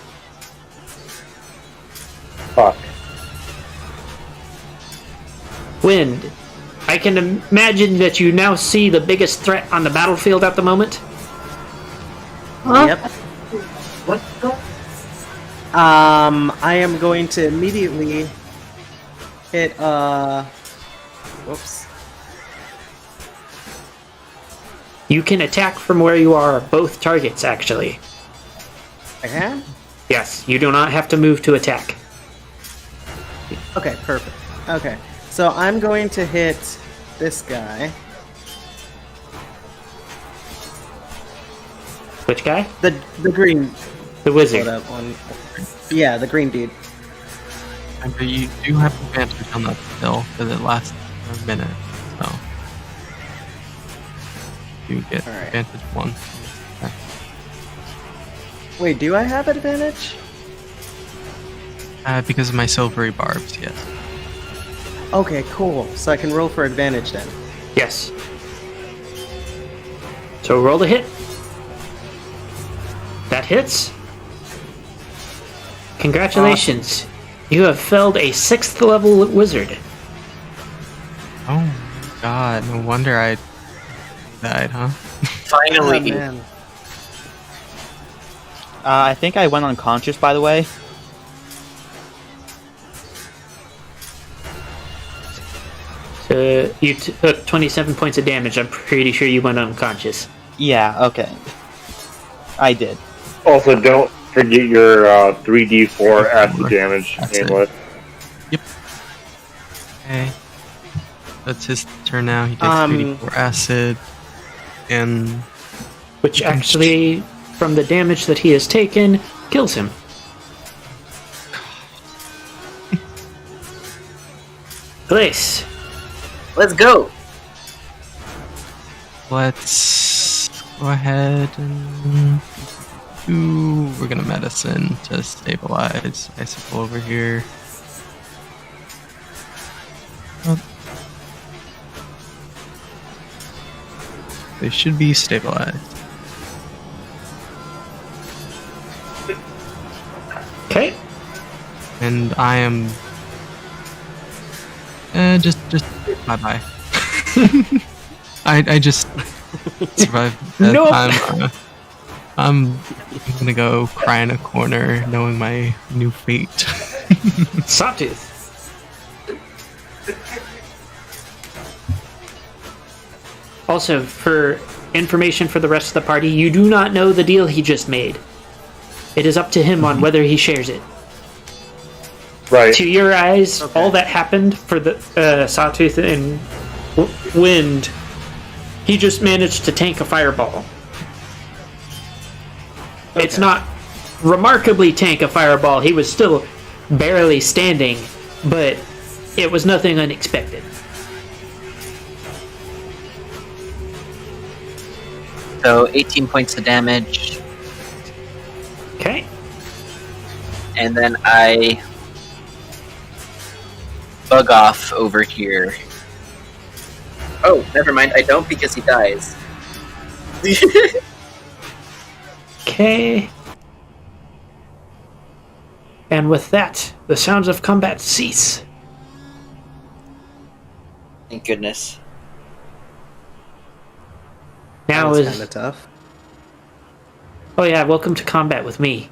Speaker 7: Fuck.
Speaker 1: Wind. I can imagine that you now see the biggest threat on the battlefield at the moment.
Speaker 6: Huh?
Speaker 3: Yep. I am going to immediately hit, whoops.
Speaker 1: You can attack from where you are, both targets, actually.
Speaker 3: I can?
Speaker 1: Yes, you do not have to move to attack.
Speaker 3: Okay, perfect. Okay, so I'm going to hit this guy.
Speaker 1: Which guy?
Speaker 3: The green,
Speaker 1: The wizard.
Speaker 3: that one. Yeah, the green dude.
Speaker 4: But you do have advantage on that still, because it lasts a minute, so you get
Speaker 3: Alright.
Speaker 4: advantage 1.
Speaker 3: Wait, do I have advantage?
Speaker 4: Because of my silvery barbs, yes.
Speaker 3: Okay, cool. So I can roll for advantage then.
Speaker 1: Yes. So roll to hit. That hits. Congratulations. You have felled a 6th level wizard.
Speaker 4: Oh my god, no wonder I died, huh?
Speaker 2: Finally.
Speaker 3: Oh, man.
Speaker 5: I think I went unconscious, by the way.
Speaker 1: So you took 27 points of damage. I'm pretty sure you went unconscious.
Speaker 5: Yeah, okay. I did.
Speaker 7: Also, don't forget your 3d4 acid damage.
Speaker 4: That's it.
Speaker 7: Nameless.
Speaker 4: Okay. That's his turn now. He takes
Speaker 3: Um,
Speaker 4: 3d4 acid. And
Speaker 1: Which actually, from the damage that he has taken, kills him. Place.
Speaker 2: Let's go.
Speaker 4: let's go ahead and we're gonna medicine to stabilize Icicle over here. Oh. They should be stabilized.
Speaker 1: Okay.
Speaker 4: And I am just bye. I just survived that.
Speaker 1: Nope.
Speaker 4: I'm gonna go cry in a corner knowing my new fate.
Speaker 1: Sawtooth. Also, for information for the rest of the party, you do not know the deal he just made. It is up to him on whether he shares it.
Speaker 7: Right.
Speaker 1: To your eyes,
Speaker 3: Okay.
Speaker 1: all that happened for the Sawtooth and Wind He just managed to tank a fireball.
Speaker 3: Okay.
Speaker 1: It's not remarkably tank a fireball. He was still barely standing, but it was nothing unexpected.
Speaker 2: So 18 points of damage,
Speaker 1: Okay.
Speaker 2: and then I bug off over here. Oh, never mind. I don't because he dies.
Speaker 1: Okay. And with that, the sounds of combat cease.
Speaker 2: Thank goodness.
Speaker 1: Now
Speaker 3: That's
Speaker 1: is
Speaker 3: kind of tough.
Speaker 1: oh yeah, welcome to combat with me.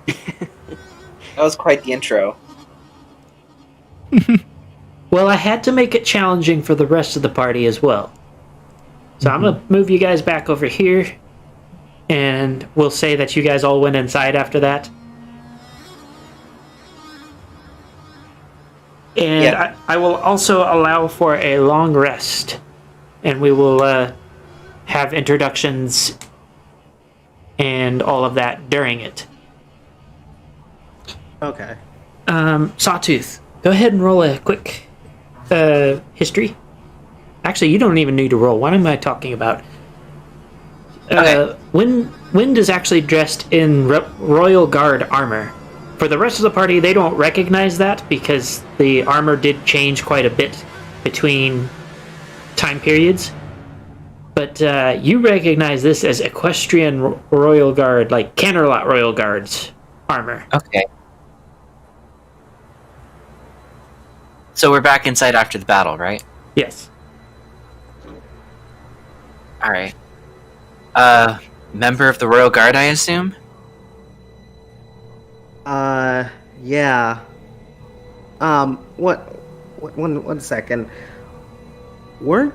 Speaker 2: That was quite the intro.
Speaker 1: Well, I had to make it challenging for the rest of the party as well. So I'm gonna move you guys back over here, and we'll say that you guys all went inside after that. And
Speaker 2: Yeah.
Speaker 1: I will also allow for a long rest, and we will have introductions and all of that during it.
Speaker 3: Okay.
Speaker 1: Sawtooth, go ahead and roll a quick history. Actually, you don't even need to roll. What am I talking about?
Speaker 2: Okay.
Speaker 1: Wind is actually dressed in Royal Guard armor. For the rest of the party, they don't recognize that because the armor did change quite a bit between time periods. But you recognize this as Equestrian Royal Guard, like Canterlot Royal Guard's armor.
Speaker 2: Okay. So we're back inside after the battle, right?
Speaker 1: Yes.
Speaker 2: Alright. Member of the Royal Guard, I assume?
Speaker 3: Yeah. One second. Why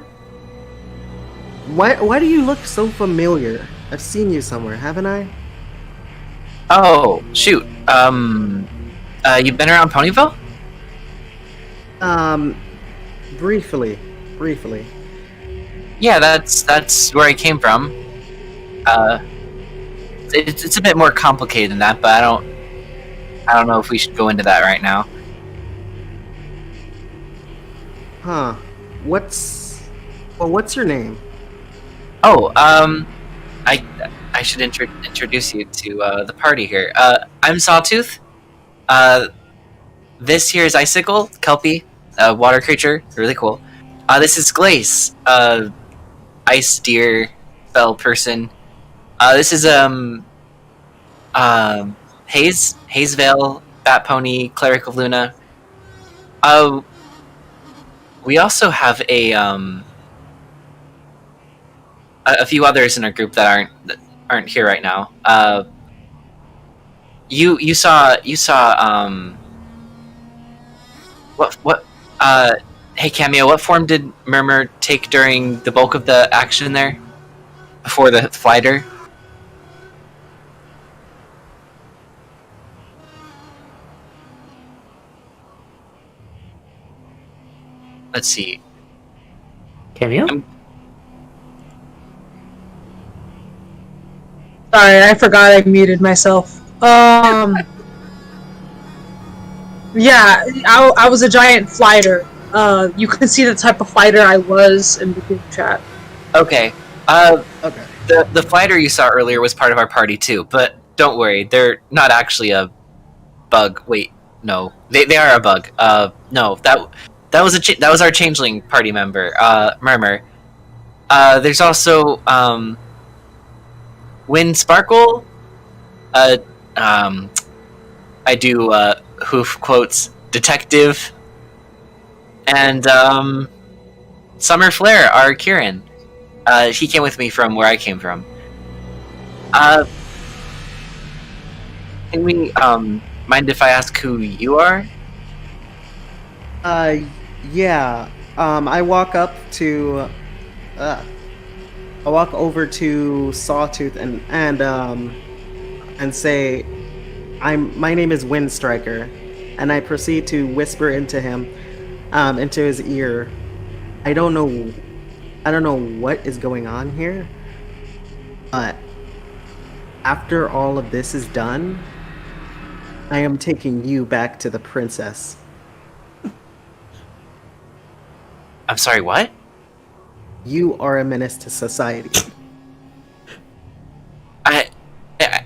Speaker 3: do you look so familiar? I've seen you somewhere, haven't I?
Speaker 2: Oh, shoot. You've been around Ponyville?
Speaker 3: Briefly.
Speaker 2: Yeah, that's where I came from. It's a bit more complicated than that, but I don't know if we should go into that right now.
Speaker 3: Huh. What's your name?
Speaker 2: Oh, I should introduce you to the party here. I'm Sawtooth. This here is Icicle, Kelpie, water creature, really cool. This is Glace, ice deer spell person. This is Hazevale, Bat Pony, Cleric of Luna. We also have a few others in our group that aren't here right now. You saw what hey Cameo, what form did Murmur take during the bulk of the action there before the flighter? Let's see.
Speaker 1: Cameo?
Speaker 6: Sorry, I forgot I muted myself. Yeah, I was a giant flighter. You can see the type of fighter I was in the group chat.
Speaker 2: Okay.
Speaker 3: Okay.
Speaker 2: The fighter you saw earlier was part of our party too, but don't worry, they're not actually a bug. Wait, no, they are a bug. No, that was our changeling party member, Murmur. There's also Wind Sparkle. I do hoof quotes detective, and Summer Flare, our Kieran. He came with me from where I came from. Can we mind if I ask who you are?
Speaker 3: Yeah. I walk over to Sawtooth and say, my name is Windstriker, and I proceed to whisper into him, into his ear. I don't know I don't know what is going on here, but after all of this is done, I am taking you back to the princess.
Speaker 2: I'm sorry, what?
Speaker 3: You are a menace to society.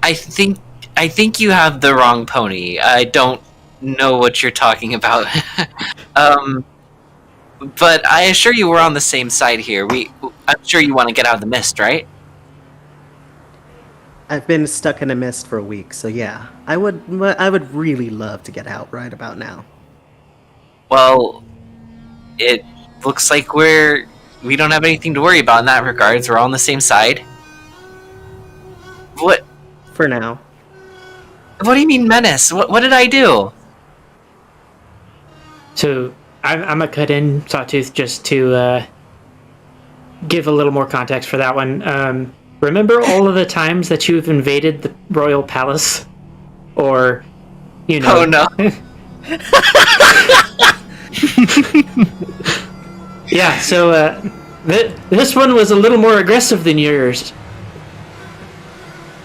Speaker 2: I think you have the wrong pony. I don't know what you're talking about. But I assure you we're on the same side here. I'm sure you want to get out of the mist, right?
Speaker 3: I've been stuck in a mist for a week, so yeah. I would really love to get out right about now.
Speaker 2: Well, it looks like we don't have anything to worry about in that regards. We're all on the same side. What?
Speaker 3: For now.
Speaker 2: What do you mean menace? What did I do?
Speaker 1: So I'm gonna cut in Sawtooth just to give a little more context for that one. Remember all of the times that you've invaded the royal palace, or you know?
Speaker 2: Oh no!
Speaker 1: Yeah. So this one was a little more aggressive than yours.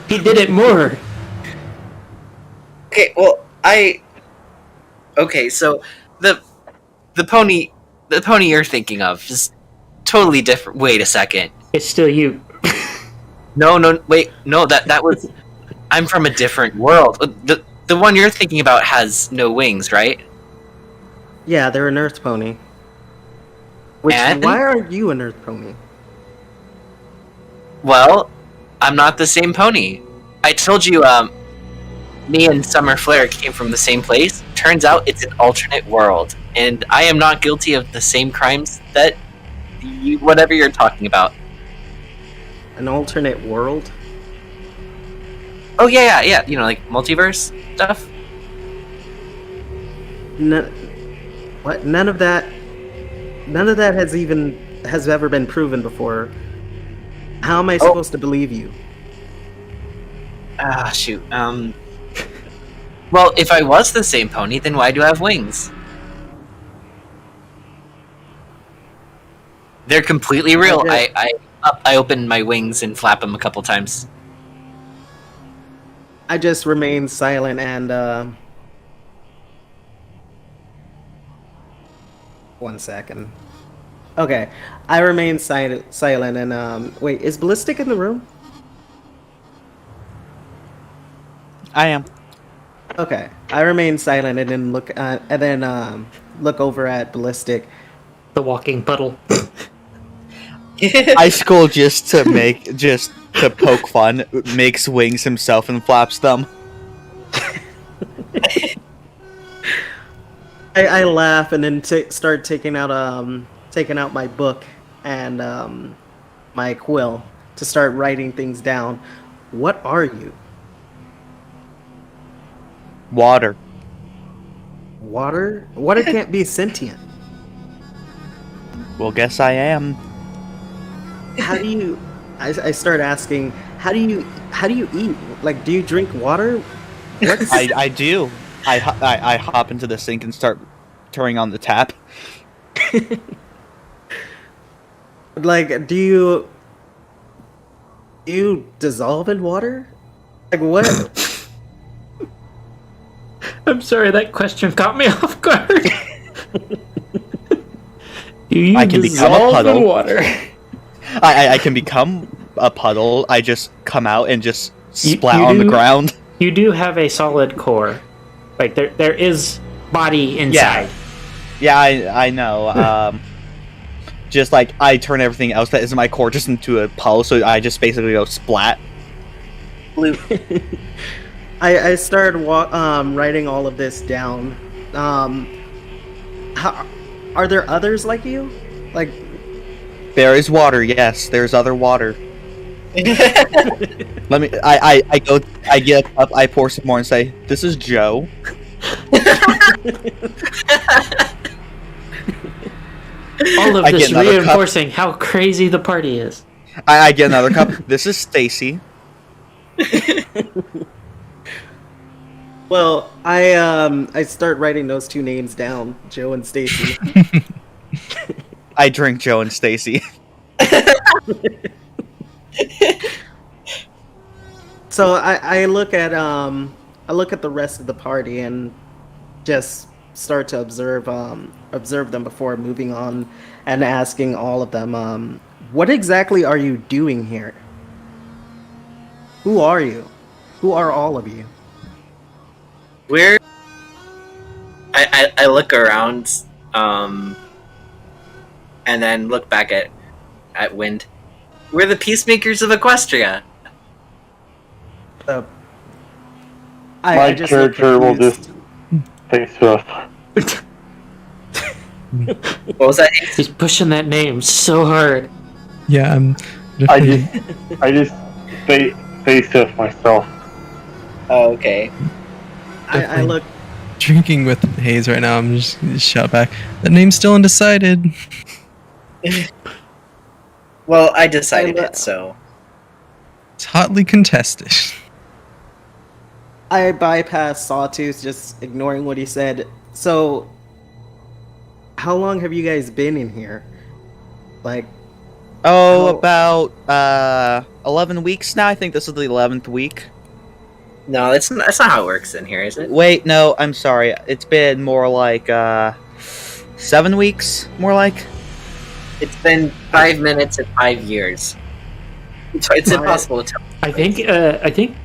Speaker 1: He did it more.
Speaker 2: Okay, well, Okay, so the pony you're thinking of is totally different. Wait a second.
Speaker 1: It's still you.
Speaker 2: No, wait, no, that was. I'm from a different world. The one you're thinking about has no wings, right?
Speaker 3: Yeah, they're an earth pony. Which,
Speaker 2: And?
Speaker 3: why aren't you an earth pony?
Speaker 2: Well, I'm not the same pony. I told you, me and Summer Flare came from the same place. Turns out it's an alternate world, and I am not guilty of the same crimes that whatever you're talking about.
Speaker 3: An alternate world?
Speaker 2: Oh yeah. You know, like multiverse stuff.
Speaker 3: What? None of that has ever been proven before. How am I supposed to believe you?
Speaker 2: Ah, shoot. Well, if I was the same pony, then why do I have wings? They're completely real. I open my wings and flap them a couple times.
Speaker 3: I just remain silent and, 1 second. Okay, I remain silent and, wait, is Ballistic in the room?
Speaker 5: I am.
Speaker 3: Okay, I remain silent and then look over at Ballistic.
Speaker 1: The walking puddle.
Speaker 5: Ice Skull just to poke fun, makes wings himself and flaps them.
Speaker 3: I laugh and then start taking out my book and my quill to start writing things down. What are you?
Speaker 5: Water.
Speaker 3: Water? Water can't be sentient.
Speaker 5: Well, guess I am.
Speaker 3: How do you? I start asking. How do you eat? Like, do you drink water? What's...
Speaker 5: I do. I hop into the sink and start turning on the tap.
Speaker 3: Like, do you dissolve in water? Like what?
Speaker 1: I'm sorry, that question caught me off guard. Do you
Speaker 5: I can become a
Speaker 1: dissolve
Speaker 5: puddle.
Speaker 1: in water?
Speaker 5: I can become a puddle. I just come out and just splat
Speaker 1: you
Speaker 5: on the
Speaker 1: do-
Speaker 5: ground.
Speaker 1: You do have a solid core. Like, there is body inside.
Speaker 5: Yeah, I know. Just like I turn everything else that isn't my core just into a puddle, so I just basically go splat.
Speaker 3: I started writing all of this down. Are there others like you? Like,
Speaker 5: There is water, yes. There's other water. Let me. I go. I get up. I pour some more and say, "This is Joe."
Speaker 1: All of
Speaker 5: I
Speaker 1: this
Speaker 5: get another cup.
Speaker 1: reinforcing how crazy the party is.
Speaker 5: I get another cup. This is Stacy.
Speaker 3: well, I start writing those two names down, Joe and Stacy.
Speaker 5: I drink Joe and Stacy.
Speaker 3: So I look at the rest of the party and just start to observe them before moving on and asking all of them, what exactly are you doing here? Who are you? Who are all of you?
Speaker 2: I look around, and then look back at Wind. We're the peacemakers of Equestria.
Speaker 7: My
Speaker 3: just look
Speaker 7: character will
Speaker 3: confused.
Speaker 7: just face off.
Speaker 2: What was that?
Speaker 1: He's pushing that name so hard.
Speaker 4: Yeah, I'm
Speaker 7: I
Speaker 4: definitely.
Speaker 7: just face off myself.
Speaker 2: Oh, okay.
Speaker 3: I look.
Speaker 4: Drinking with Hayes right now. I'm just gonna shout back. That name's still undecided.
Speaker 2: Well, I decided it, so.
Speaker 4: It's hotly contested.
Speaker 3: I bypass Sawtooth, just ignoring what he said. So, how long have you guys been in here? Like,
Speaker 5: Oh,
Speaker 3: How-
Speaker 5: about 11 weeks now. I think this is the 11th week.
Speaker 2: No, that's not how it works in here, is it?
Speaker 5: Wait, no, I'm sorry. It's been more like 7 weeks, more like.
Speaker 2: It's been 5 minutes and 5 years. It's impossible to tell.
Speaker 1: I think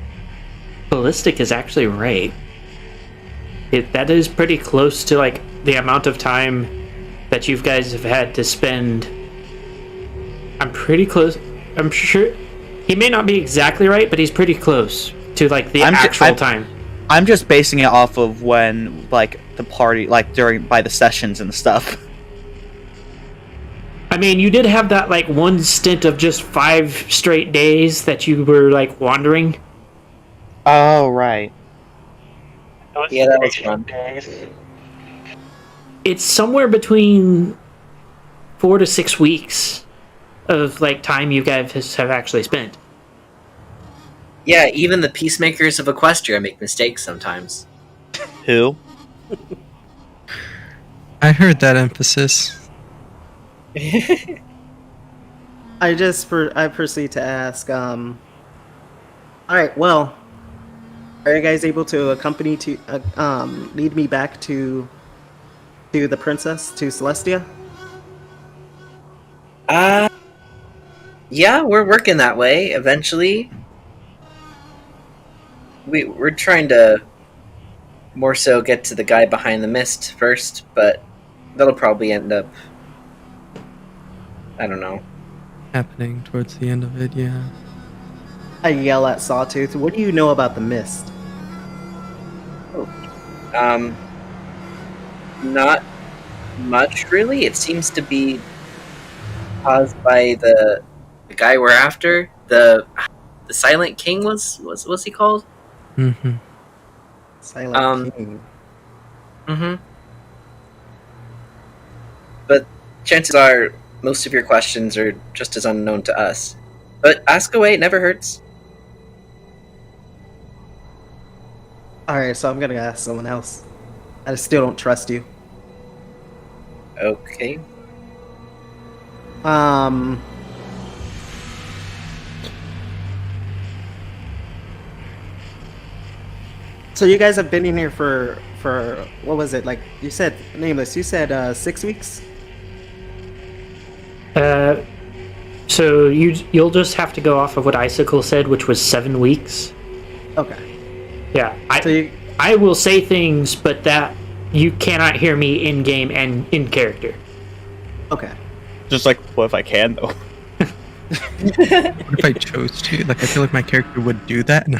Speaker 1: Ballistic is actually right. That is pretty close to like the amount of time that you guys have had to spend. I'm pretty close. I'm sure he may not be exactly right, but he's pretty close to like the actual time.
Speaker 5: I'm just basing it off of when, like, the party, like, by the sessions and stuff.
Speaker 1: I mean, you did have that like one stint of just 5 straight days that you were like wandering.
Speaker 5: Oh, right.
Speaker 2: Yeah, that was fun.
Speaker 1: It's somewhere between 4 to 6 weeks of like time you guys have actually spent.
Speaker 2: Yeah, even the peacemakers of Equestria make mistakes sometimes.
Speaker 5: Who?
Speaker 4: I heard that emphasis.
Speaker 3: I proceed to ask, alright, well, are you guys able to accompany lead me back to the princess, to Celestia?
Speaker 2: Yeah, we're working that way. Eventually, we're trying to more so get to the guy behind the mist first, but that'll probably end up. I don't know.
Speaker 4: Happening towards the end of it, yeah.
Speaker 3: I yell at Sawtooth, what do you know about the mist?
Speaker 2: Not much really. It seems to be caused by the guy we're after. The Silent King was he called?
Speaker 4: Mm-hmm.
Speaker 3: Silent King.
Speaker 2: Mm-hmm. But chances are most of your questions are just as unknown to us. But ask away, it never hurts.
Speaker 3: Alright, so I'm gonna ask someone else. I still don't trust you.
Speaker 2: Okay.
Speaker 3: So you guys have been in here for what was it, like you said, Nameless, you said 6 weeks?
Speaker 1: So you'll just have to go off of what Icicle said, which was 7 weeks.
Speaker 3: Okay.
Speaker 1: Yeah,
Speaker 3: So
Speaker 1: I will say things, but that you cannot hear me in game and in character.
Speaker 3: okay.
Speaker 5: Just like, what if I can, though?
Speaker 4: What if I chose to? Like, I feel like my character would do that. No.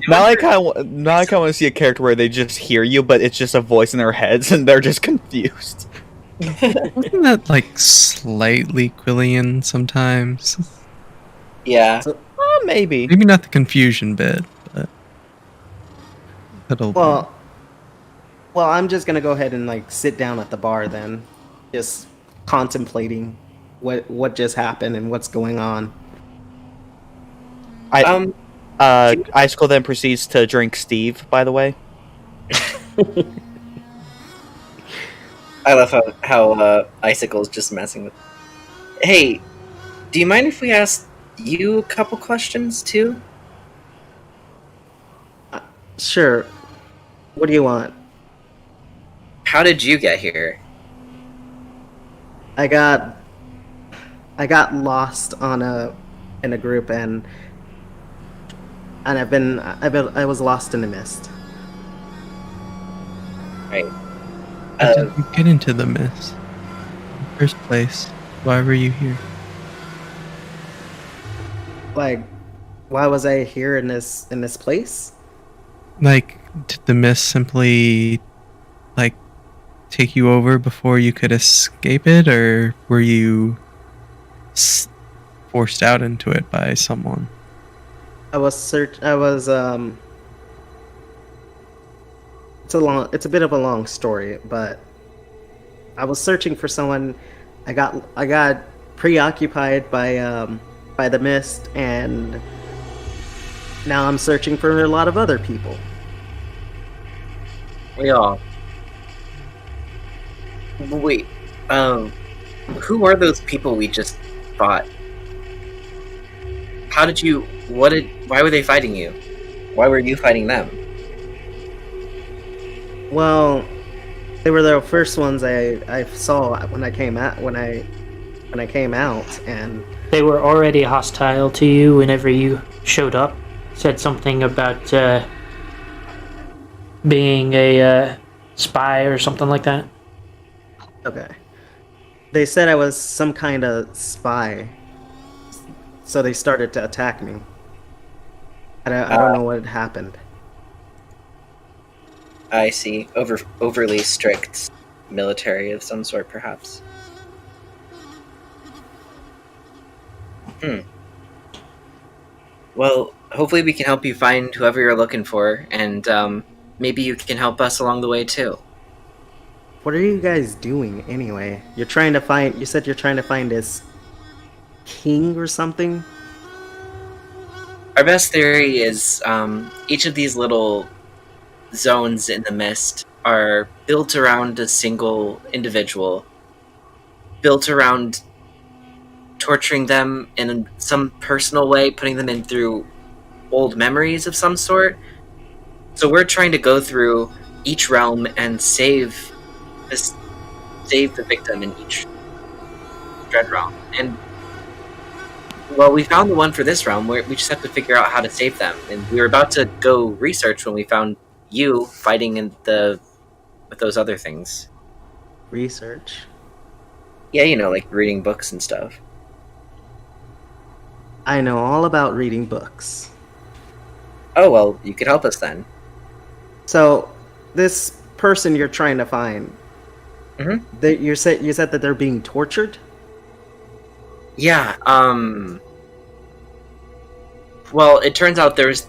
Speaker 5: Now I kind of want to see a character where they just hear you, but it's just a voice in their heads, and they're just confused.
Speaker 4: Wasn't that like slightly Quillian sometimes?
Speaker 2: Yeah.
Speaker 5: Maybe.
Speaker 4: Maybe not the confusion bit, but it'll be.
Speaker 3: Well, I'm just gonna go ahead and like sit down at the bar then, just contemplating what just happened and what's going on.
Speaker 5: Icicle then proceeds to drink Steve, by the way.
Speaker 2: I love how Icicle's just messing with. Hey, Do you mind if we ask you a couple questions too?
Speaker 3: Sure. What do you want?
Speaker 2: How did you get here?
Speaker 3: I got lost in a group, and I was lost in the mist.
Speaker 2: Right.
Speaker 4: How did you get into the mist? In the first place, why were you here?
Speaker 3: Like, why was I here in this place?
Speaker 4: Like, did the mist simply, like, take you over before you could escape it, or were you forced out into it by someone?
Speaker 3: It's a bit of a long story, but I was searching for someone. I got preoccupied by the mist, and now I'm searching for a lot of other people.
Speaker 2: We all. Wait, who are those people we just fought? Why were they fighting you? Why were you fighting them?
Speaker 3: Well, they were the first ones I saw when I came out, and
Speaker 1: They were already hostile to you whenever you showed up. Said something about being a spy or something like that.
Speaker 3: okay. They said I was some kind of spy, so they started to attack me. I don't know what had happened.
Speaker 2: I see. Overly strict military of some sort, perhaps. Well, hopefully we can help you find whoever you're looking for, and maybe you can help us along the way too.
Speaker 3: What are you guys doing anyway? You said you're trying to find this king or something?
Speaker 2: Our best theory is each of these little zones in the mist are built around a single individual, built around torturing them in some personal way, putting them in through old memories of some sort. So we're trying to go through each realm and save the victim in each dread realm. And well, we found the one for this realm. We just have to figure out how to save them. And we were about to go research when we found you fighting with those other things.
Speaker 3: Research?
Speaker 2: Yeah, like reading books and stuff.
Speaker 3: I know all about reading books.
Speaker 2: Oh, well, you could help us then.
Speaker 3: So, this person you're trying to find, you said that they're being tortured?
Speaker 2: Yeah, well, it turns out there's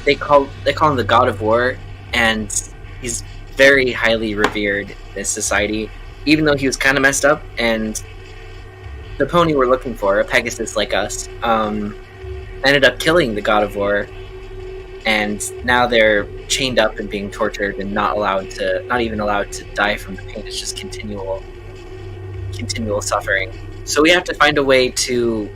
Speaker 2: they call him the God of War, and he's very highly revered in this society, even though he was kind of messed up. And the pony we're looking for, a Pegasus like us, ended up killing the God of War, and now they're chained up and being tortured and not even allowed to die from the pain. It's just continual suffering. So we have to find a way to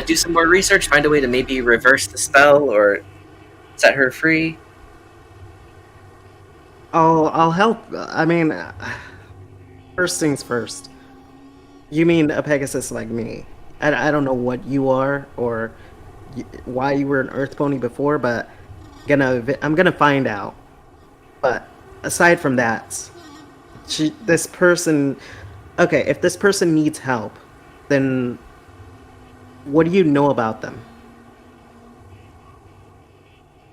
Speaker 2: do some more research, find a way to maybe reverse the spell or set her free.
Speaker 3: I'll help. I mean, first things first. You mean a Pegasus like me? I don't know what you are or why you were an Earth Pony before, but I'm gonna find out. But aside from that, this person. Okay, if this person needs help, then what do you know about them?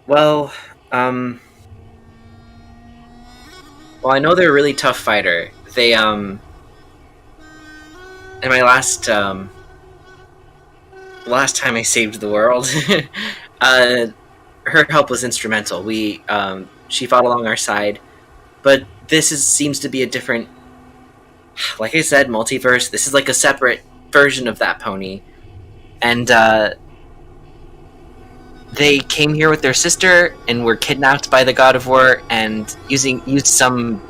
Speaker 2: Well, I know they're a really tough fighter. They, in my last time I saved the world, her help was instrumental. She fought along our side, but seems to be a different, like I said, multiverse. This is like a separate version of that pony. And they came here with their sister and were kidnapped by the God of War and used some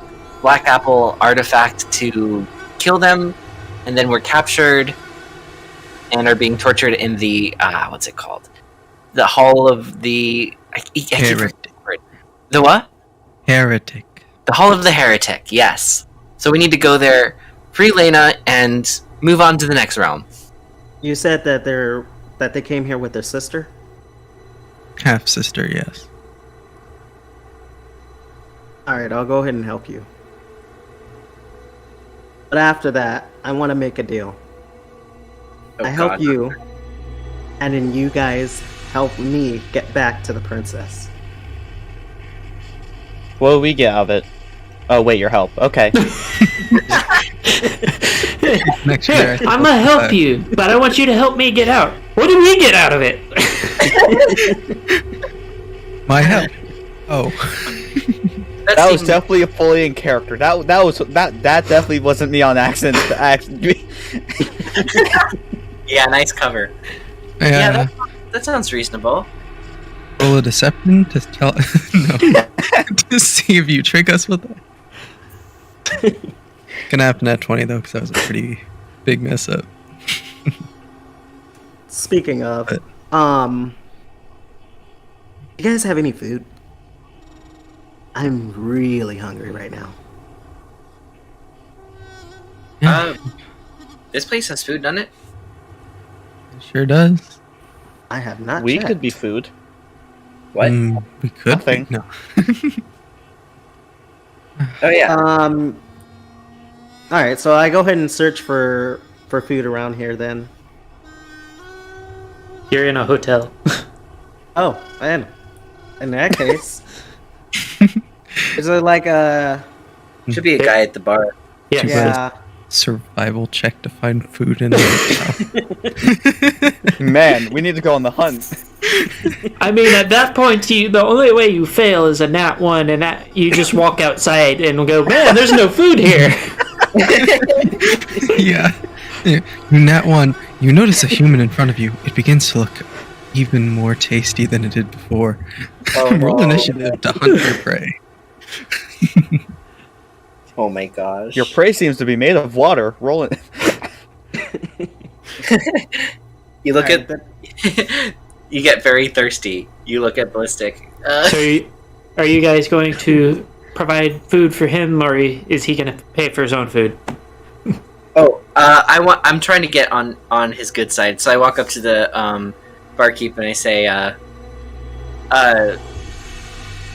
Speaker 2: Black Apple artifact to kill them, and then were captured and are being tortured in the what's it called? The Hall of the
Speaker 4: Heretic.
Speaker 2: The what?
Speaker 4: Heretic.
Speaker 2: The Hall of the Heretic. Yes. So we need to go there, free Lena, and move on to the next realm.
Speaker 3: You said that they came here with their sister?
Speaker 4: Half sister, yes.
Speaker 3: Alright, I'll go ahead and help you. But after that, I want to make a deal.
Speaker 2: Oh,
Speaker 3: I help
Speaker 2: God.
Speaker 3: you, and then you guys help me get back to the princess.
Speaker 5: What do we get out of it? Oh wait, your help. Okay.
Speaker 4: Next
Speaker 1: Here,
Speaker 4: year,
Speaker 1: I'm gonna help you, but I want you to help me get out. What do we get out of it?
Speaker 4: my help. Oh,
Speaker 5: That was definitely a fully in character. That definitely wasn't me on accident.
Speaker 2: Yeah, nice cover.
Speaker 4: yeah.
Speaker 2: That sounds reasonable.
Speaker 4: Roll a deception to tell. No, to see if you trick us with that. Gonna happen at 20 though, because that was a pretty big mess up.
Speaker 3: Speaking of,
Speaker 4: But-
Speaker 3: you guys have any food? I'm really hungry right now.
Speaker 2: This place has food, doesn't it?
Speaker 4: It sure does.
Speaker 3: I have not
Speaker 5: We
Speaker 3: checked.
Speaker 5: could be food.
Speaker 2: What?
Speaker 4: We could.
Speaker 5: Nothing.
Speaker 4: No.
Speaker 2: Oh yeah.
Speaker 3: Alright, so I go ahead and search for food around here then.
Speaker 1: You're in a hotel.
Speaker 3: Oh, and in that case, is it like a...
Speaker 2: Should be a guy at the bar.
Speaker 1: Yes.
Speaker 3: Yeah,
Speaker 4: Survival check to find food in the hotel.
Speaker 5: Man, we need to go on the hunt.
Speaker 1: I mean, at that point, the only way you fail is a nat 1, and that you just walk outside and go, man, there's no food here.
Speaker 4: Yeah. In that one, you notice a human in front of you. It begins to look even more tasty than it did before. Roll initiative to hunt your prey.
Speaker 2: Oh my gosh.
Speaker 5: Your prey seems to be made of water. Roll it.
Speaker 2: You look
Speaker 3: Alright,
Speaker 2: at. You get very thirsty. You look at Ballistic.
Speaker 1: So, are you guys going to provide food for him, or is he going to pay for his own food?
Speaker 2: I'm trying to get on his good side, so I walk up to the barkeep and I say,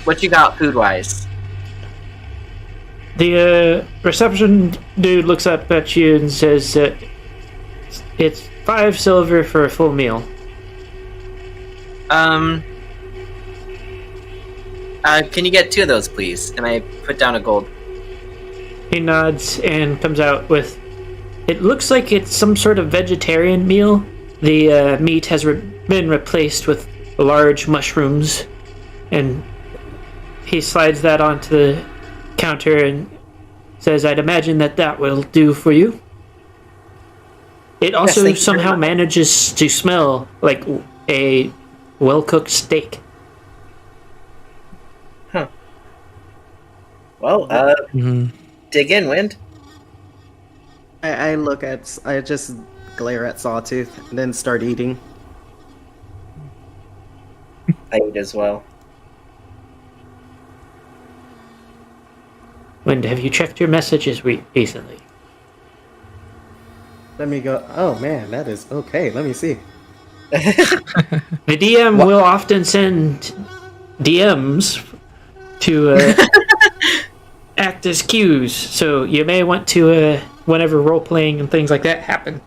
Speaker 2: what you got food wise?
Speaker 1: The reception dude looks up at you and says, it's 5 silver for a full meal.
Speaker 2: Can you get 2 of those, please? And I put down a gold.
Speaker 1: He nods and comes out with, it looks like it's some sort of vegetarian meal. The meat has been replaced with large mushrooms, and he slides that onto the counter and says, I'd imagine that will do for you. It also
Speaker 2: thank you very
Speaker 1: somehow
Speaker 2: much.
Speaker 1: manages to smell like a well-cooked steak.
Speaker 2: Well,
Speaker 4: Mhm.
Speaker 2: dig in, Wind.
Speaker 3: I just glare at Sawtooth and then start eating.
Speaker 2: I eat as well.
Speaker 1: Wind, have you checked your messages recently?
Speaker 3: Let me go. Oh man, that is okay. Let me see.
Speaker 1: The DM will often send DMs to act as cues, so you may want to, whenever role playing and things like that happen,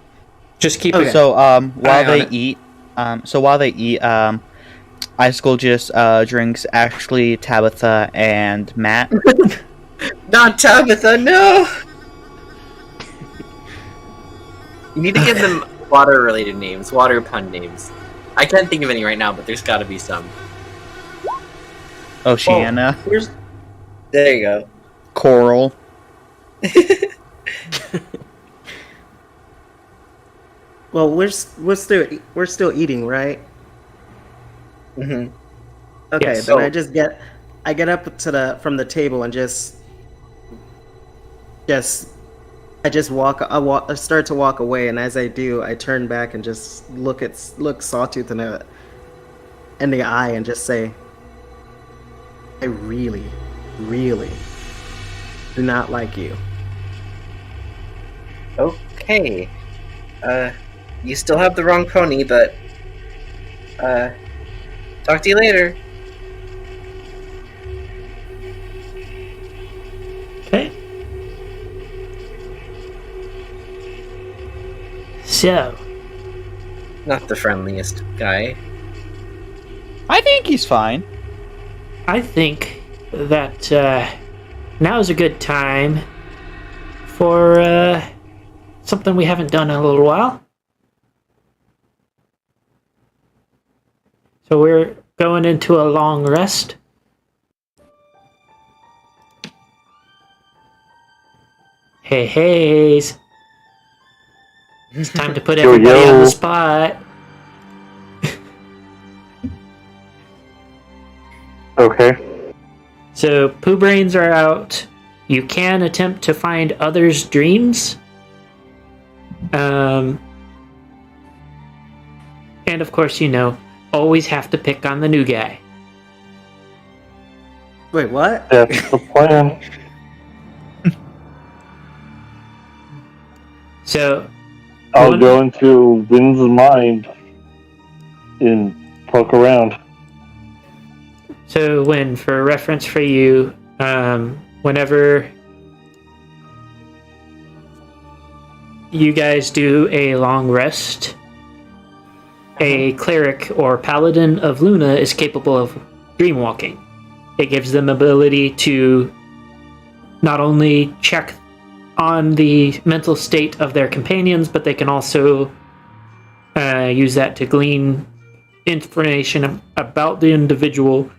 Speaker 1: just keep it.
Speaker 5: So while
Speaker 1: Eye on
Speaker 5: they
Speaker 1: it.
Speaker 5: eat, Icicle just drinks Ashley, Tabitha, and Matt.
Speaker 2: Not Tabitha, no! You need to give them water-related names, water pun names. I can't think of any right now, but there's gotta be some.
Speaker 5: Oceana,
Speaker 2: There you go.
Speaker 5: Coral.
Speaker 3: Well, we're still eating, right?
Speaker 2: Mm-hmm.
Speaker 3: Okay,
Speaker 1: Yes.
Speaker 3: then
Speaker 2: So-
Speaker 3: I get up to from the table and I start to walk away, and as I do, I turn back and just look Sawtooth in the eye and just say, I really, really do not like you.
Speaker 2: Okay. You still have the wrong pony, but talk to you later.
Speaker 1: Okay. So,
Speaker 2: Not the friendliest guy.
Speaker 5: I think he's fine.
Speaker 1: I think that now is a good time for something we haven't done in a little while. So we're going into a long rest. Hey, it's time to put everybody on the spot.
Speaker 7: Okay.
Speaker 1: So, poo brains are out. You can attempt to find others' dreams. And of course, always have to pick on the new guy.
Speaker 3: Wait, what?
Speaker 7: That's the plan.
Speaker 1: So,
Speaker 7: I'll go into Lynn's mind and poke around.
Speaker 1: So, for reference for you, whenever you guys do a long rest, a cleric or paladin of Luna is capable of dreamwalking. It gives them ability to not only check on the mental state of their companions, but they can also use that to glean information about the individual.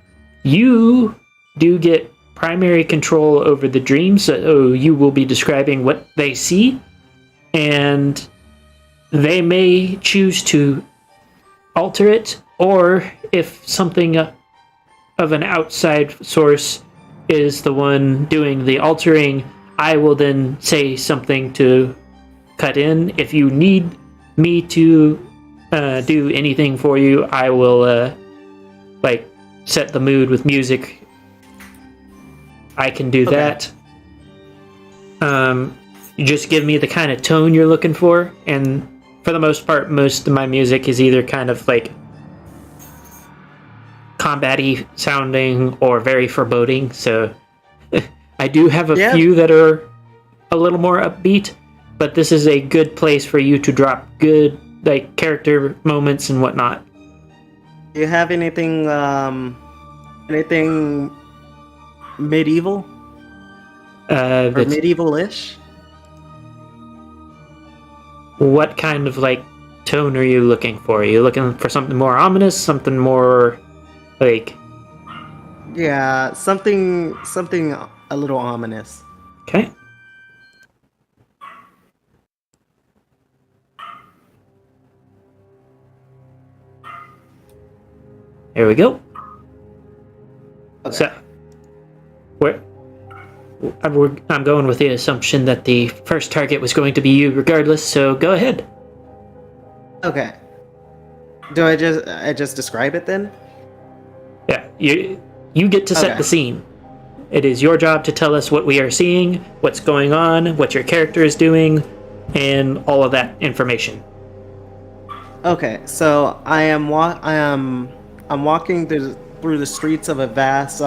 Speaker 1: You do get primary control over the dreams, so you will be describing what they see, and they may choose to alter it, or if something of an outside source is the one doing the altering, I will then say something to cut in. If you need me to do anything for you, I will set the mood with music. I can do that. You just give me the kind of tone you're looking for, and for the most part, most of my music is either kind of like combat-y sounding or very foreboding, so I do have a few that are a little more upbeat, but this is a good place for you to drop good character moments and whatnot.
Speaker 3: Do you have anything medieval? Or medieval-ish?
Speaker 1: What kind of tone are you looking for? Are you looking for something more ominous, something more
Speaker 3: Yeah, something a little ominous.
Speaker 1: Okay. Here we go.
Speaker 3: Okay.
Speaker 1: So, I'm going with the assumption that the first target was going to be you regardless, so go ahead.
Speaker 3: Okay. Do I just describe it then?
Speaker 1: Yeah, you get to set the scene. It is your job to tell us what we are seeing, what's going on, what your character is doing, and all of that information.
Speaker 3: Okay, so I'm walking through the streets of a vast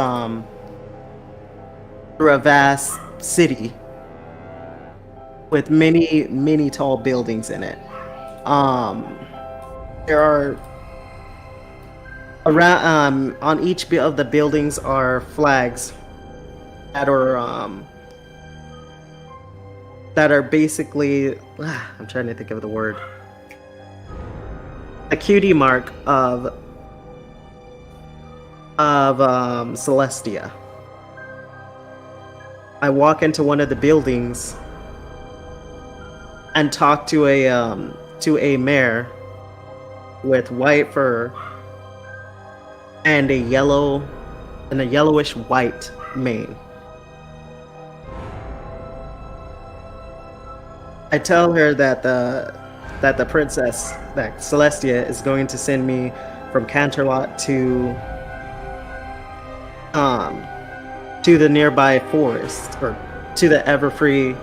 Speaker 3: city with many tall buildings in it. There are around on each of the buildings are flags that are basically I'm trying to think of the word. A cutie mark of Celestia. I walk into one of the buildings and talk to a mare with white fur and a yellowish white mane. I tell her that the princess, that Celestia, is going to send me from Canterlot to the nearby forest, or to the Everfree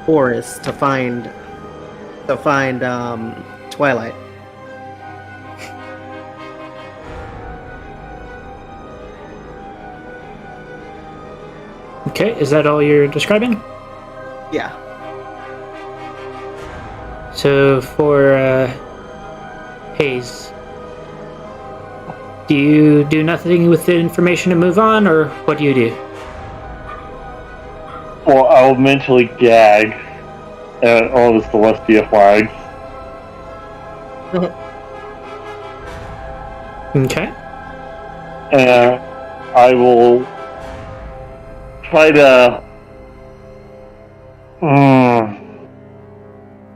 Speaker 3: forest, to find Twilight.
Speaker 1: Okay, is that all you're describing?
Speaker 3: Yeah.
Speaker 1: So for Hayes, do you do nothing with the information to move on, or what do you do?
Speaker 7: Well, I'll mentally gag at all the Celestia flags.
Speaker 1: Okay.
Speaker 7: And I will try to...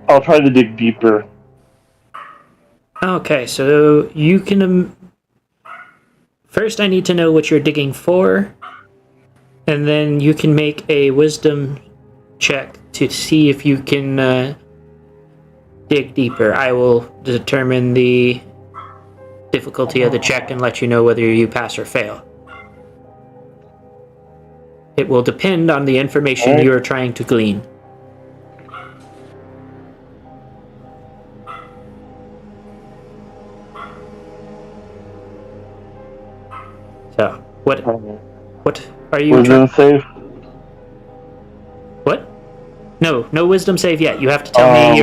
Speaker 7: I'll try to dig deeper.
Speaker 1: Okay, so you can... First, I need to know what you're digging for, and then you can make a wisdom check to see if you can dig deeper. I will determine the difficulty of the check and let you know whether you pass or fail. It will depend on the information you are trying to glean. So, what are you
Speaker 7: Wisdom save?
Speaker 1: What? No wisdom save yet. You have to tell me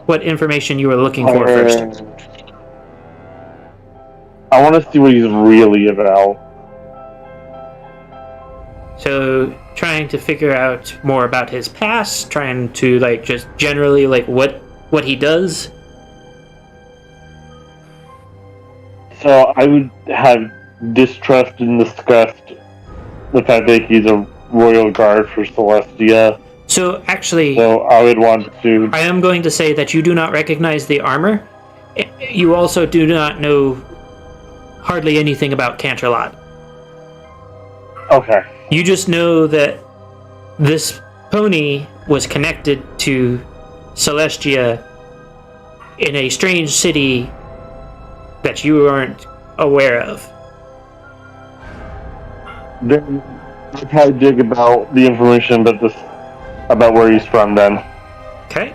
Speaker 1: what information you were looking for first.
Speaker 7: I want to see what he's really about.
Speaker 1: So, trying to figure out more about his past, trying to just generally what he does.
Speaker 7: So I would have distrust and disgust the fact that he's a royal guard for Celestia.
Speaker 1: So actually,
Speaker 7: So I would want to...
Speaker 1: I am going to say that you do not recognize the armor. You also do not know hardly anything about Canterlot.
Speaker 7: Okay.
Speaker 1: You just know that this pony was connected to Celestia in a strange city that you aren't aware of.
Speaker 7: Then I'll probably dig about the information about where he's from then.
Speaker 1: Okay.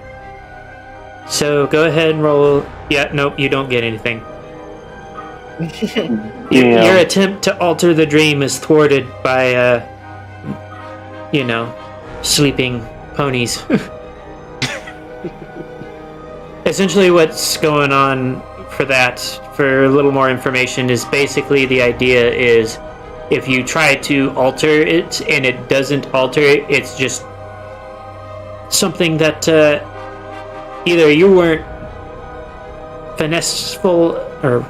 Speaker 1: So go ahead and roll. Yeah, nope, you don't get anything. Your attempt to alter the dream is thwarted by, sleeping ponies. Essentially, what's going on for a little more information, is basically the idea is if you try to alter it and it doesn't alter it, it's just something that either you weren't finesseful, or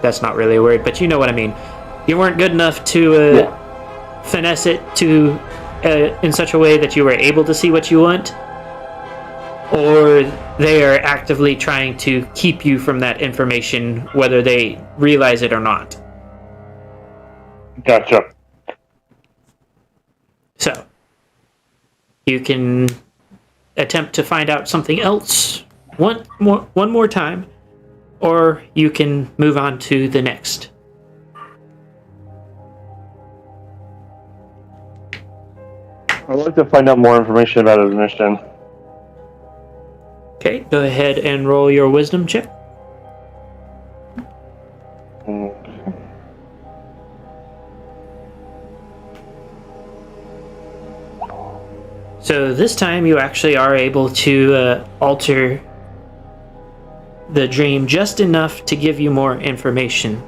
Speaker 1: that's not really a word, but you know what I mean. You weren't good enough to finesse it to in such a way that you were able to see what you want, or they are actively trying to keep you from that information, whether they realize it or not.
Speaker 7: Gotcha.
Speaker 1: So, you can attempt to find out something else one more time, or you can move on to the next.
Speaker 7: I'd like to find out more information about his mission.
Speaker 1: Okay, go ahead and roll your wisdom check. So this time you actually are able to alter the dream just enough to give you more information.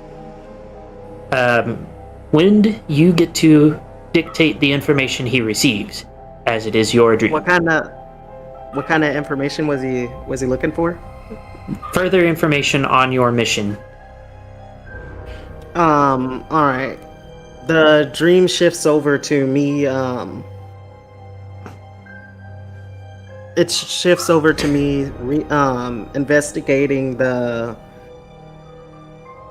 Speaker 1: Wind, you get to dictate the information he receives, as it is your dream.
Speaker 3: What kind of information was he looking for?
Speaker 1: Further information on your mission.
Speaker 3: All right. The dream shifts over to me. It shifts over to me investigating the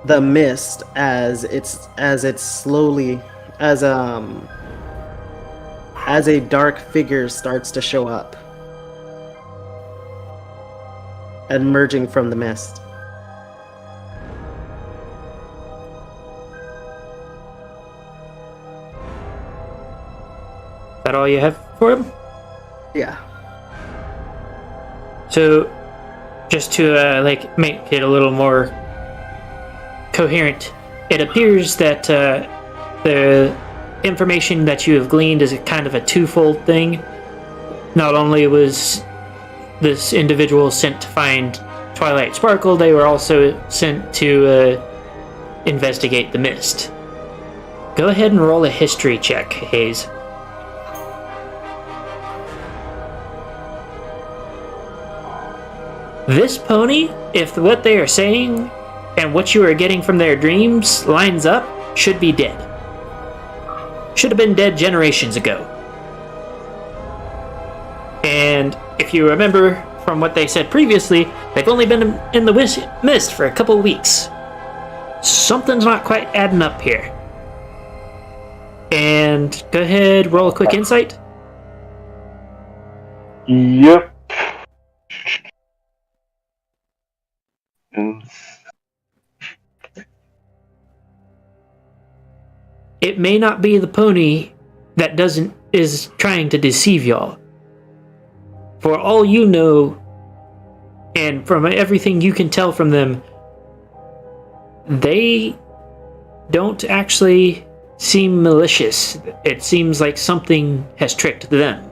Speaker 3: the mist as it's slowly as a dark figure starts to show up, emerging from the mist.
Speaker 1: Is that all you have for him?
Speaker 3: Yeah.
Speaker 1: So, just to make it a little more coherent, it appears that the information that you have gleaned is a kind of a twofold thing. Not only was this individual sent to find Twilight Sparkle, they were also sent to investigate the mist. Go ahead and roll a history check, Hayes. This pony, if what they are saying and what you are getting from their dreams lines up, should be dead. Should have been dead generations ago. And if you remember from what they said previously, they've only been in the mist for a couple weeks. Something's not quite adding up here. And go ahead, roll a quick insight.
Speaker 7: Yep.
Speaker 1: It may not be the pony that is trying to deceive y'all. For all you know, and from everything you can tell from them, they don't actually seem malicious. It seems like something has tricked them.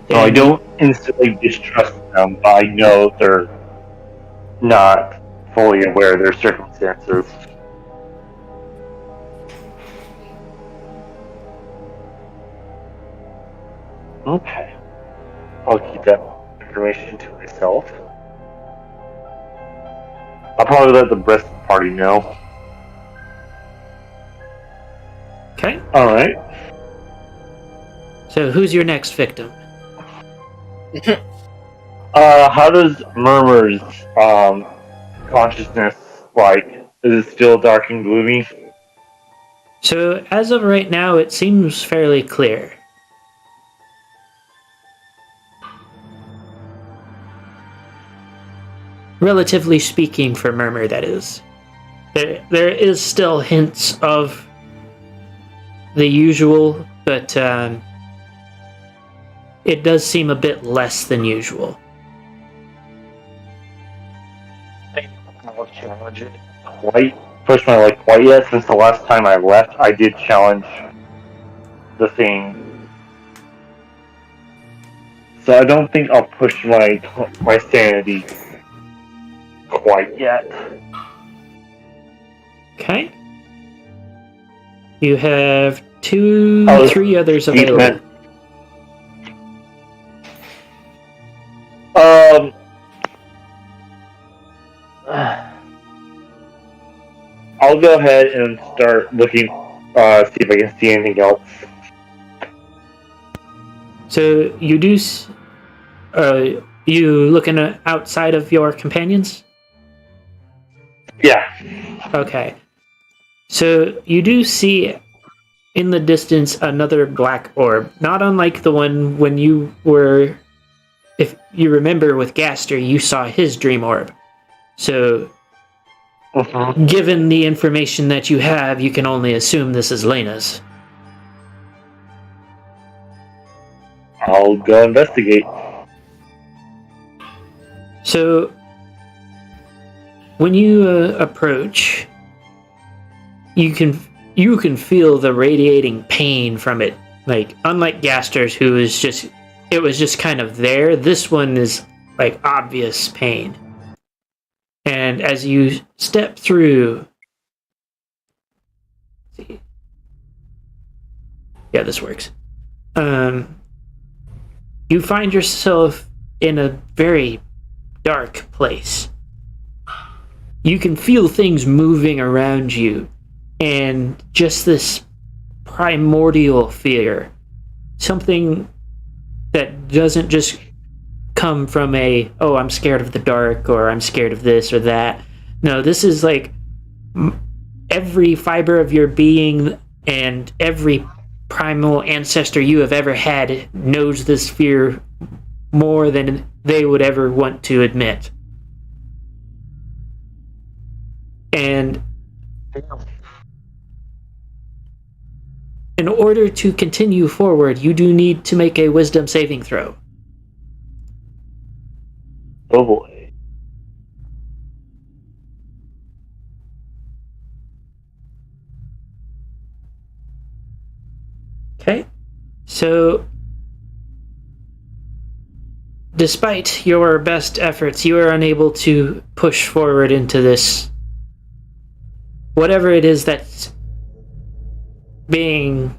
Speaker 7: So I don't instantly distrust them, but I know they're not fully aware of their circumstances. Okay. I'll keep that information to myself. I'll probably let the rest of the party know.
Speaker 1: Okay.
Speaker 7: Alright.
Speaker 1: So who's your next victim?
Speaker 7: How does Murmur's consciousness like? Is it still dark and gloomy?
Speaker 1: So as of right now, it seems fairly clear. Relatively speaking, for Murmur, that is. There is still hints of the usual, but it does seem a bit less than usual.
Speaker 7: I'll challenge it. Personally, quite yet. Since the last time I left, I did challenge the thing. So I don't think I'll push my sanity quite yet.
Speaker 1: Okay. You have three others available.
Speaker 7: I'll go ahead and start looking, see if I can see anything else.
Speaker 1: So you do. You looking outside of your companions?
Speaker 7: Yeah.
Speaker 1: Okay. So you do see in the distance another black orb, not unlike the one when you were, if you remember with Gaster, you saw his dream orb. So, given the information that you have, you can only assume this is Lena's.
Speaker 7: I'll go investigate.
Speaker 1: So, when you approach, you can feel the radiating pain from it. Like, unlike Gaster's, who is just, it was just kind of there, this one is like obvious pain. And as you step through, see, yeah, this works. You find yourself in a very dark place. You can feel things moving around you, and just this primordial fear, something that doesn't just come from I'm scared of the dark, or I'm scared of this or that. No, this is like every fiber of your being and every primal ancestor you have ever had knows this fear more than they would ever want to admit. And in order to continue forward, you do need to make a wisdom saving throw.
Speaker 7: Oh boy.
Speaker 1: Okay? So, despite your best efforts, you are unable to push forward into this. Whatever it is that's being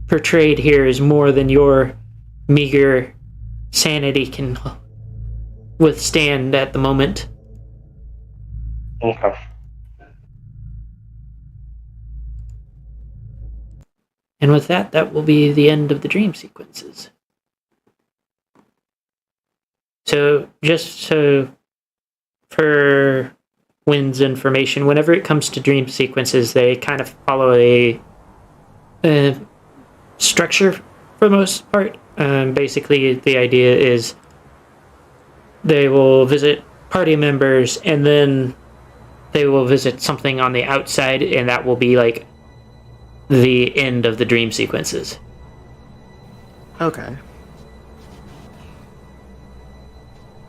Speaker 1: portrayed here is more than your meager sanity can withstand at the moment.
Speaker 7: Okay.
Speaker 1: And with that, that will be the end of the dream sequences. So, just so for Wynn's information, whenever it comes to dream sequences, they kind of follow a structure for the most part. Basically, the idea is they will visit party members, and then they will visit something on the outside, and that will be like the end of the dream sequences.
Speaker 3: Okay.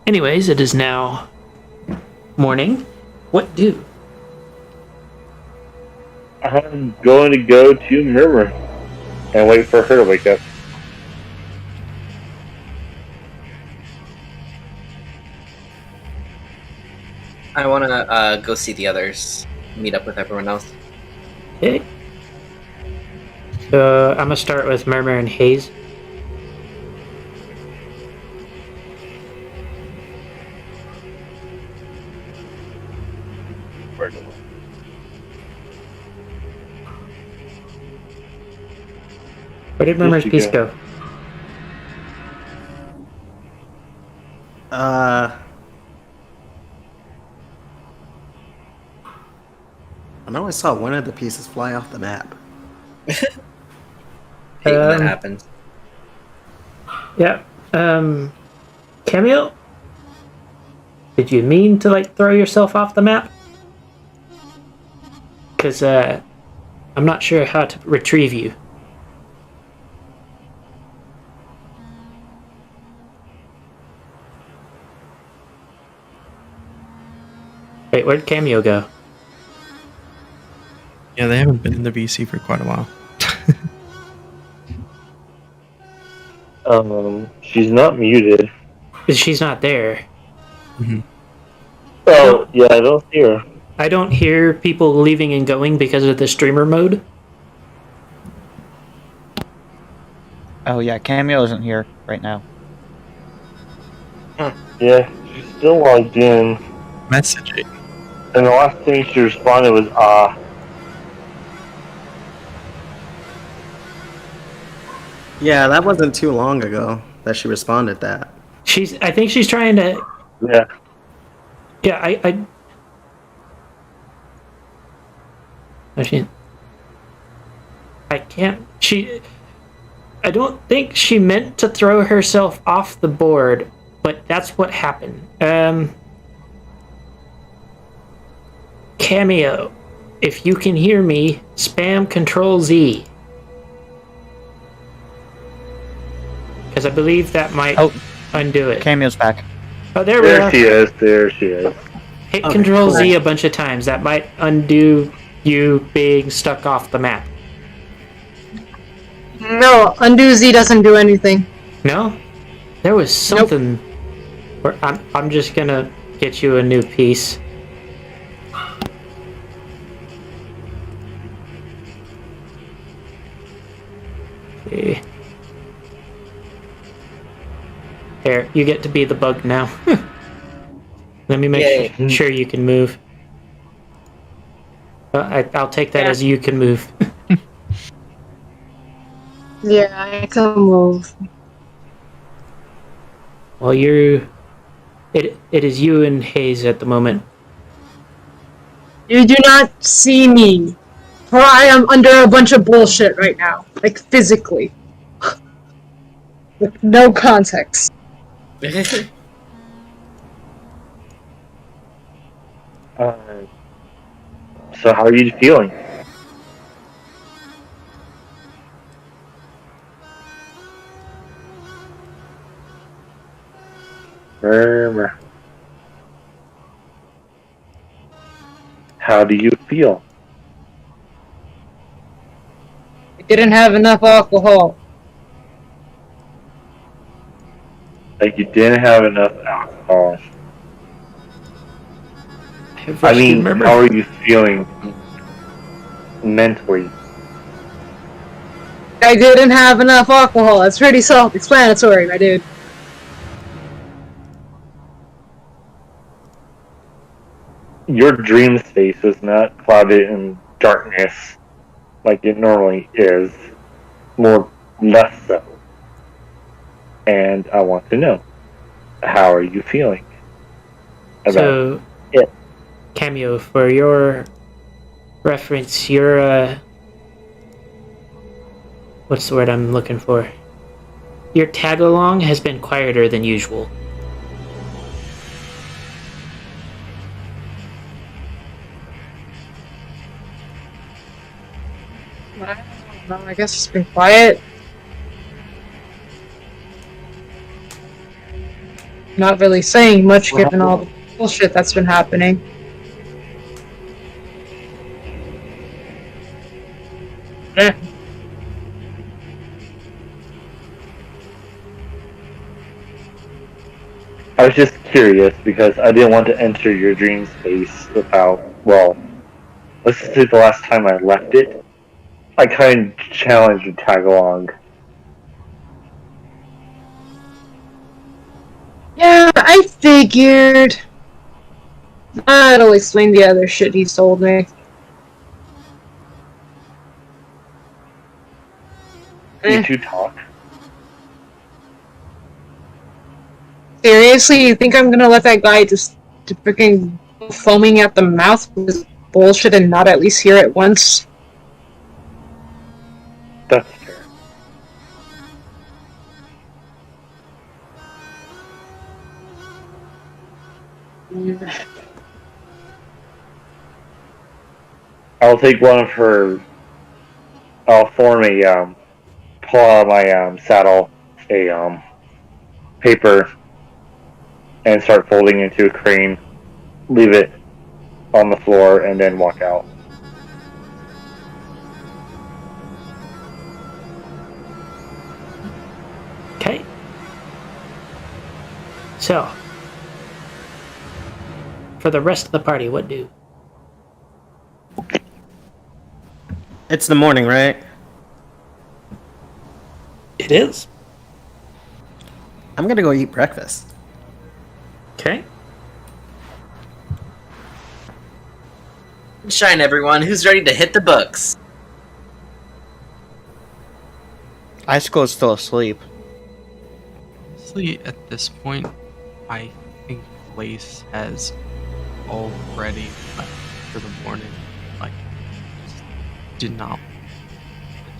Speaker 1: Anyways, it is now morning. What do?
Speaker 7: I'm going to go to Murmur and wait for her to wake up.
Speaker 2: I want to go see the others, meet up with everyone else.
Speaker 1: Okay. So I'm gonna start with Murmur and Haze. Where did Murmur's piece go?
Speaker 3: I know I saw one of the pieces fly off the map.
Speaker 2: Hate when that happens.
Speaker 1: Yeah. Camille? Did you mean to, throw yourself off the map? Because, I'm not sure how to retrieve you. Wait, where'd Cameo go?
Speaker 4: Yeah, they haven't been in the VC for quite a while.
Speaker 7: She's not muted.
Speaker 1: She's not there.
Speaker 4: Mm-hmm.
Speaker 7: Oh, yeah, I don't see her.
Speaker 1: I don't hear people leaving and going because of the streamer mode.
Speaker 5: Oh yeah, Cameo isn't here right now.
Speaker 7: Yeah, she's still logged in.
Speaker 4: Messaging.
Speaker 7: And the last thing she responded was,
Speaker 3: Yeah, that wasn't too long ago that she responded that.
Speaker 1: I think she's trying to...
Speaker 7: Yeah.
Speaker 1: Yeah, I can't... I don't think she meant to throw herself off the board, but that's what happened. Cameo, if you can hear me, spam Control-Z. Because I believe that might undo it.
Speaker 5: Cameo's back.
Speaker 1: Oh, there we are.
Speaker 7: There she is.
Speaker 1: Hit Control-Z a bunch of times. That might undo you being stuck off the map.
Speaker 6: No, undo Z doesn't do anything.
Speaker 1: No? There was something... Where I'm just gonna get you a new piece. Okay. There, you get to be the bug now. Let me make sure you can move. I'll take that as you can move.
Speaker 6: Yeah, I can move.
Speaker 1: Well, it is you and Hayes at the moment.
Speaker 6: You do not see me, for I am under a bunch of bullshit right now, like physically, with no context.
Speaker 7: So how are you feeling? How do you feel?
Speaker 6: I didn't have enough alcohol.
Speaker 7: Like you didn't have enough alcohol. I mean, how are you feeling mentally?
Speaker 6: I didn't have enough alcohol. It's pretty self-explanatory, my dude.
Speaker 7: Your dream space is not clouded in darkness like it normally is. Less so. And I want to know, how are you feeling about it?
Speaker 1: Cameo, for your reference, your what's the word I'm looking for? Your tag-along has been quieter than usual.
Speaker 6: I don't know, I guess it's been quiet. Not really saying much given all the bullshit that's been happening. Eh.
Speaker 7: I was just curious because I didn't want to enter your dream space without, well, let's just say the last time I left it, I kind of challenged the tag along.
Speaker 6: Yeah, I figured. That'll explain the other shit he's told me.
Speaker 7: You two talk.
Speaker 6: Seriously, you think I'm gonna let that guy just freaking foaming at the mouth with his bullshit and not at least hear it once?
Speaker 7: That's fair. I'll take one of her. I'll form a pull out of my saddle a paper and start folding into a crane. Leave it on the floor and then walk out.
Speaker 1: Okay. So, for the rest of the party, what do?
Speaker 3: It's the morning, right?
Speaker 1: It is.
Speaker 3: I'm gonna go eat breakfast.
Speaker 1: Okay.
Speaker 2: Shine, everyone. Who's ready to hit the books?
Speaker 5: Icicle is still asleep.
Speaker 4: Honestly, at this point, I think Lace has already left for the morning. Like, just did not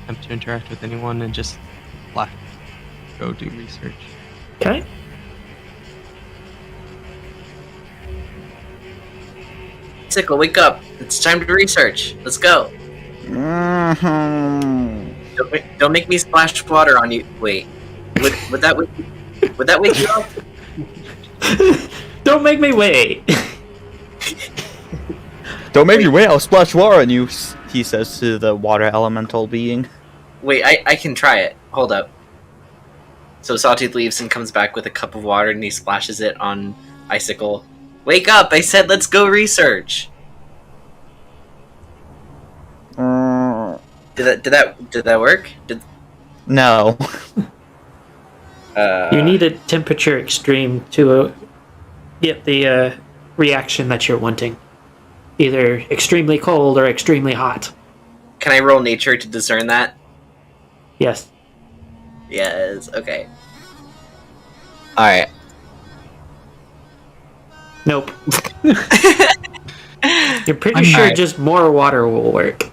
Speaker 4: attempt to interact with anyone and just left to go do research.
Speaker 1: Okay.
Speaker 2: Sickle, wake up. It's time to research. Let's go.
Speaker 5: Mm-hmm.
Speaker 2: Don't make me splash water on you. Wait. Would that wake you up?
Speaker 1: Don't make me wait.
Speaker 5: Don't make me wait, I'll splash water on you, he says to the water elemental being.
Speaker 2: Wait, I can try it. Hold up. So Sawtooth leaves and comes back with a cup of water and he splashes it on Icicle. Wake up! I said let's go research. Did that work?
Speaker 5: No.
Speaker 1: You need a temperature extreme to get the reaction that you're wanting. Either extremely cold or extremely hot.
Speaker 2: Can I roll nature to discern that?
Speaker 1: Yes.
Speaker 2: Yes, okay. Alright.
Speaker 1: Nope. You're pretty sure
Speaker 2: Alright.
Speaker 1: just more water will work.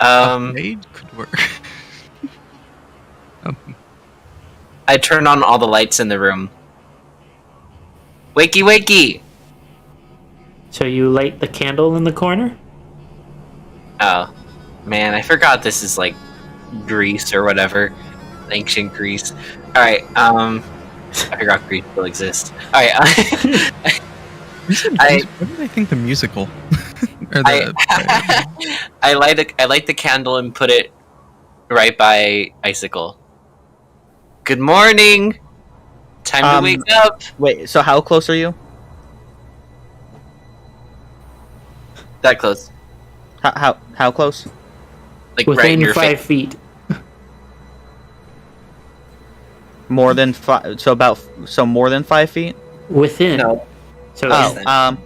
Speaker 4: Upgrade could work.
Speaker 2: I turn on all the lights in the room. Wakey, wakey!
Speaker 1: So you light the candle in the corner?
Speaker 2: Oh, man, I forgot this is like Greece or whatever. Ancient Greece. Alright, I forgot Greece still exists. Alright,
Speaker 4: What did I think the musical? Or the,
Speaker 2: I light the candle and put it right by Icicle. Good morning! Time to wake up!
Speaker 5: Wait, so how close are you?
Speaker 2: That close.
Speaker 5: How close?
Speaker 2: Like right in
Speaker 1: Within
Speaker 2: your
Speaker 1: 5
Speaker 2: face.
Speaker 1: feet.
Speaker 5: More than 5? So more than 5 feet?
Speaker 1: Within.
Speaker 2: No.
Speaker 1: So
Speaker 5: Oh,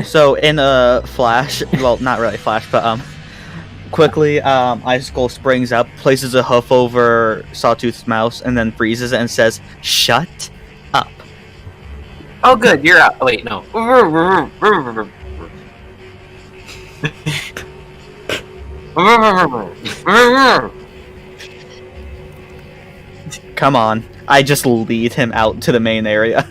Speaker 5: so in a flash, well, not really flash, but quickly, Icicle springs up, places a hoof over Sawtooth's mouse, and then freezes it and says, "Shut up."
Speaker 2: Oh, good, you're out. Oh, wait, no.
Speaker 5: Come on. I just lead him out to the main area.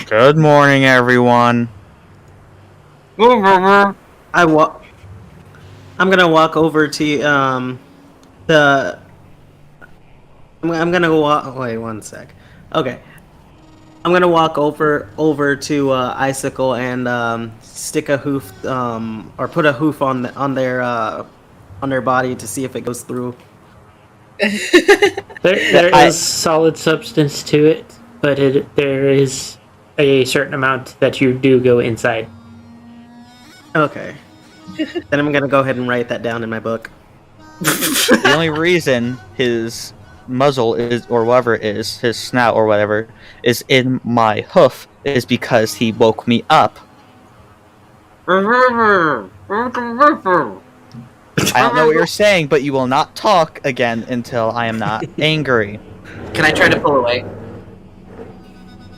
Speaker 5: Good morning, everyone.
Speaker 3: I'm gonna walk over to the. I'm gonna walk. Wait one sec. Okay. I'm gonna walk over to Icicle and stick a hoof or put a hoof on their body to see if it goes through.
Speaker 1: there is solid substance to it, but there is a certain amount that you do go inside.
Speaker 3: Okay. Then I'm gonna go ahead and write that down in my book.
Speaker 5: The only reason his muzzle is, or whatever it is, his snout or whatever, is in my hoof is because he woke me up. I don't know what you're saying, but you will not talk again until I am not angry.
Speaker 2: Can I try to pull away?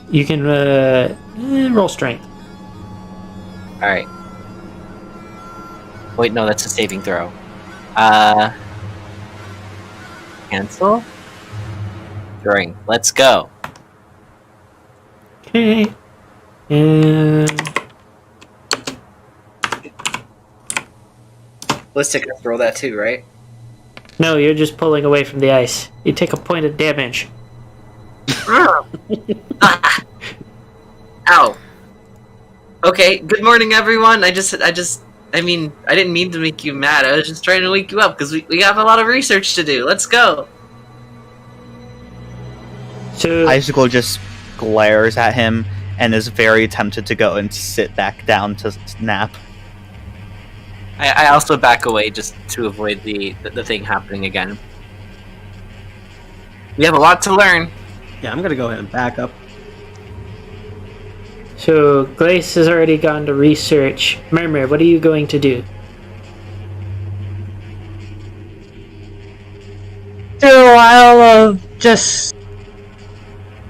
Speaker 1: You can roll strength.
Speaker 2: Alright. Wait, no, that's a saving throw. Cancel? Throwing. Let's go.
Speaker 1: Okay. And
Speaker 2: Ballistic can throw that too, right?
Speaker 1: no, you're just pulling away from the ice. You take a point of damage.
Speaker 2: Ow. Okay, good morning, everyone. I mean, I didn't mean to make you mad. I was just trying to wake you up because we have a lot of research to do. Let's go.
Speaker 1: So
Speaker 5: Icicle just glares at him and is very tempted to go and sit back down to nap.
Speaker 2: I also back away just to avoid the thing happening again. We have a lot to learn.
Speaker 3: Yeah, I'm gonna go ahead and back up.
Speaker 1: So Glace has already gone to research. Murmur, what are you going to do?
Speaker 6: So I'll just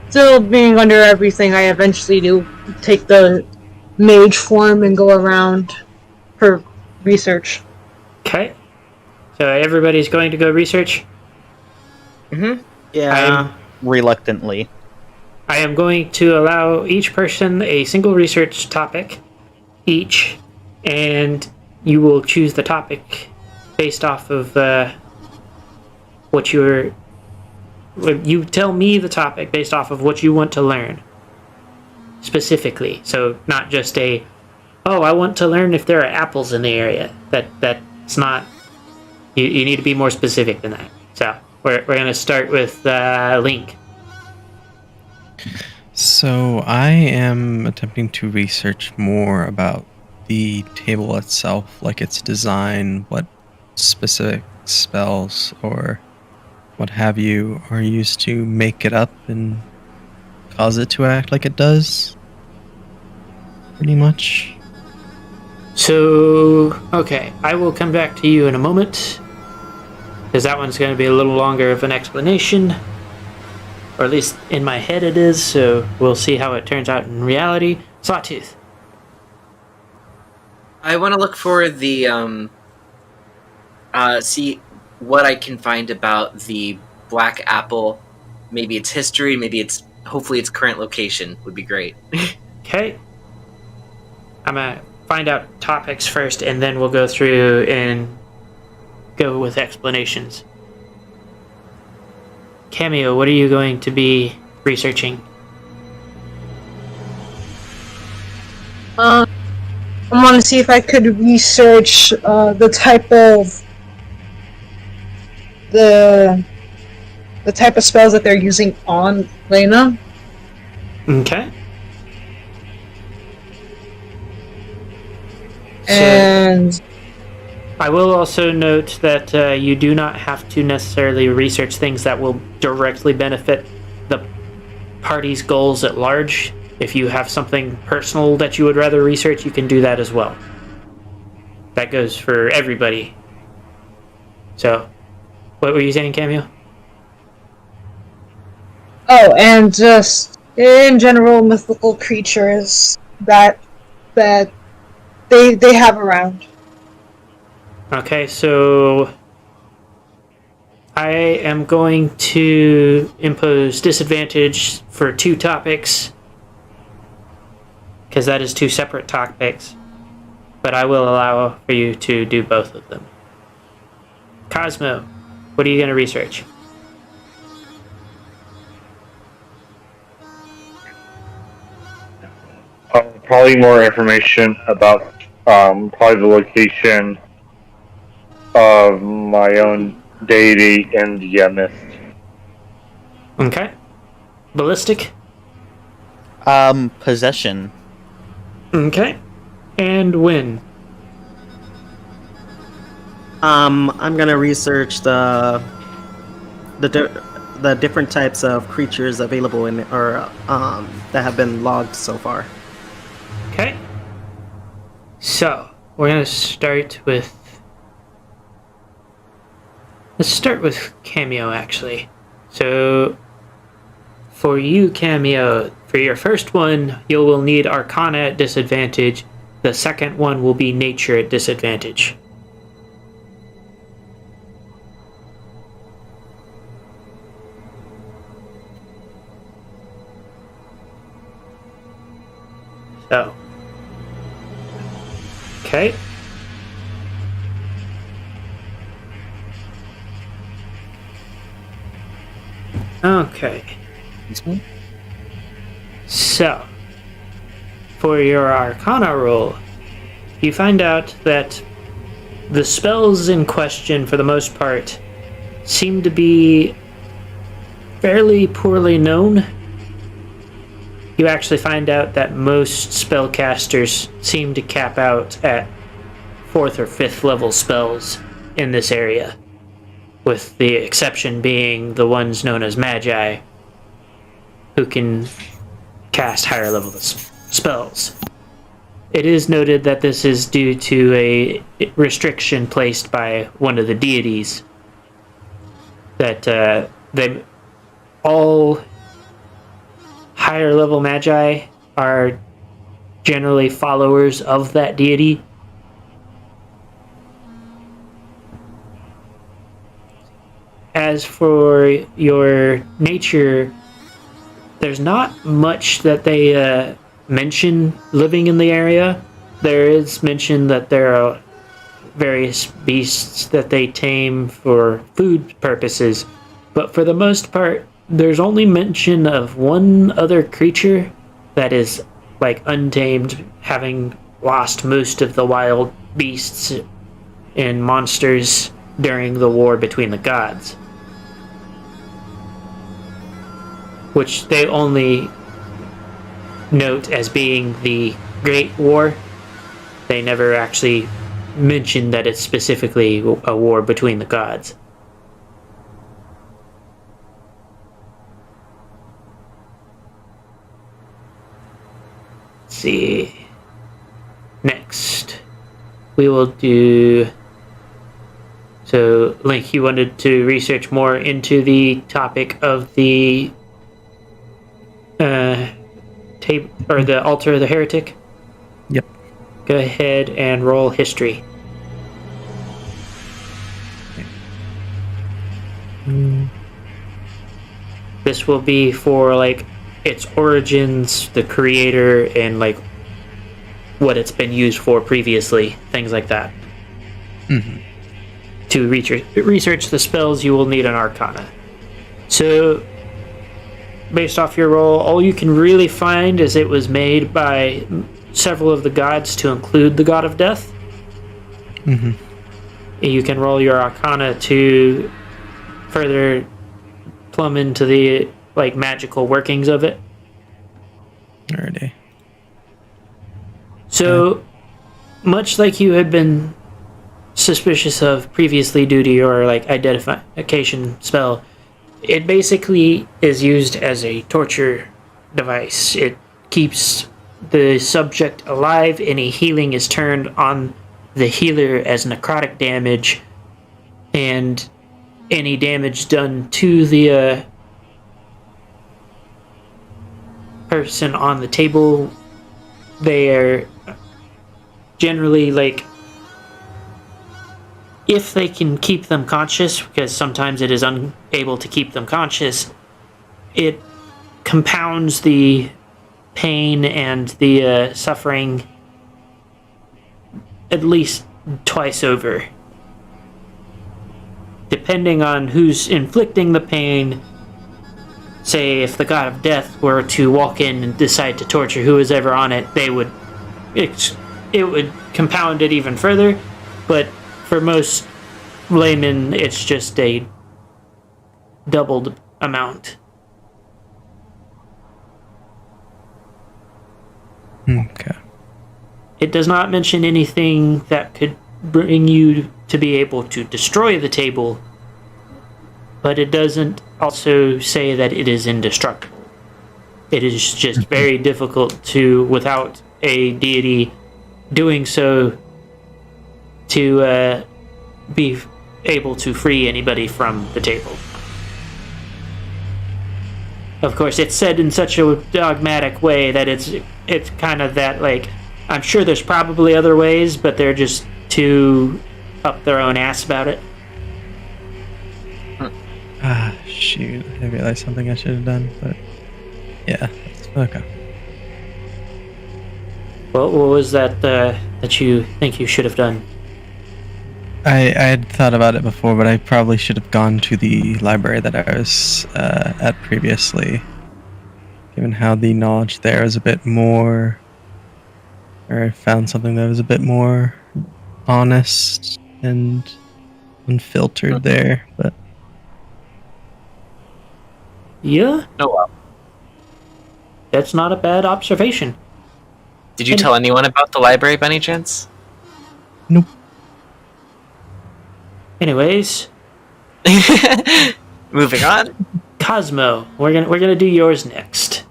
Speaker 6: still being under everything. I eventually do take the mage form and go around for research.
Speaker 1: Okay. So everybody's going to go research?
Speaker 2: Mm-hmm.
Speaker 3: Yeah.
Speaker 5: Reluctantly.
Speaker 1: I am going to allow each person a single research topic each, and you will choose the topic based off of what you're... You tell me the topic based off of what you want to learn specifically. So not just I want to learn if there are apples in the area. That's not... You need to be more specific than that. So we're going to start with Link.
Speaker 4: So I am attempting to research more about the table itself, like its design, what specific spells or what have you are used to make it up and cause it to act like it does. Pretty much.
Speaker 1: So, okay, I will come back to you in a moment, because that one's going to be a little longer of an explanation, or at least in my head it is, so we'll see how it turns out in reality. Sawtooth.
Speaker 2: I want to look for the see what I can find about the Black Apple. Maybe its history, hopefully its current location would be great.
Speaker 1: Okay. I'm going to find out topics first, and then we'll go through and go with explanations. Cameo, what are you going to be researching?
Speaker 6: I want to see if I could research the type of spells that they're using on Lena.
Speaker 1: Okay.
Speaker 6: And
Speaker 1: I will also note that you do not have to necessarily research things that will directly benefit the party's goals at large. If you have something personal that you would rather research, you can do that as well. That goes for everybody. So, what were you saying, Cameo?
Speaker 6: oh, and just in general mythical creatures that they have around.
Speaker 1: Okay, so I am going to impose disadvantage for 2 topics, because that is 2 separate topics, but I will allow for you to do both of them. Cosmo, what are you going to research?
Speaker 7: Probably more information about probably the location of my own deity in the mist.
Speaker 1: Okay. Ballistic?
Speaker 5: Possession.
Speaker 1: Okay. And Win?
Speaker 3: I'm gonna research the different types of creatures available in or that have been logged so far.
Speaker 1: Okay. So, we're going to start with... Let's start with Cameo, actually. So, for you, Cameo, for your first one, you will need Arcana at disadvantage. The second one will be Nature at disadvantage. So. Okay. Okay. So, for your Arcana roll, you find out that the spells in question, for the most part, seem to be fairly poorly known. You actually find out that most spellcasters seem to cap out at 4th or 5th level spells in this area, with the exception being the ones known as Magi, who can cast higher level spells. It is noted that this is due to a restriction placed by one of the deities, that all higher level Magi are generally followers of that deity. As for your nature, there's not much that they mention living in the area. There is mention that there are various beasts that they tame for food purposes, but for the most part, there's only mention of one other creature that is like untamed, having lost most of the wild beasts and monsters during the war between the gods, which they only note as being the Great War. They never actually mention that it's specifically a war between the gods. Let's see. Next. we will do... So, Link, you wanted to research more into the topic of the tape or the altar of the heretic?
Speaker 4: Yep.
Speaker 1: Go ahead and roll history. This will be for like its origins, the creator, and like what it's been used for previously, things like that.
Speaker 4: Mm-hmm.
Speaker 1: To research the spells, you will need an Arcana. So, based off your roll, all you can really find is it was made by several of the gods to include the god of death.
Speaker 4: Mm-hmm.
Speaker 1: You can roll your Arcana to further plumb into the like magical workings of it.
Speaker 4: Alrighty.
Speaker 1: So, much like you had been suspicious of previously due to your like identification spell, it basically is used as a torture device. It keeps the subject alive. Any healing is turned on the healer as necrotic damage, and any damage done to the person on the table, they are generally like, if they can keep them conscious, because sometimes it is unable to keep them conscious, it compounds the pain and the suffering at least twice over. Depending on who's inflicting the pain, say if the god of death were to walk in and decide to torture who is ever on it, it would compound it even further, but for most laymen, it's just a doubled amount.
Speaker 4: Okay.
Speaker 1: It does not mention anything that could bring you to be able to destroy the table, but it doesn't also say that it is indestructible. It is just very difficult to, without a deity doing so, to be able to free anybody from the table. Of course, it's said in such a dogmatic way that it's kind of that, like, I'm sure there's probably other ways, but they're just too up their own ass about it.
Speaker 4: Ah, shoot. I realized something I should have done, but yeah, that's okay.
Speaker 1: What was that that you think you should have done?
Speaker 4: I had thought about it before, but I probably should have gone to the library that I was at previously, given how the knowledge there is a bit more, or I found something that was a bit more honest and unfiltered there, but...
Speaker 1: Yeah?
Speaker 2: Oh, wow.
Speaker 1: That's not a bad observation.
Speaker 2: Did you tell anyone about the library by any chance?
Speaker 4: Nope.
Speaker 1: Anyways,
Speaker 2: moving on.
Speaker 1: Cosmo, we're gonna do yours next.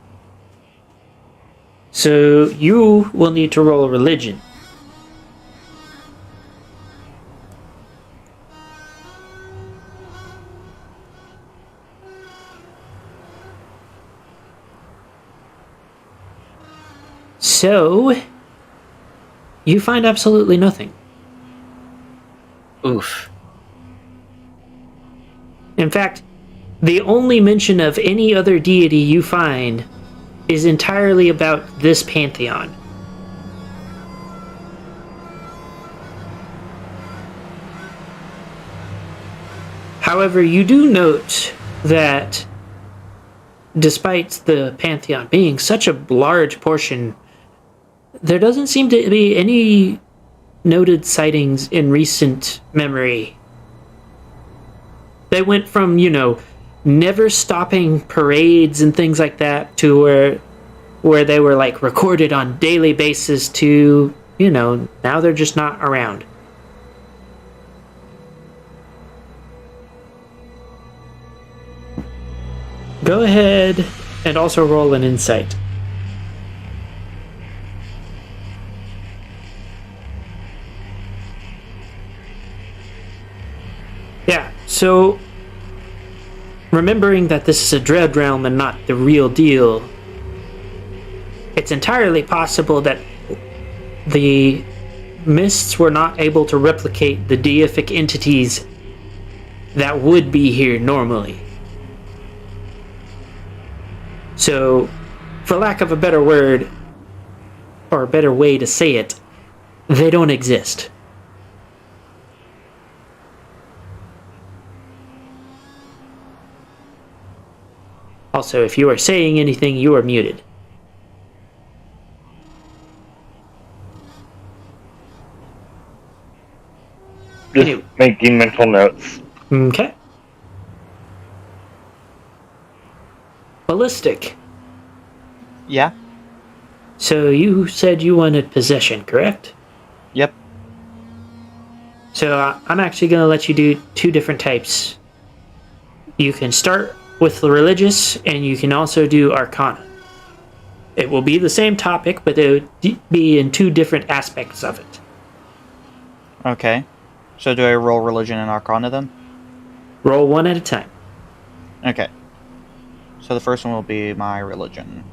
Speaker 1: So you will need to roll religion. So you find absolutely nothing.
Speaker 2: Oof.
Speaker 1: In fact, the only mention of any other deity you find is entirely about this pantheon. However, you do note that despite the pantheon being such a large portion, there doesn't seem to be any noted sightings in recent memory. They went from, never stopping parades and things like that to where they were like recorded on daily basis to, now they're just not around. Go ahead and also roll an insight. So, remembering that this is a dread realm and not the real deal, it's entirely possible that the mists were not able to replicate the deific entities that would be here normally. So, for lack of a better word, or a better way to say it, they don't exist. Also, if you are saying anything, you are muted.
Speaker 7: Just making mental notes.
Speaker 1: Okay. Ballistic.
Speaker 5: Yeah.
Speaker 1: So you said you wanted possession, correct?
Speaker 5: Yep.
Speaker 1: So I'm actually going to let you do two different types. You can start with the religious, and you can also do arcana. It will be the same topic, but it would be in two different aspects of it.
Speaker 5: Okay. So do I roll religion and arcana then?
Speaker 1: Roll one at a time.
Speaker 5: Okay. So the first one will be my religion.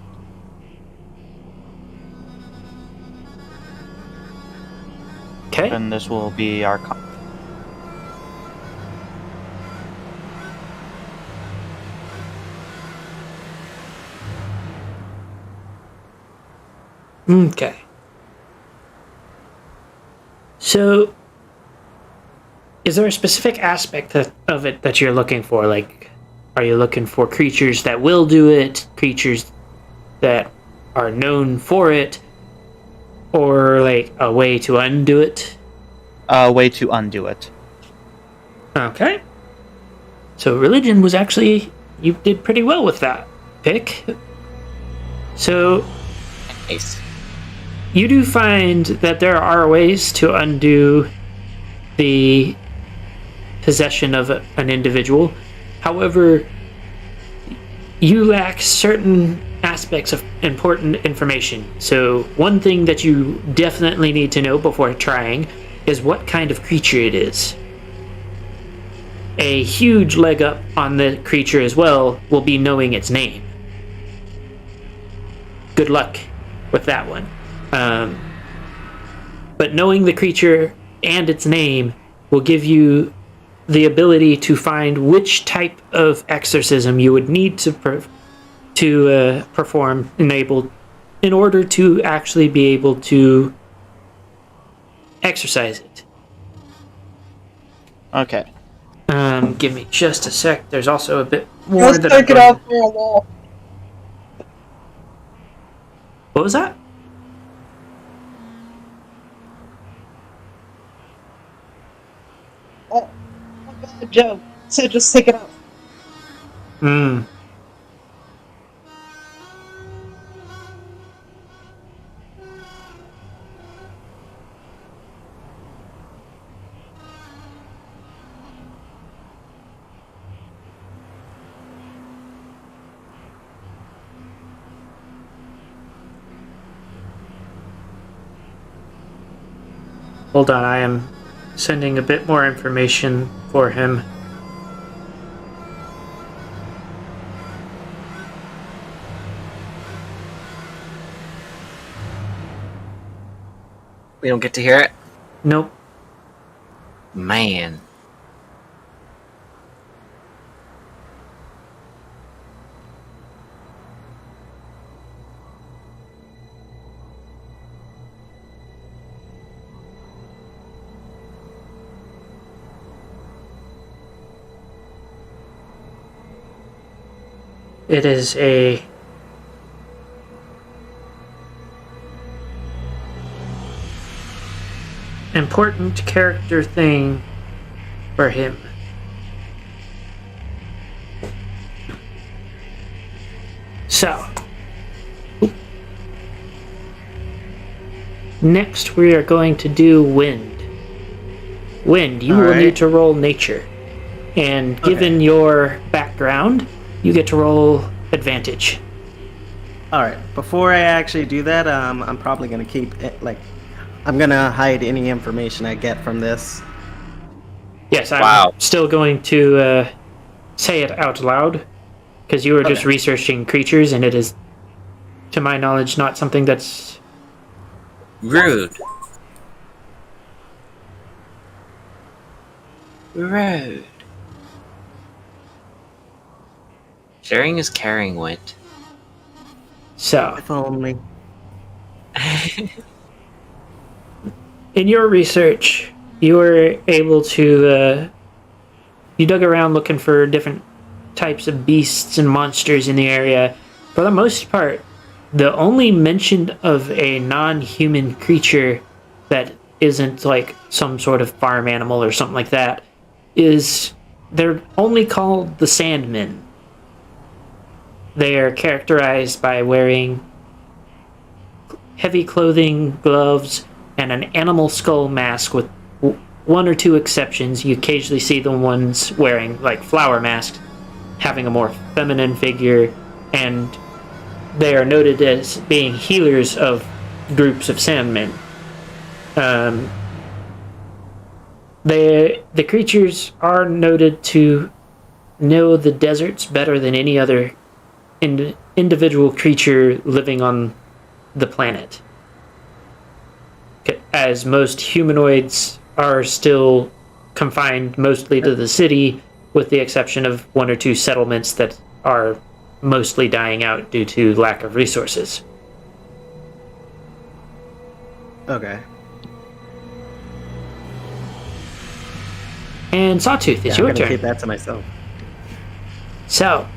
Speaker 1: Okay.
Speaker 5: And this will be arcana.
Speaker 1: Okay. So, is there a specific aspect of it that you're looking for? Like, are you looking for creatures that will do it, creatures that are known for it, or like a way to undo it?
Speaker 5: A way to undo it.
Speaker 1: Okay. So religion was actually, you did pretty well with that pick. So
Speaker 2: Nice.
Speaker 1: you do find that there are ways to undo the possession of an individual. However, you lack certain aspects of important information. So one thing that you definitely need to know before trying is what kind of creature it is. A huge leg up on the creature as well will be knowing its name. Good luck with that one. But knowing the creature and its name will give you the ability to find which type of exorcism you would need to perform in order to actually be able to exorcise it.
Speaker 5: Okay.
Speaker 1: Give me just a sec. There's also a bit more
Speaker 6: Let's
Speaker 1: that
Speaker 6: take it out for a wall.
Speaker 1: What was that?
Speaker 6: Oh my god, Joe. So just take it out.
Speaker 1: Hold on, I am sending a bit more information for him.
Speaker 2: We don't get to hear it?
Speaker 1: Nope.
Speaker 2: Man.
Speaker 1: It is a important character thing for him. So, next we are going to do wind. Wind, you will need to roll nature. And given your background, you get to roll advantage.
Speaker 3: Alright, before I actually do that, I'm probably going to keep it, I'm going to hide any information I get from this.
Speaker 1: Yes, I'm
Speaker 2: Wow.
Speaker 1: still going to say it out loud, because you were just
Speaker 3: Okay.
Speaker 1: researching creatures, and it is, to my knowledge, not something that's...
Speaker 2: Rude. Rude. Sharing is caring, Wint.
Speaker 1: So,
Speaker 3: If only.
Speaker 1: in your research, you were able to... you dug around looking for different types of beasts and monsters in the area. For the most part, the only mention of a non-human creature that isn't like some sort of farm animal or something like that is they're only called the Sandmen. They are characterized by wearing heavy clothing, gloves, and an animal skull mask with one or two exceptions. You occasionally see the ones wearing like flower masks, having a more feminine figure, and they are noted as being healers of groups of Sandmen. The creatures are noted to know the deserts better than any other individual creature living on the planet, as most humanoids are still confined mostly to the city, with the exception of one or two settlements that are mostly dying out due to lack of resources.
Speaker 3: Okay.
Speaker 1: And Sawtooth, it's
Speaker 3: I'm
Speaker 1: your
Speaker 3: gonna
Speaker 1: turn.
Speaker 3: keep that to myself.
Speaker 1: So,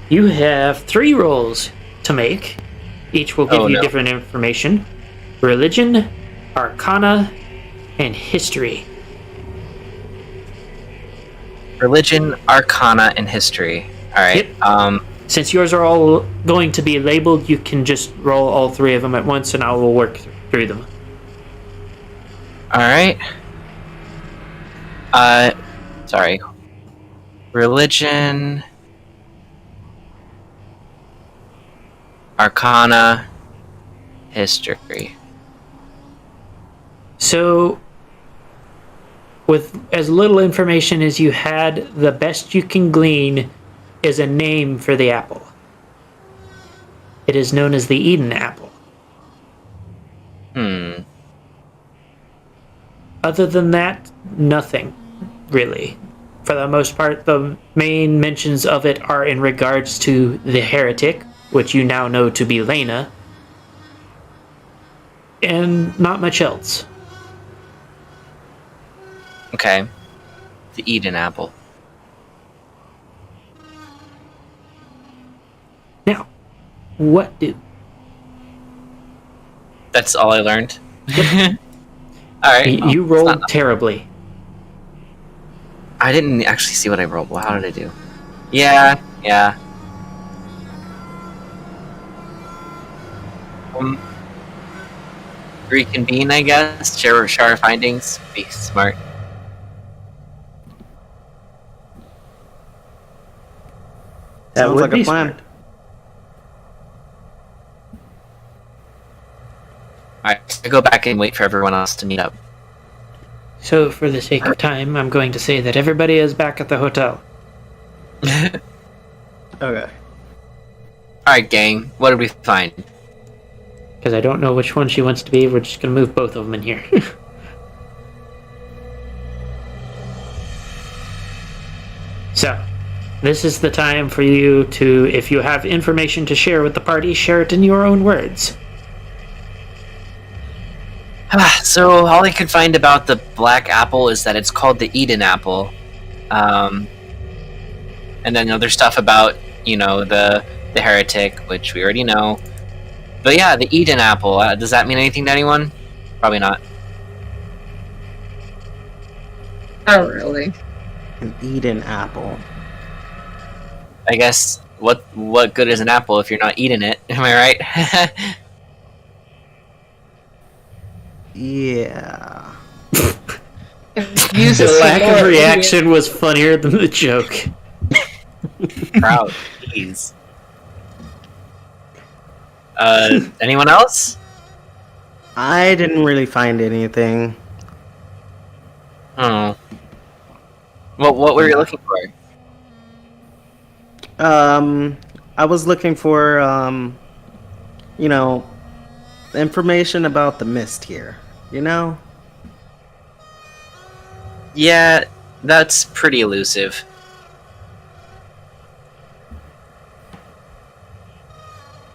Speaker 1: you have 3 rolls to make. Each will give you different information. Religion, Arcana, and History.
Speaker 2: Religion, Arcana, and History. Alright.
Speaker 1: Yep. Since yours are all going to be labeled, you can just roll all 3 of them at once, and I will work through them.
Speaker 2: Alright. Sorry. Religion, Arcana, History.
Speaker 1: So, with as little information as you had, the best you can glean is a name for the apple. It is known as the Eden apple. Other than that, nothing, really. For the most part, the main mentions of it are in regards to the heretic, which you now know to be Lena, and not much else.
Speaker 2: Okay. The Eden apple.
Speaker 1: Now, what do?
Speaker 2: That's all I learned. Alright. well,
Speaker 1: You
Speaker 2: it's
Speaker 1: rolled
Speaker 2: not-
Speaker 1: terribly.
Speaker 2: I didn't actually see what I rolled. Well, how did I do? Yeah. Reconvene, I guess. Share our findings. Be smart.
Speaker 1: That
Speaker 3: Sounds
Speaker 1: would
Speaker 3: like
Speaker 1: be
Speaker 3: a plan.
Speaker 1: smart.
Speaker 2: Alright, I go back and wait for everyone else to meet up.
Speaker 1: So, for the sake of time, I'm going to say that everybody is back at the hotel.
Speaker 3: Okay.
Speaker 2: Alright, gang. What did we find?
Speaker 1: Because I don't know which one she wants to be, we're just going to move both of them in here. So, this is the time for you to, if you have information to share with the party, share it in your own words.
Speaker 2: So, all I could find about the black apple is that it's called the Eden apple. And then other stuff about, the heretic, which we already know. But yeah, the Eden apple. Does that mean anything to anyone? Probably not.
Speaker 6: Not really.
Speaker 3: An Eden apple.
Speaker 2: I guess, what good is an apple if you're not eating it? Am I right?
Speaker 3: Yeah.
Speaker 6: Use
Speaker 1: The
Speaker 6: it
Speaker 1: lack
Speaker 6: for
Speaker 1: of
Speaker 6: more,
Speaker 1: reaction was funnier than the joke.
Speaker 2: Proud. Jeez. Anyone else?
Speaker 3: I didn't really find anything.
Speaker 2: Oh. Well, what were you looking for?
Speaker 3: I was looking for, you know, information about the mist here. You know?
Speaker 2: Yeah, that's pretty elusive.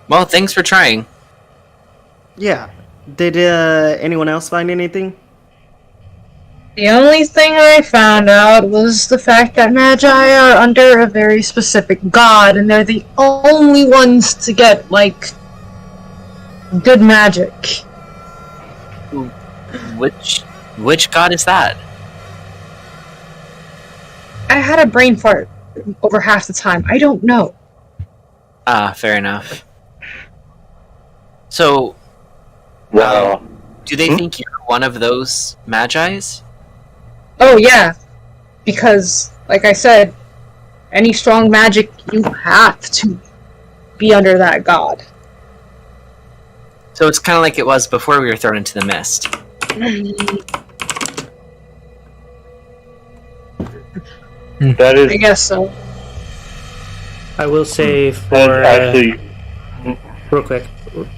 Speaker 2: Well, thanks for trying.
Speaker 3: Yeah. Did anyone else find anything?
Speaker 6: The only thing I found out was the fact that Magi are under a very specific god, and they're the only ones to get, like, good magic.
Speaker 2: Which god is that?
Speaker 6: I had a brain fart over half the time. I don't know.
Speaker 2: Ah, fair enough. So,
Speaker 7: Wow.
Speaker 2: do they think you're one of those Magi's?
Speaker 6: Oh, yeah. Because, like I said, any strong magic, you have to be under that god.
Speaker 2: So it's kind of like it was before we were thrown into the mist.
Speaker 7: That is
Speaker 6: I guess so.
Speaker 1: I will say for
Speaker 7: actually
Speaker 1: real quick.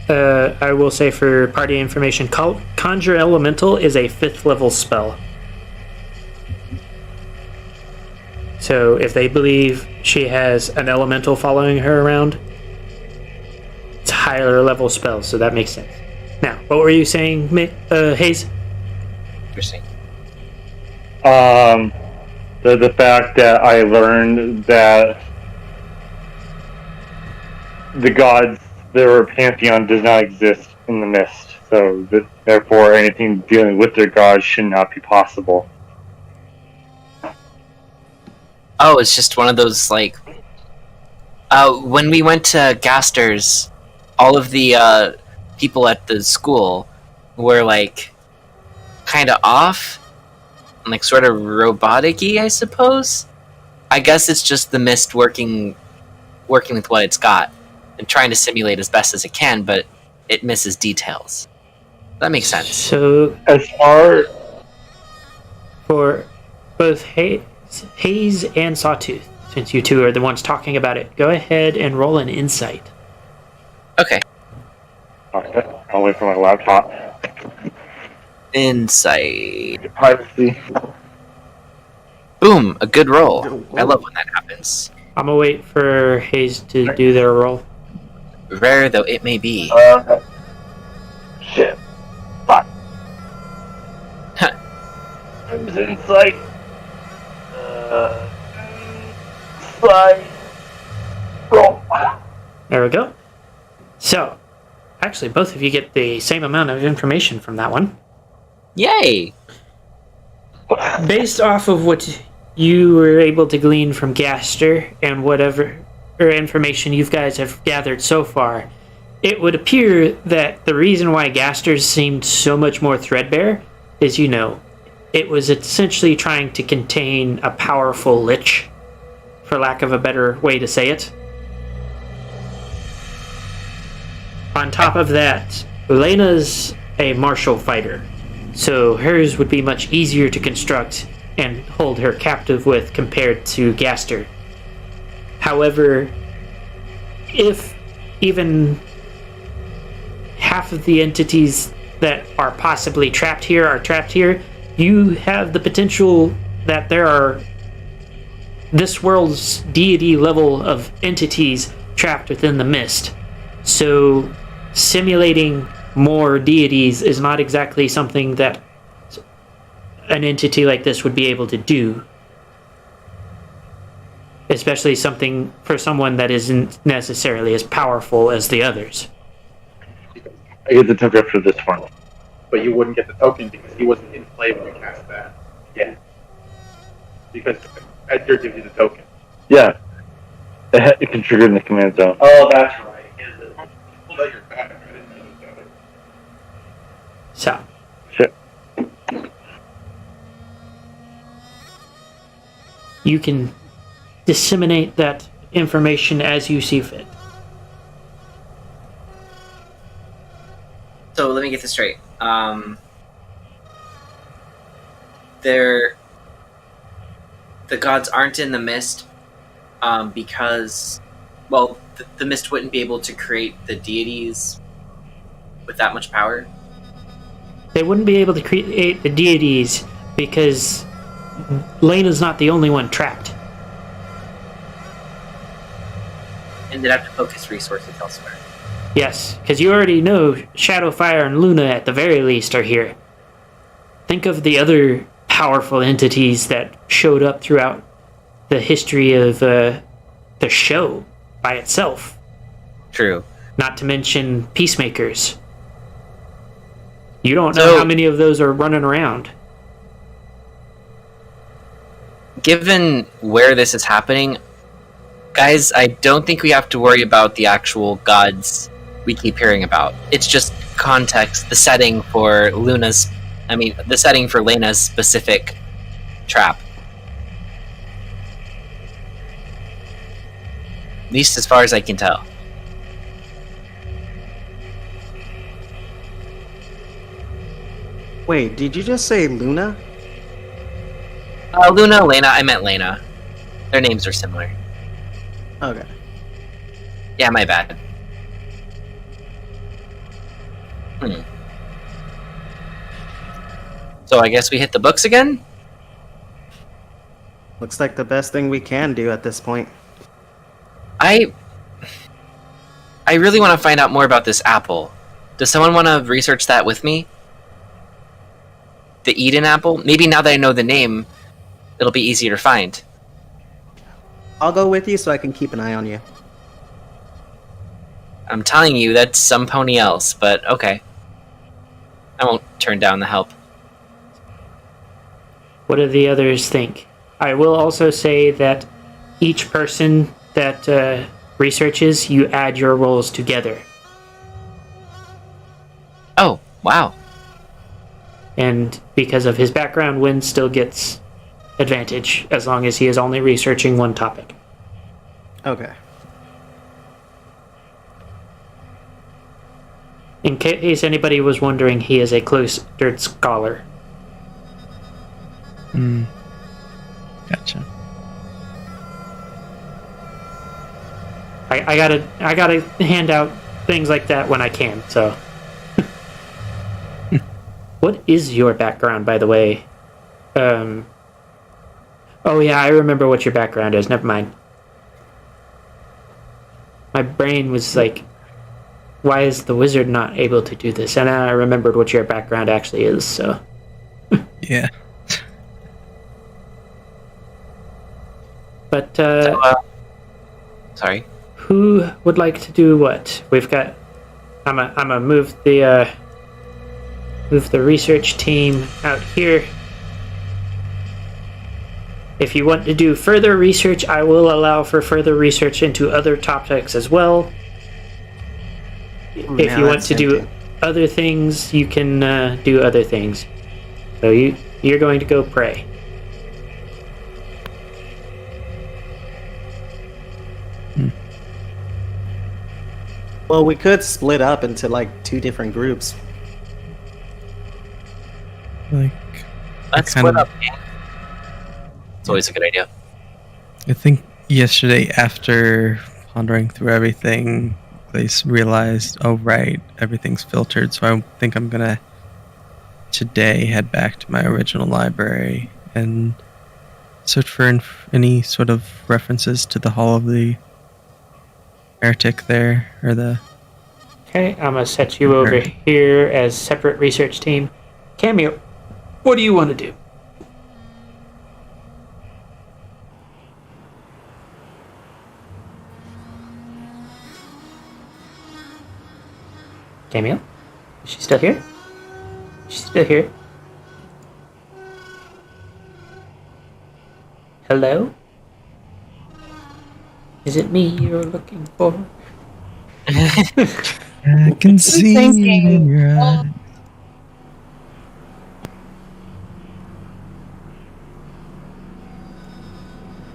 Speaker 1: I will say for party information, Conjure Elemental is a 5th level spell. So if they believe she has an elemental following her around, it's a higher level spell, so that makes sense. Now, what were you saying, Hayes?
Speaker 2: Interesting.
Speaker 7: the fact that I learned that the gods, their pantheon does not exist in the mist, so therefore anything dealing with their gods should not be possible.
Speaker 2: Oh, it's just one of those, like... when we went to Gaster's, all of the people at the school were, like, kind of off, and, like, sort of robotic-y, I suppose? I guess it's just the mist working with what it's got, and trying to simulate as best as it can, but it misses details. That makes sense.
Speaker 1: So,
Speaker 7: As far
Speaker 1: for both Hayes and Sawtooth, since you two are the ones talking about it, go ahead and roll an insight.
Speaker 2: Okay.
Speaker 7: okay, I'll wait for my laptop.
Speaker 2: Insight.
Speaker 7: Privacy.
Speaker 2: Boom, a good roll. I love when that happens.
Speaker 1: I'm gonna wait for Hayes to do their roll.
Speaker 2: Rare though it may be.
Speaker 7: Shit. Fuck.
Speaker 2: Huh.
Speaker 7: It was insight. Insight. Roll.
Speaker 1: There we go. So, actually, both of you get the same amount of information from that one.
Speaker 2: Yay!
Speaker 1: Based off of what you were able to glean from Gaster and whatever information you guys have gathered so far, it would appear that the reason why Gaster seemed so much more threadbare is, it was essentially trying to contain a powerful lich, for lack of a better way to say it. On top of that, Elena's a martial fighter, so hers would be much easier to construct and hold her captive with compared to Gaster. However, if even half of the entities that are possibly trapped here, you have the potential that there are this world's deity level of entities trapped within the mist. So simulating more deities is not exactly something that an entity like this would be able to do. Especially something for someone that isn't necessarily as powerful as the others.
Speaker 7: I get the token for this one.
Speaker 8: But you wouldn't get the token because he wasn't in play when you cast that.
Speaker 7: Yeah.
Speaker 8: Because Edgar gives you the token.
Speaker 7: Yeah. It can trigger in the command zone.
Speaker 8: Oh, that's right. Well, you're back. I didn't know that.
Speaker 1: So,
Speaker 7: Shit.
Speaker 1: you can disseminate that information as you see fit.
Speaker 2: So let me get this straight. the gods aren't in the mist because, well, the mist wouldn't be able to create the deities with that much power.
Speaker 1: They wouldn't be able to create the deities because Lena's not the only one trapped.
Speaker 2: And they'd have to focus resources elsewhere.
Speaker 1: Yes, because you already know Shadowfire and Luna at the very least are here. Think of the other powerful entities that showed up throughout the history of the show by itself.
Speaker 2: True.
Speaker 1: Not to mention peacemakers. You don't know how many of those are running around.
Speaker 2: Given where this is happening, guys, I don't think we have to worry about the actual gods we keep hearing about. It's just context, the setting for the setting for Lena's specific trap. At least as far as I can tell.
Speaker 3: Wait, did you just say Luna?
Speaker 2: Luna, Lena, I meant Lena. Their names are similar.
Speaker 3: Okay.
Speaker 2: Yeah, my bad. So I guess we hit the books again?
Speaker 3: Looks like the best thing we can do at this point.
Speaker 2: I really want to find out more about this apple. Does someone want to research that with me? The Eden apple? Maybe now that I know the name, it'll be easier to find.
Speaker 3: I'll go with you so I can keep an eye on you.
Speaker 2: I'm telling you, that's some pony else, but okay. I won't turn down the help.
Speaker 1: What do the others think? I will also say that each person that researches, you add your roles together.
Speaker 2: Oh, wow.
Speaker 1: And because of his background, Wynn still gets advantage as long as he is only researching one topic.
Speaker 3: Okay.
Speaker 1: In case anybody was wondering, he is a cloistered scholar.
Speaker 4: Gotcha.
Speaker 1: I gotta hand out things like that when I can, so. What is your background, by the way? Oh yeah, I remember what your background is. Never mind. My brain was like, why is the wizard not able to do this? And then I remembered what your background actually is, so.
Speaker 4: Yeah.
Speaker 1: But,
Speaker 2: sorry.
Speaker 1: who would like to do what? We've got... I'm gonna move the research team out here. If you want to do further research, I will allow for further research into other topics as well. If you want to do other things, you can do other things. So you're going to go pray.
Speaker 3: Well, we could split up into like 2 different groups.
Speaker 4: Like,
Speaker 2: Let's
Speaker 4: kind
Speaker 2: split
Speaker 4: of-
Speaker 2: up. It's always a good idea.
Speaker 4: I think yesterday, after pondering through everything, they realized, oh right, everything's filtered. So I think I'm gonna today head back to my original library and search for any sort of references to the Hall of the Heretic there, or the...
Speaker 1: Okay, I'm gonna set you over here as separate research team. Cameo, what do you want to do? Cameo? Is she still here? She's still here. Hello? Is it me you're looking for?
Speaker 4: I can see it in your eyes.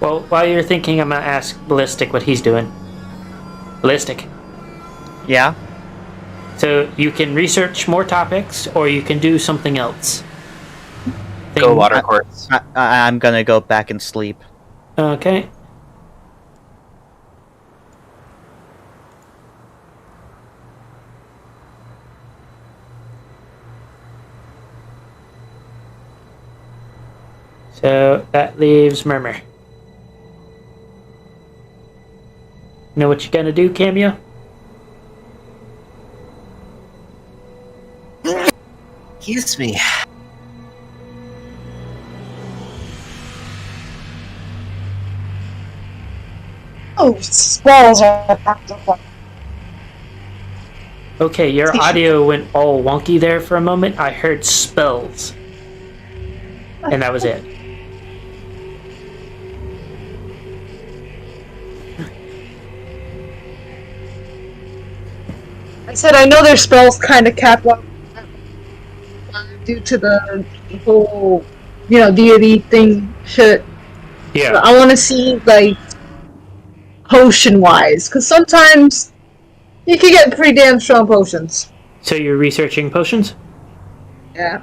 Speaker 1: Well, while you're thinking, I'm gonna ask Ballistic what he's doing. Ballistic.
Speaker 5: Yeah.
Speaker 1: So you can research more topics, or you can do something else.
Speaker 2: Go water course.
Speaker 5: I'm gonna go back and sleep.
Speaker 1: Okay. So that leaves Murmur. Know what you're gonna do, Cameo?
Speaker 2: Excuse me.
Speaker 6: Oh, spells are practical.
Speaker 1: Okay, your audio went all wonky there for a moment. I heard spells. And that was it.
Speaker 6: I said I know their spells kind of cap up due to the whole, deity thing shit.
Speaker 1: Yeah.
Speaker 6: But I want to see, like, potion-wise, because sometimes you can get pretty damn strong potions.
Speaker 1: So you're researching potions?
Speaker 6: Yeah.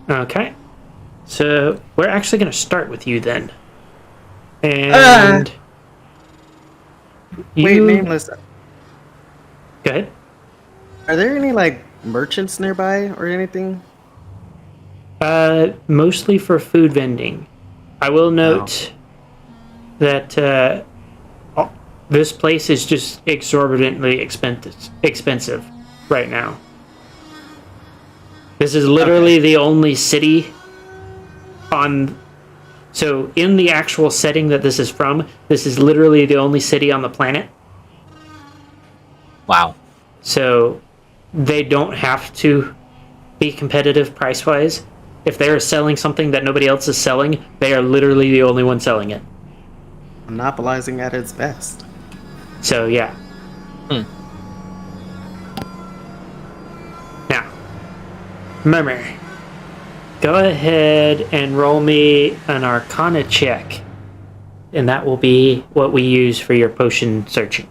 Speaker 1: Okay. So we're actually going to start with you then. And
Speaker 3: Wait, Nameless.
Speaker 1: Go ahead.
Speaker 3: Are there any like merchants nearby or anything?
Speaker 1: Mostly for food vending. I will note that this place is just exorbitantly expensive right now. This is literally the only city on... So, in the actual setting that this is from, this is literally the only city on the planet.
Speaker 2: Wow.
Speaker 1: So, they don't have to be competitive price-wise. If they're selling something that nobody else is selling, they are literally the only one selling it.
Speaker 3: Monopolizing at its best.
Speaker 1: So, yeah. Now, Murmur, go ahead and roll me an Arcana check. And that will be what we use for your potion searching.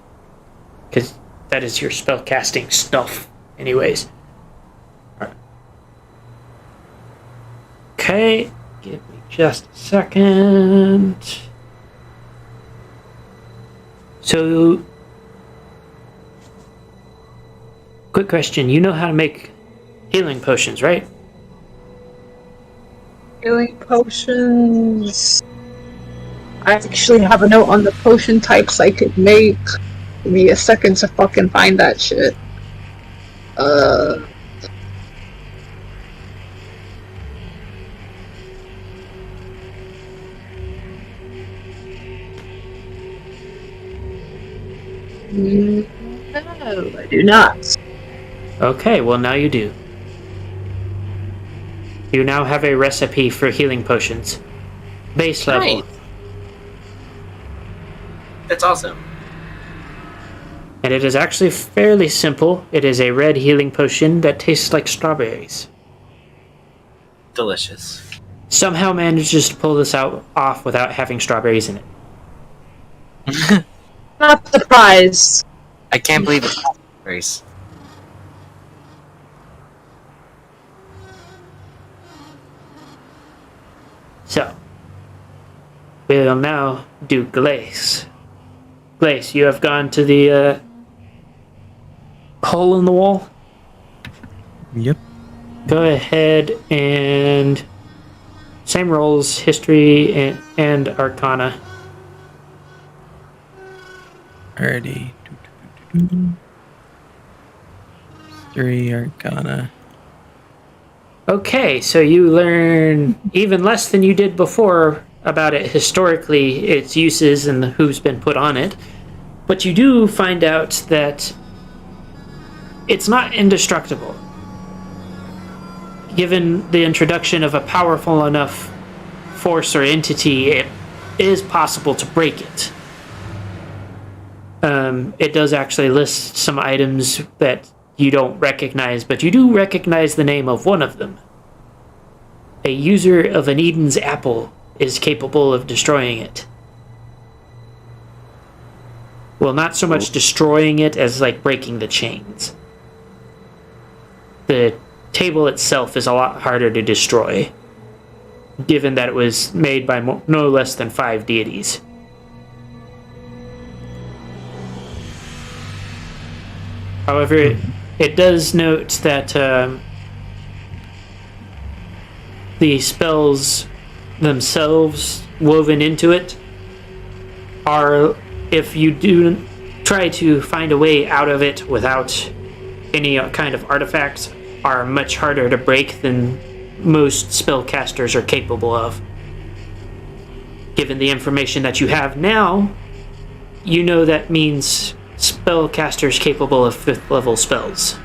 Speaker 1: Because that is your spellcasting stuff, anyways. Okay, give me just a second. So, quick question. You know how to make healing potions, right?
Speaker 6: Healing potions. I actually have a note on the potion types I could make. Give me a second to fucking find that shit. No, I do not.
Speaker 1: Okay, well now you do. You now have a recipe for healing potions. Base level.
Speaker 2: Nice. That's awesome.
Speaker 1: And it is actually fairly simple. It is a red healing potion that tastes like strawberries.
Speaker 2: Delicious.
Speaker 1: Somehow manages to pull this off without having strawberries in it.
Speaker 6: Not surprised.
Speaker 2: I can't believe it's strawberries.
Speaker 1: So, we'll now do Glace. Glace, you have gone to the hole in the wall.
Speaker 4: Yep.
Speaker 1: Go ahead and same rolls, history and Arcana.
Speaker 4: Alrighty. 3 Arcana.
Speaker 1: Okay, so you learn even less than you did before about it historically, its uses and who's been put on it. But you do find out that it's not indestructible. Given the introduction of a powerful enough force or entity, it is possible to break it. It does actually list some items that you don't recognize, but you do recognize the name of one of them. A user of an Eden's apple is capable of destroying it. Well, not so much destroying it as like breaking the chains. The table itself is a lot harder to destroy. given that it was made by no less than 5 deities. However, it does note that the spells themselves woven into it are, if you do try to find a way out of it without any kind of artifacts, are much harder to break than most spellcasters are capable of. Given the information that you have now, you know that means spellcasters capable of 5th level spells.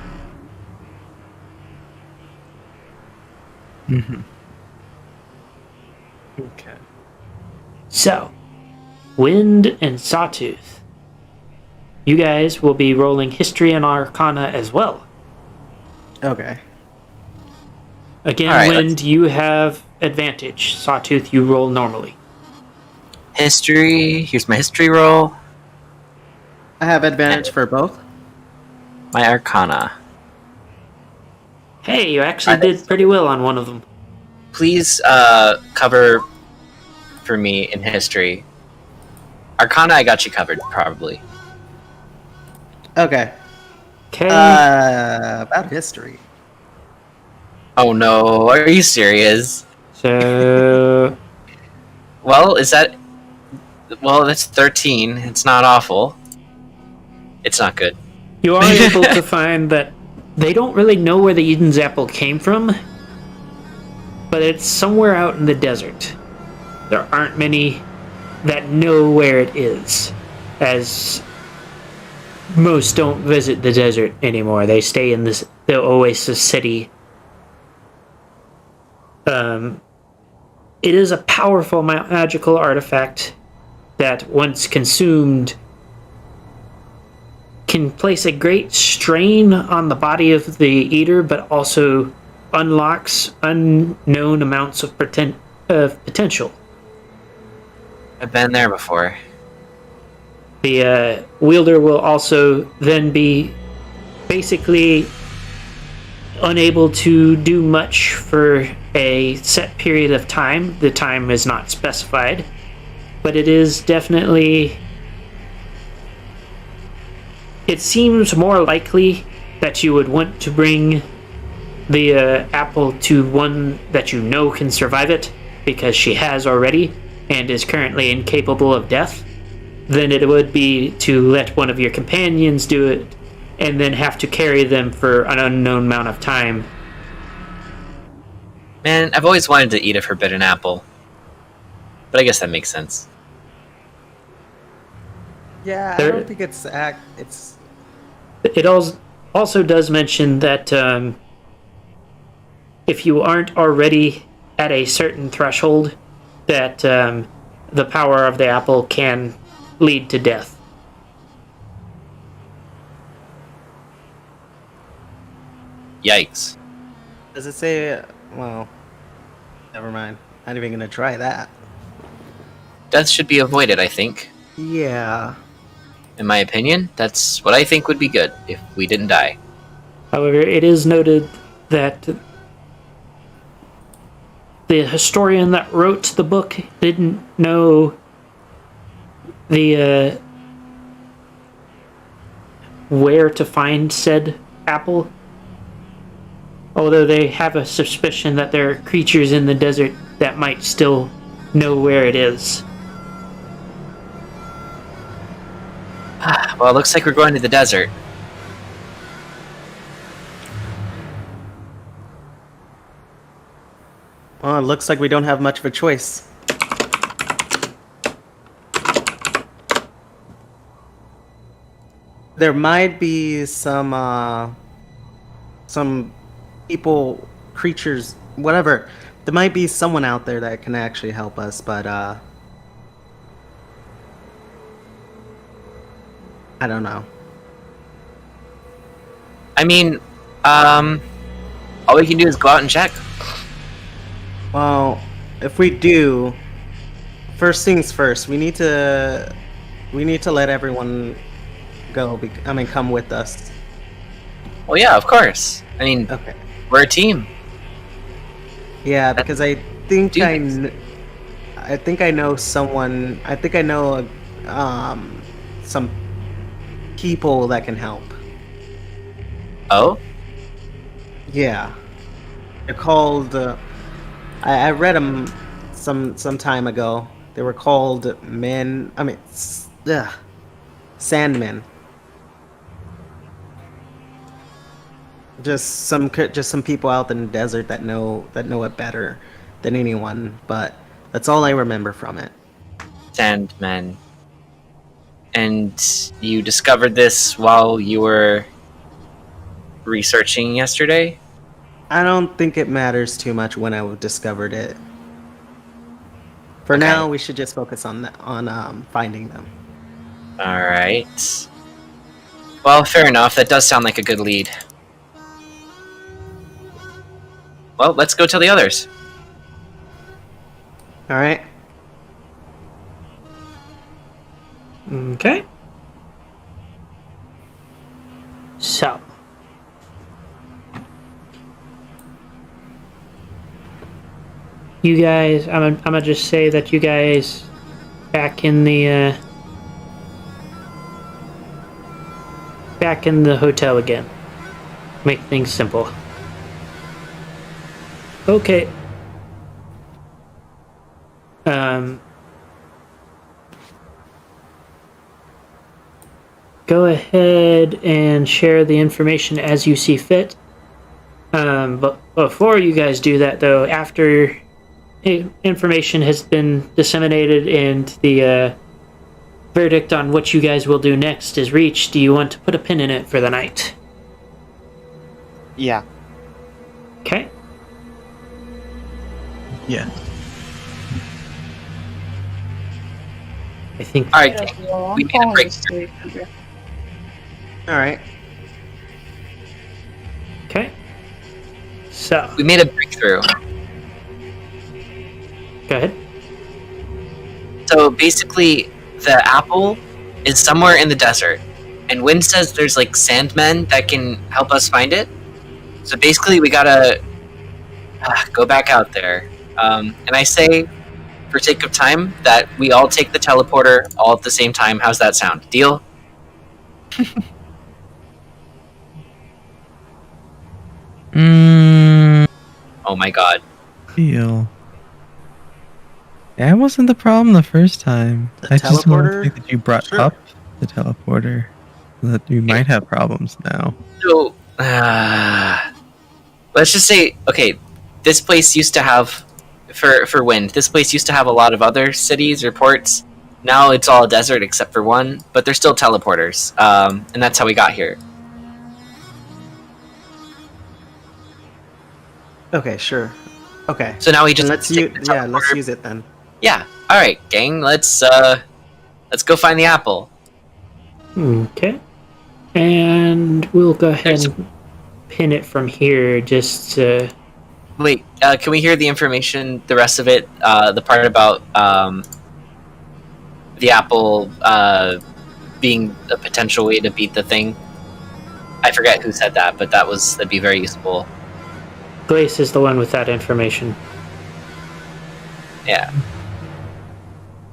Speaker 4: Mm-hmm. Okay.
Speaker 1: So, Wind and Sawtooth, you guys will be rolling History and Arcana as well.
Speaker 3: Okay.
Speaker 1: Again,
Speaker 2: All right,
Speaker 1: Wind, you have advantage. Sawtooth, you roll normally.
Speaker 2: History. Here's my history roll.
Speaker 3: I have advantage for both.
Speaker 2: My Arcana.
Speaker 1: Hey, you actually did pretty well on one of them.
Speaker 2: Please cover for me in history. Arcana, I got you covered, probably.
Speaker 3: Okay.
Speaker 1: Okay.
Speaker 3: About history.
Speaker 2: Oh no, are you serious?
Speaker 1: So,
Speaker 2: Well, is that... Well, that's 13. It's not awful. It's not good.
Speaker 1: you are able to find that they don't really know where the Eden's apple came from, but it's somewhere out in the desert. There aren't many that know where it is, as most don't visit the desert anymore. They stay in the Oasis City. It is a powerful magical artifact that, once consumed, can place a great strain on the body of the eater, but also unlocks unknown amounts of potential.
Speaker 2: I've been there before.
Speaker 1: The wielder will also then be basically unable to do much for a set period of time. The time is not specified, but it is definitely... It seems more likely that you would want to bring the apple to one that you know can survive it, because she has already and is currently incapable of death, than it would be to let one of your companions do it and then have to carry them for an unknown amount of time.
Speaker 2: Man, I've always wanted to eat a forbidden apple. But I guess that makes sense.
Speaker 3: Yeah, I
Speaker 1: There-
Speaker 3: don't think it's
Speaker 1: It also does mention that if you aren't already at a certain threshold, that the power of the apple can lead to death.
Speaker 2: Yikes.
Speaker 3: Does it say? Well, never mind. Not even gonna try that.
Speaker 2: Death should be avoided, I think.
Speaker 3: Yeah.
Speaker 2: In my opinion, that's what I think would be good if we didn't die.
Speaker 1: However, it is noted that the historian that wrote the book didn't know the where to find said apple. Although they have a suspicion that there are creatures in the desert that might still know where it is.
Speaker 2: Well, it looks like we're going to the desert.
Speaker 3: Well, it looks like we don't have much of a choice. There might be some people, creatures, whatever. There might be someone out there that can actually help us, but I don't know.
Speaker 2: I mean, all we can do is go out and check.
Speaker 3: Well, if we do, first things first, we need to let everyone go. Come with us.
Speaker 2: Well, yeah, of course. I mean,
Speaker 3: Okay.
Speaker 2: we're a team.
Speaker 3: Yeah, because think
Speaker 2: Do
Speaker 3: I,
Speaker 2: things.
Speaker 3: I think I know someone. I think I know some people that can help.
Speaker 2: Oh,
Speaker 3: Yeah, they're called. I read them some time ago. They were called men. I mean, sandmen. Just some people out in the desert that know it better than anyone. But that's all I remember from it.
Speaker 2: Sandmen. And you discovered this while you were researching yesterday?
Speaker 3: I don't think it matters too much when I discovered it. For
Speaker 2: Okay.
Speaker 3: now, we should just focus on finding them.
Speaker 2: Alright. Well, fair enough. That does sound like a good lead. Well, let's go tell the others.
Speaker 3: All right.
Speaker 1: Okay. So. You guys, I'm gonna just say that you guys back in the hotel again. Make things simple. Okay. Go ahead and share the information as you see fit. But before you guys do that, though, after information has been disseminated and the verdict on what you guys will do next is reached, do you want to put a pin in it for the night?
Speaker 5: Yeah.
Speaker 1: Okay.
Speaker 4: Yeah.
Speaker 1: I think
Speaker 2: Alright,
Speaker 6: Yeah,
Speaker 2: gang.
Speaker 6: well,
Speaker 2: We
Speaker 6: I'm
Speaker 2: made a
Speaker 6: falling
Speaker 2: breakthrough.
Speaker 6: asleep.
Speaker 3: All right.
Speaker 1: okay. So
Speaker 2: We made a breakthrough.
Speaker 1: go ahead.
Speaker 2: So basically, the apple is somewhere in the desert, and Wynn says there's like sandmen that can help us find it. So basically, we gotta go back out there. And I say, for sake of time, that we all take the teleporter all at the same time. How's that sound? Deal? Oh my god.
Speaker 4: Deal. That wasn't the problem the first time.
Speaker 3: The
Speaker 4: I just don't
Speaker 3: teleporter?
Speaker 4: think that you brought
Speaker 3: Sure.
Speaker 4: up the teleporter. That you might have problems now.
Speaker 2: So, let's just say, okay, this place used to have, for wind, this place used to have a lot of other cities or ports. Now it's all desert except for one, but they're still teleporters, and that's how we got here.
Speaker 3: Okay. Sure. Okay.
Speaker 2: So now we just
Speaker 3: Then let's
Speaker 2: take the teleporter.
Speaker 3: use it then.
Speaker 2: Yeah. All right, gang. Let's go find the apple.
Speaker 1: Okay. And we'll go ahead
Speaker 2: There's-
Speaker 1: and pin it from here just
Speaker 2: Wait, can we hear the information? The rest of it, the part about the apple being a potential way to beat the thing. I forget who said that, but that'd be very useful.
Speaker 1: Glace is the one with that information.
Speaker 2: Yeah.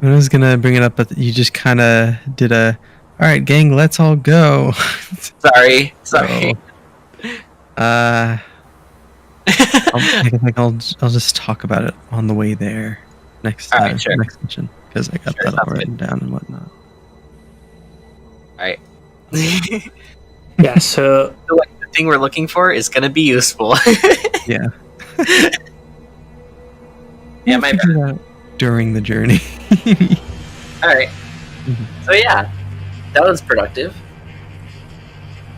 Speaker 4: I was gonna bring it up, but you just kind of did a. All right, gang, let's all go.
Speaker 2: Sorry.
Speaker 4: So, I think I'll just talk about it on the way there next
Speaker 2: All right, sure.
Speaker 4: next mission because I got
Speaker 2: Sure,
Speaker 4: that all
Speaker 2: sounds
Speaker 4: written down and whatnot.
Speaker 2: Alright.
Speaker 1: Yeah, so
Speaker 2: The thing we're looking for is gonna be useful.
Speaker 4: Yeah.
Speaker 2: Yeah, my
Speaker 4: Figure it out during the journey.
Speaker 2: Alright. So yeah, that was productive.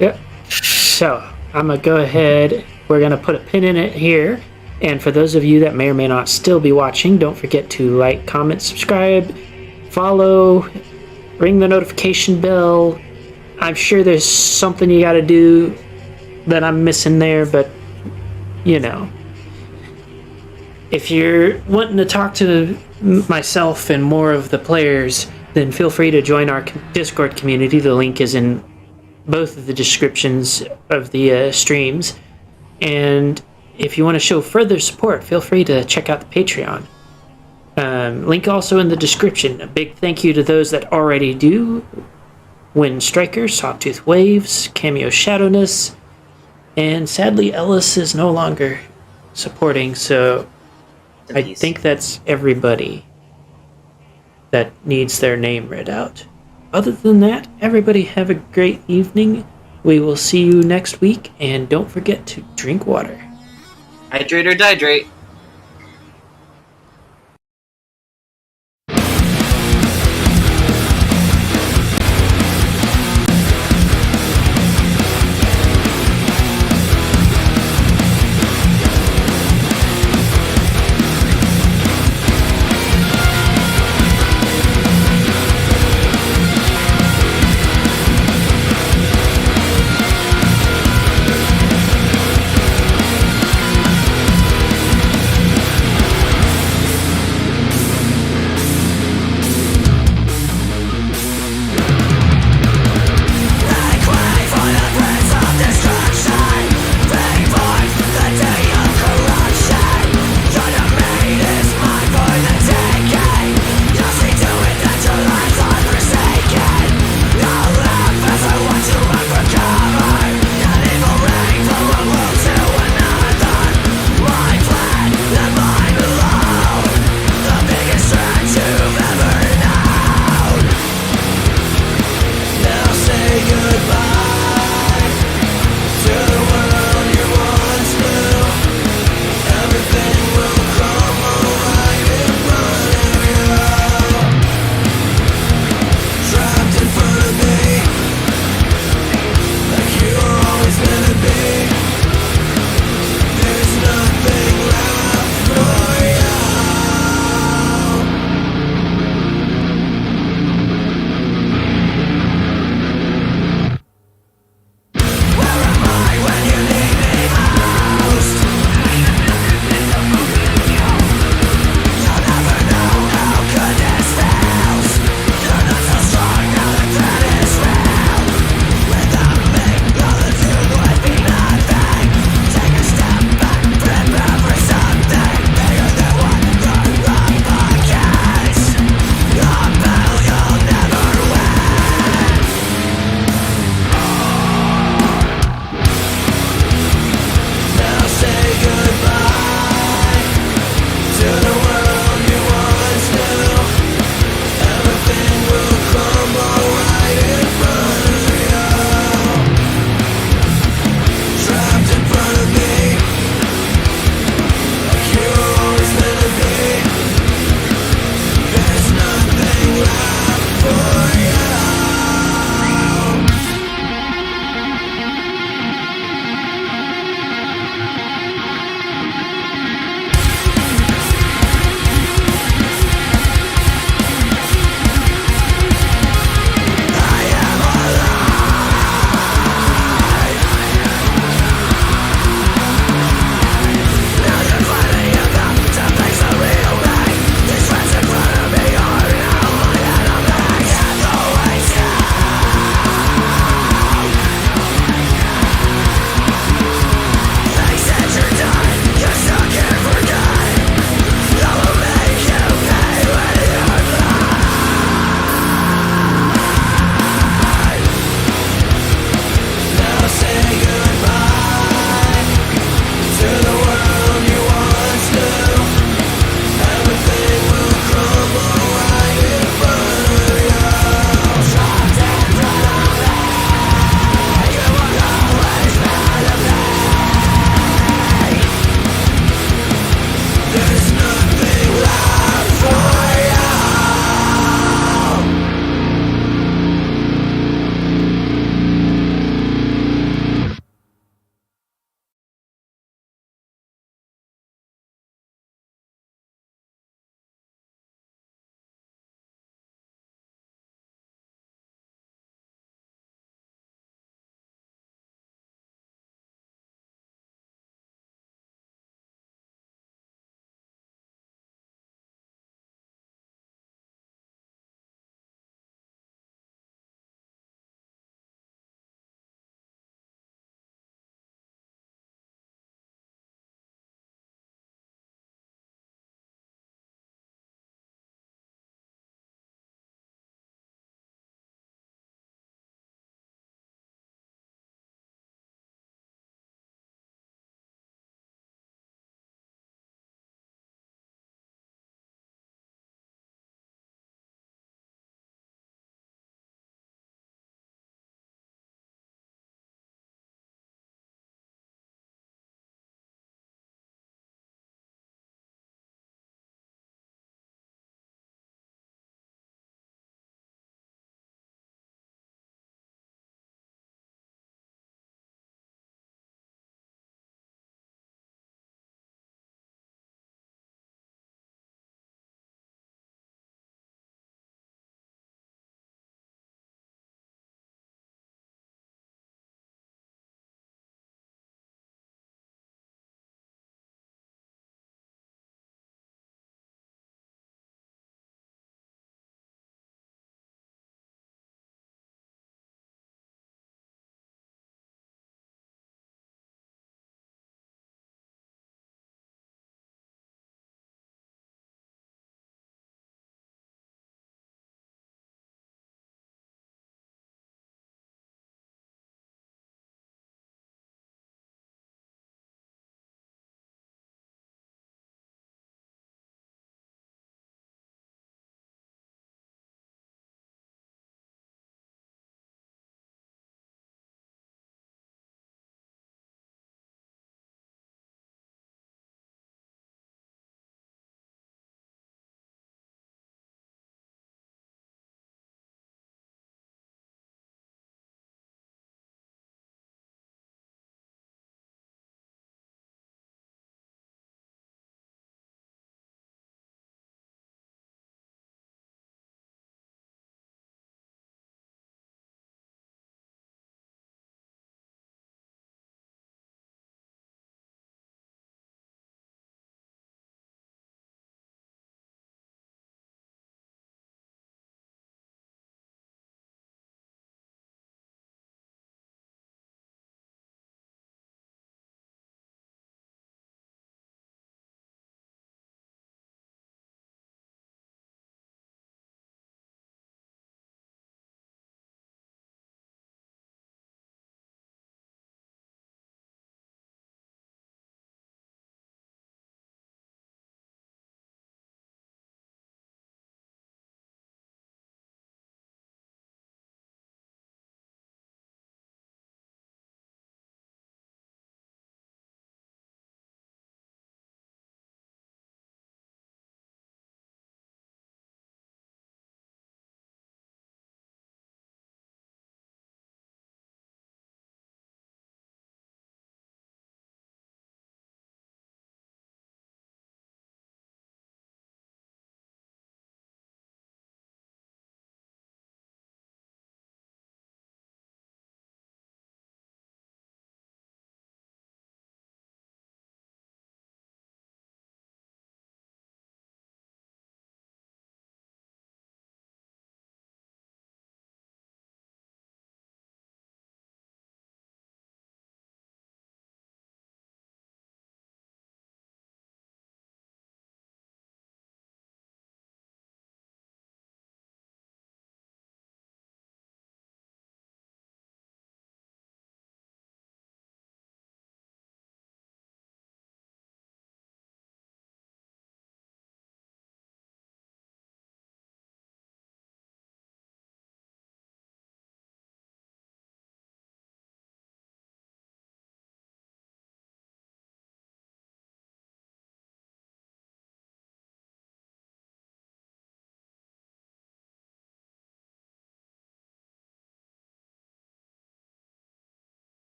Speaker 1: Yep. So I'm gonna go ahead. We're gonna put a pin in it here. And for those of you that may or may not still be watching, don't forget to like, comment, subscribe, follow, ring the notification bell. I'm sure there's something you gotta do that I'm missing there, but you know. If you're wanting to talk to myself and more of the players, then feel free to join our Discord community. The link is in both of the descriptions of the streams. And if you want to show further support, feel free to check out the Patreon. Link also in the description. A big thank you to those that already do. Wind Striker, Sawtooth Waves, Cameo Shadowness, and sadly Ellis is no longer supporting, so I think that's everybody that needs their name read out. Other than that, everybody have a great evening. We will see you next week, and don't forget to drink water.
Speaker 2: Hydrate or dihydrate.